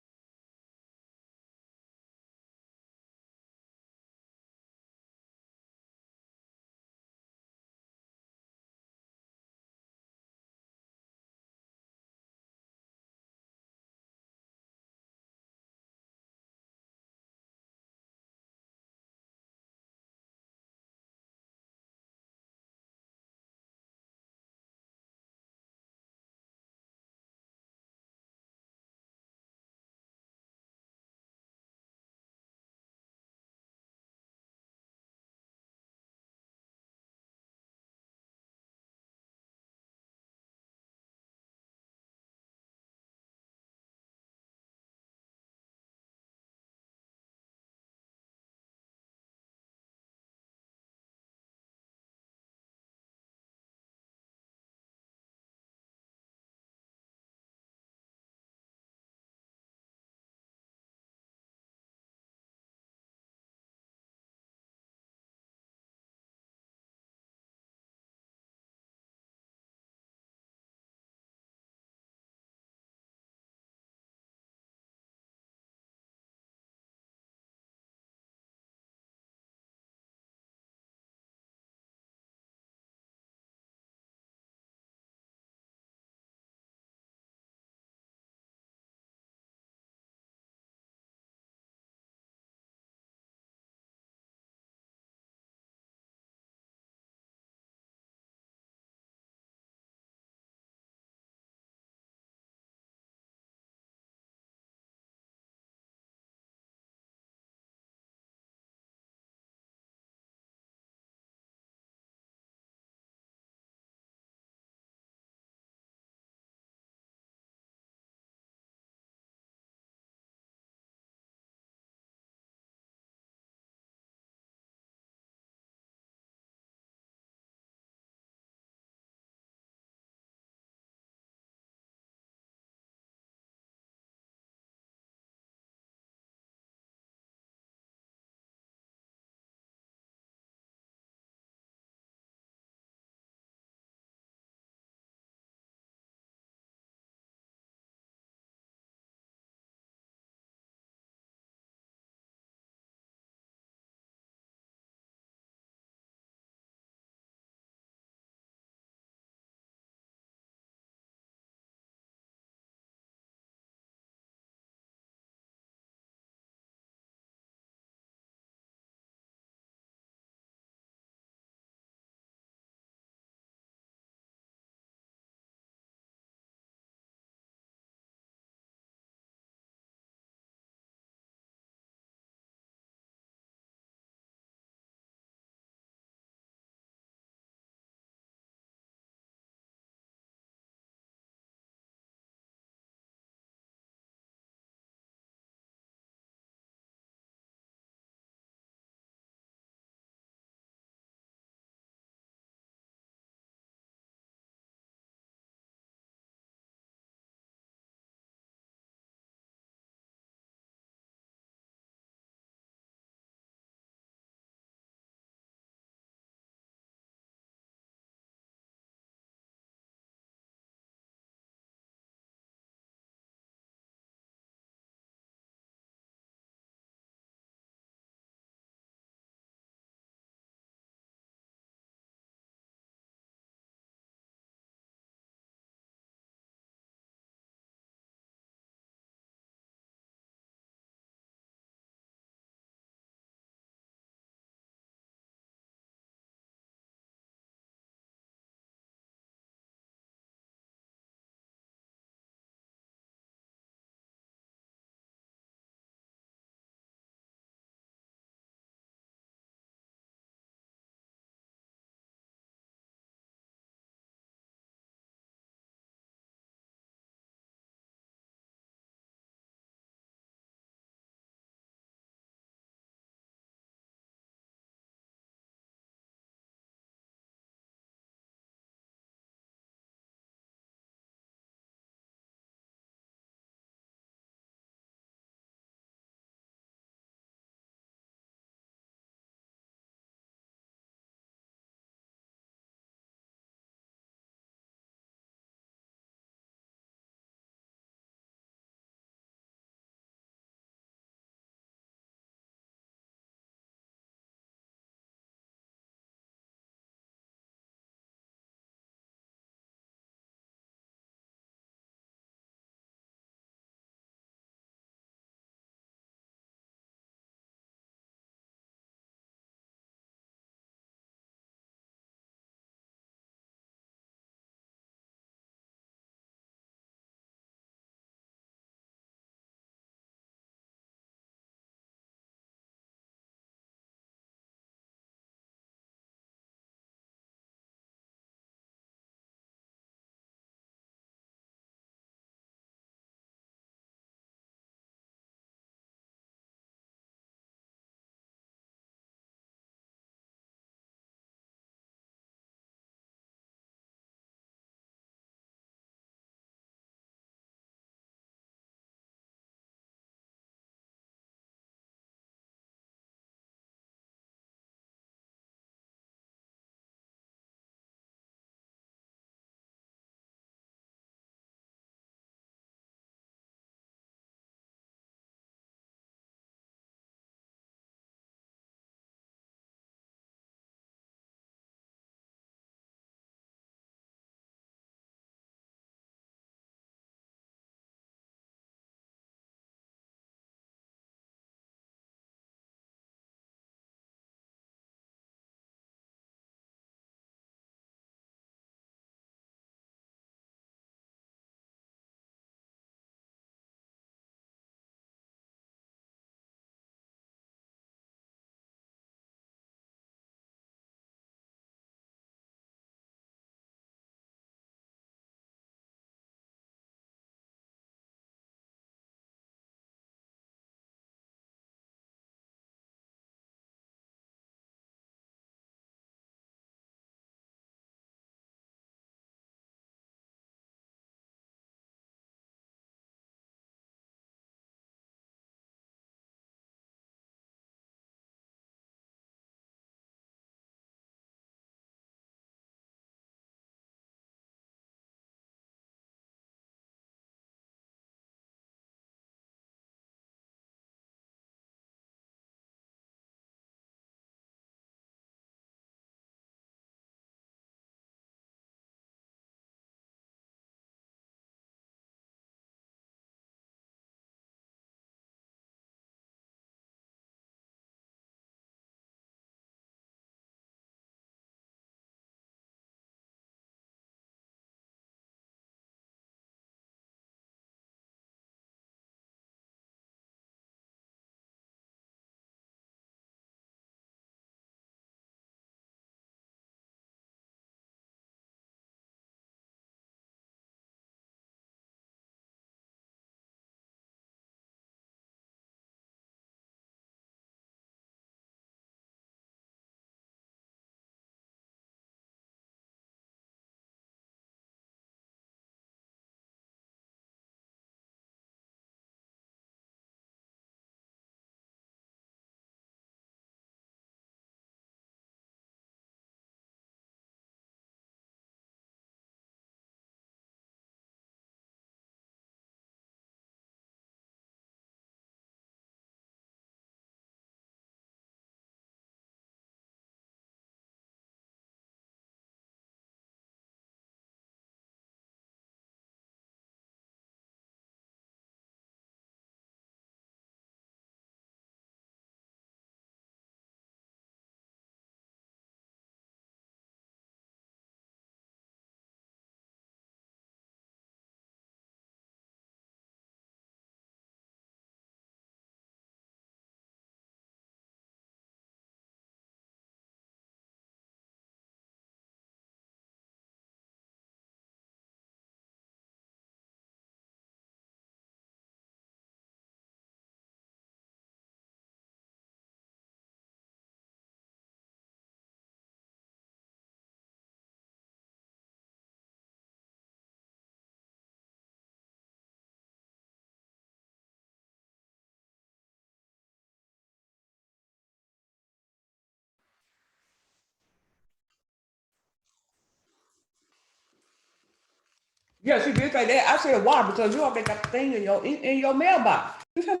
Yeah, she did say that. I said, why? Because you already got the thing in your mailbox. She said,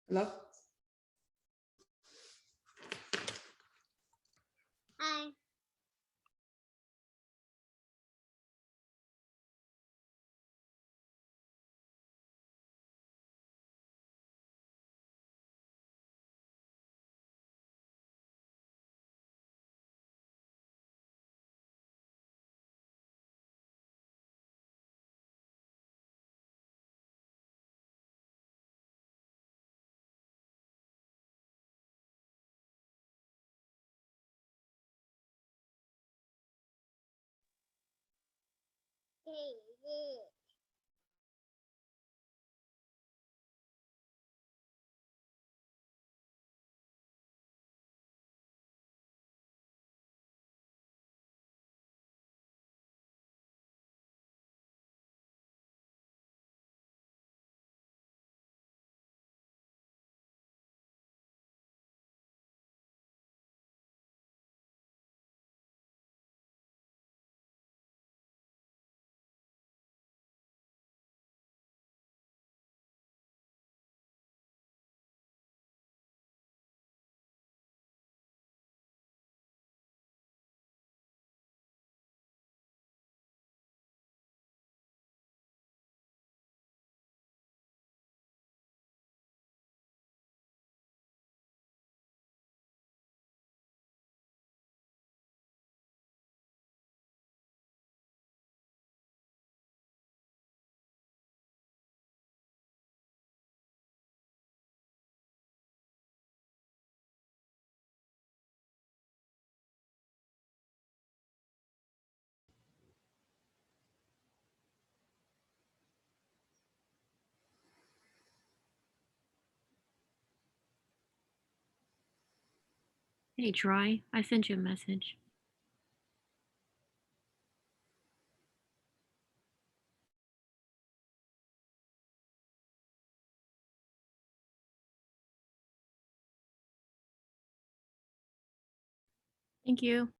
hello? Hi. Hey, Troy, I sent you a message. Thank you.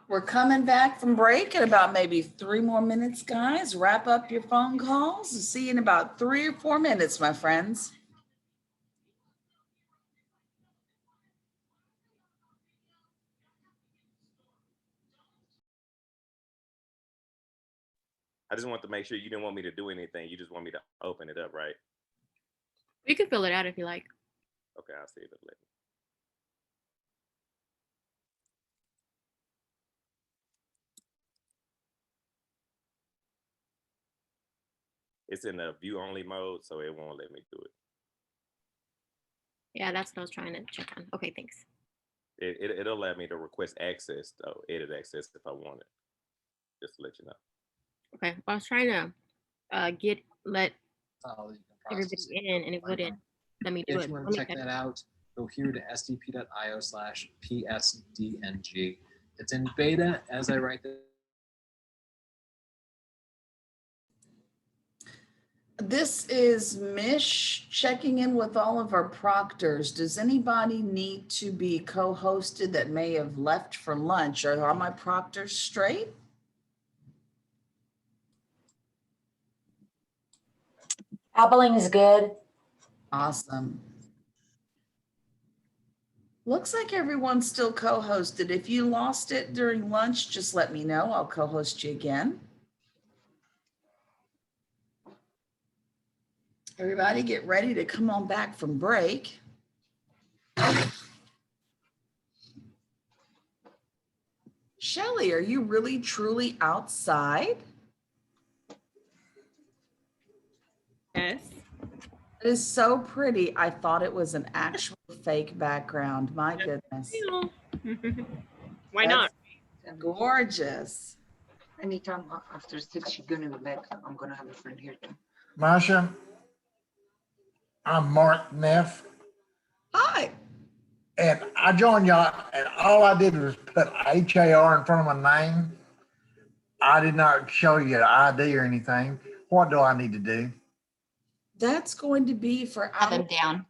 We're coming back from break in about maybe 3 more minutes, guys. Wrap up your phone calls. See you in about 3 or 4 minutes, my friends. I just want to make sure you didn't want me to do anything. You just want me to open it up, right? You can fill it out if you like. Okay, I'll see if it let me. It's in the view only mode, so it won't let me do it. Yeah, that's what I was trying to check on. Okay, thanks. It'll let me to request access, though, edit access if I want it. Just to let you know. Okay, well, I was trying to let everybody in, and it wouldn't let me do If it. you want Let to me check that out, go here to sdp.io/psdng. It's in beta as I write this. This is Mish checking in with all of our proctors. Does anybody need to be co-hosted that may have left for lunch? Are all my proctors straight? Appling is good. Awesome. Looks like everyone's still co-hosted. If you lost it during lunch, just let me know. I'll co-host you again. Everybody get ready to come on back from break. Shelly, are you really truly outside? Yes. It is so pretty. I thought it was an actual fake background. My goodness. Why not? Gorgeous. Anytime after 6, she's gonna be back. I'm gonna have a friend here too. Masha, I'm Mark Neff, Hi. and I joined y'all, and all I did was put HAR in front of my name. I did not show you an ID or anything. What do I need to do? That's going to be for Have him down.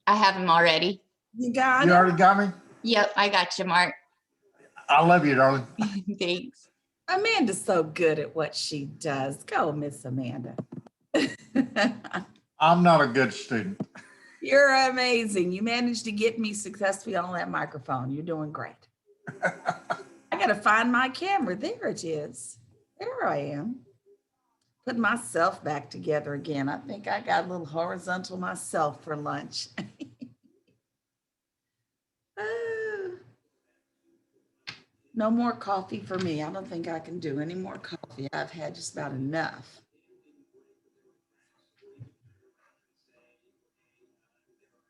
I have him already. You got You it? already got me? Yep, I got you, Mark. I love you, darling. Thanks. Amanda's so good at what she does. Go, Miss Amanda. I'm not a good student. You're amazing. You managed to get me successfully on that microphone. You're doing great. I got to find my camera. There it is. There I am. Put myself back together again. I think I got a little horizontal myself for lunch. No more coffee for me. I don't think I can do any more coffee. I've had just about enough.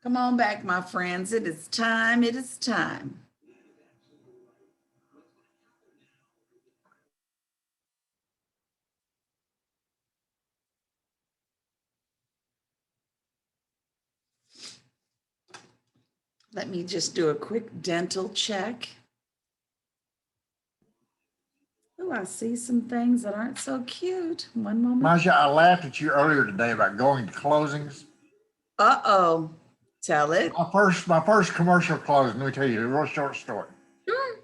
Come on back, my friends. It is time. It is time. Let me just do a quick dental check. Oh, I see some things that aren't so cute. One moment. Masha, I laughed at you earlier today about going to closings. Uh-oh. Tell it. My first commercial closing, let me tell you a real short story. Sure.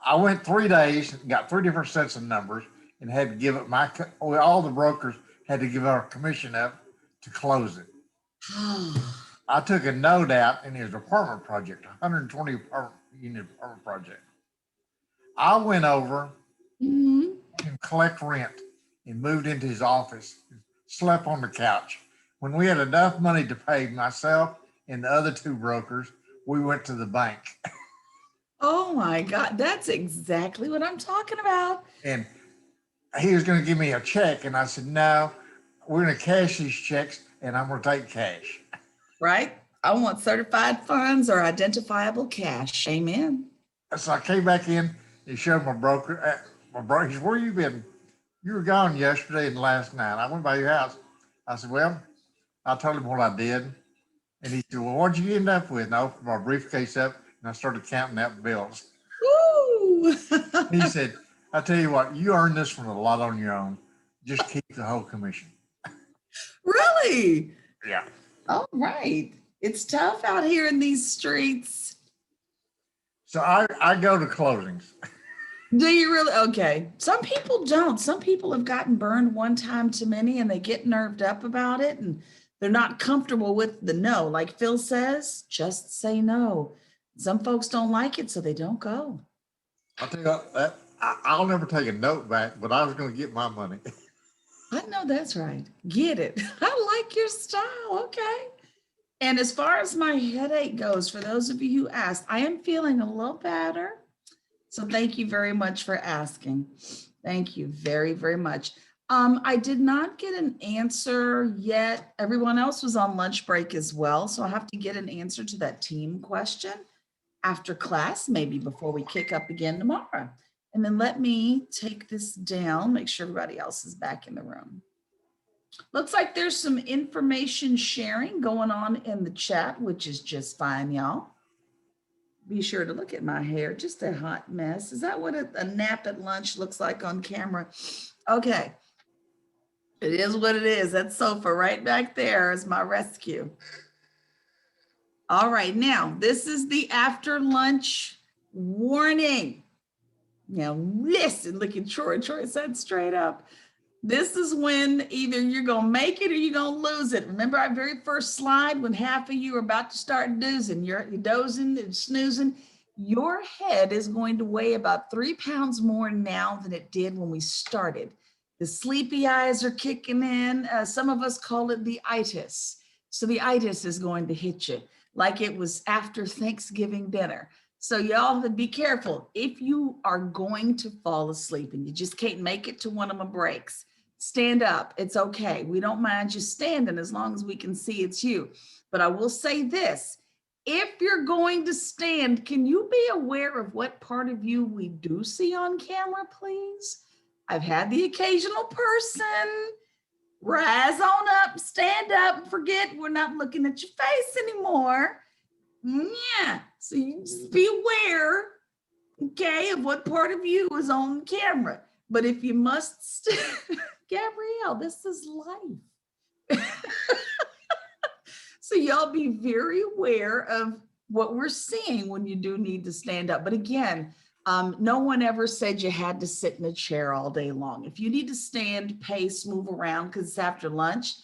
I went 3 days, got 3 different sets of numbers, and had to give up all the brokers had to give our commission up to close it. I took a note out, and it was an apartment project, 120 unit apartment project. I went over and collect rent and moved into his office, slept on the couch. When we had enough money to pay myself and the other 2 brokers, we went to the bank. Oh my God, that's exactly what I'm talking about. And he was going to give me a check, and I said, no, we're going to cash these checks, and I'm going to take cash. Right? I want certified funds or identifiable cash. Amen. So I came back in and showed my broker, he said, where you been? You were gone yesterday and last night. I went by your house. I said, well, I told him what I did. And he said, well, what'd you end up with? And I opened my briefcase up and I started counting out bills. Ooh. He said, I tell you what, you earned this one a lot on your own. Just keep the whole commission. Really? Yeah. All right. It's tough out here in these streets. So I go to closings. Do you really? Okay. Some people don't. Some people have gotten burned one time too many and they get nerved up about it and they're not comfortable with the no. Like Phil says, just say no. Some folks don't like it, so they don't go. I'll tell you what, I'll never take a note back, but I was going to get my money. I know that's right. Get it. I like your style. Okay. And as far as my headache goes, for those of you who asked, I am feeling a little better. So thank you very much for asking. Thank you very, very much. I did not get an answer yet. Everyone else was on lunch break as well. So I'll have to get an answer to that team question after class, maybe before we kick up again tomorrow. And then let me take this down, make sure everybody else is back in the room. Looks like there's some information sharing going on in the chat, which is just fine, y'all. Be sure to look at my hair, just a hot mess. Is that what a nap at lunch looks like on camera? Okay. It is what it is. That sofa right back there is my rescue. All right, now this is the after lunch warning. Now listen, look at Troy. Troy said straight up. This is when either you're going to make it or you're going to lose it. Remember our very first slide when half of you are about to start dozing, you're dozing and snoozing. Your head is going to weigh about 3 pounds more now than it did when we started. The sleepy eyes are kicking in. Some of us call it the itis. So the itis is going to hit you like it was after Thanksgiving dinner. So y'all have to be careful. If you are going to fall asleep and you just can't make it to one of my breaks, stand up. It's okay. We don't mind you standing as long as we can see it's you. But I will say this, if you're going to stand, can you be aware of what part of you we do see on camera, please? I've had the occasional person Rise on up, stand up, forget we're not looking at your face anymore. Yeah, so you just be aware, okay, of what part of you is on camera. But if you must, Gabrielle, this is life. So y'all be very aware of what we're seeing when you do need to stand up. But again, no one ever said you had to sit in a chair all day long. If you need to stand, pace, move around because it's after lunch,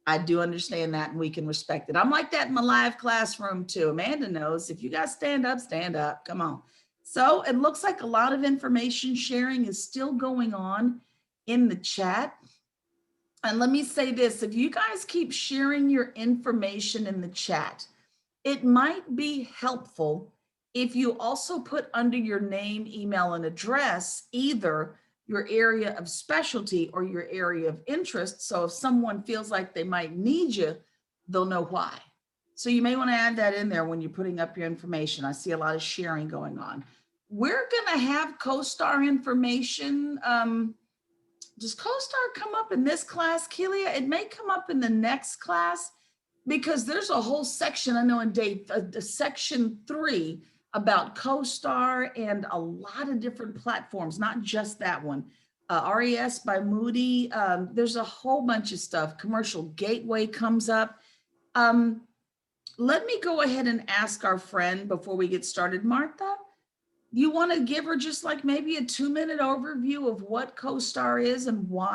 I do understand that and we can respect it. I'm like that in my live classroom too. Amanda knows if you got to stand up, stand up. Come on. So it looks like a lot of information sharing is still going on in the chat. And let me say this, if you guys keep sharing your information in the chat, it might be helpful if you also put under your name, email, and address, either your area of specialty or your area of interest. So if someone feels like they might need you, they'll know why. So you may want to add that in there when you're putting up your information. I see a lot of sharing going on. We're going to have CoStar information. Does CoStar come up in this class, Kelia? It may come up in the next class because there's a whole section, I know in section 3 about CoStar and a lot of different platforms, not just that one. RES by Moody, there's a whole bunch of stuff. Commercial Gateway comes up. Let me go ahead and ask our friend before we get started. Martha, you want to give her just like maybe a 2-minute overview of what CoStar is and why?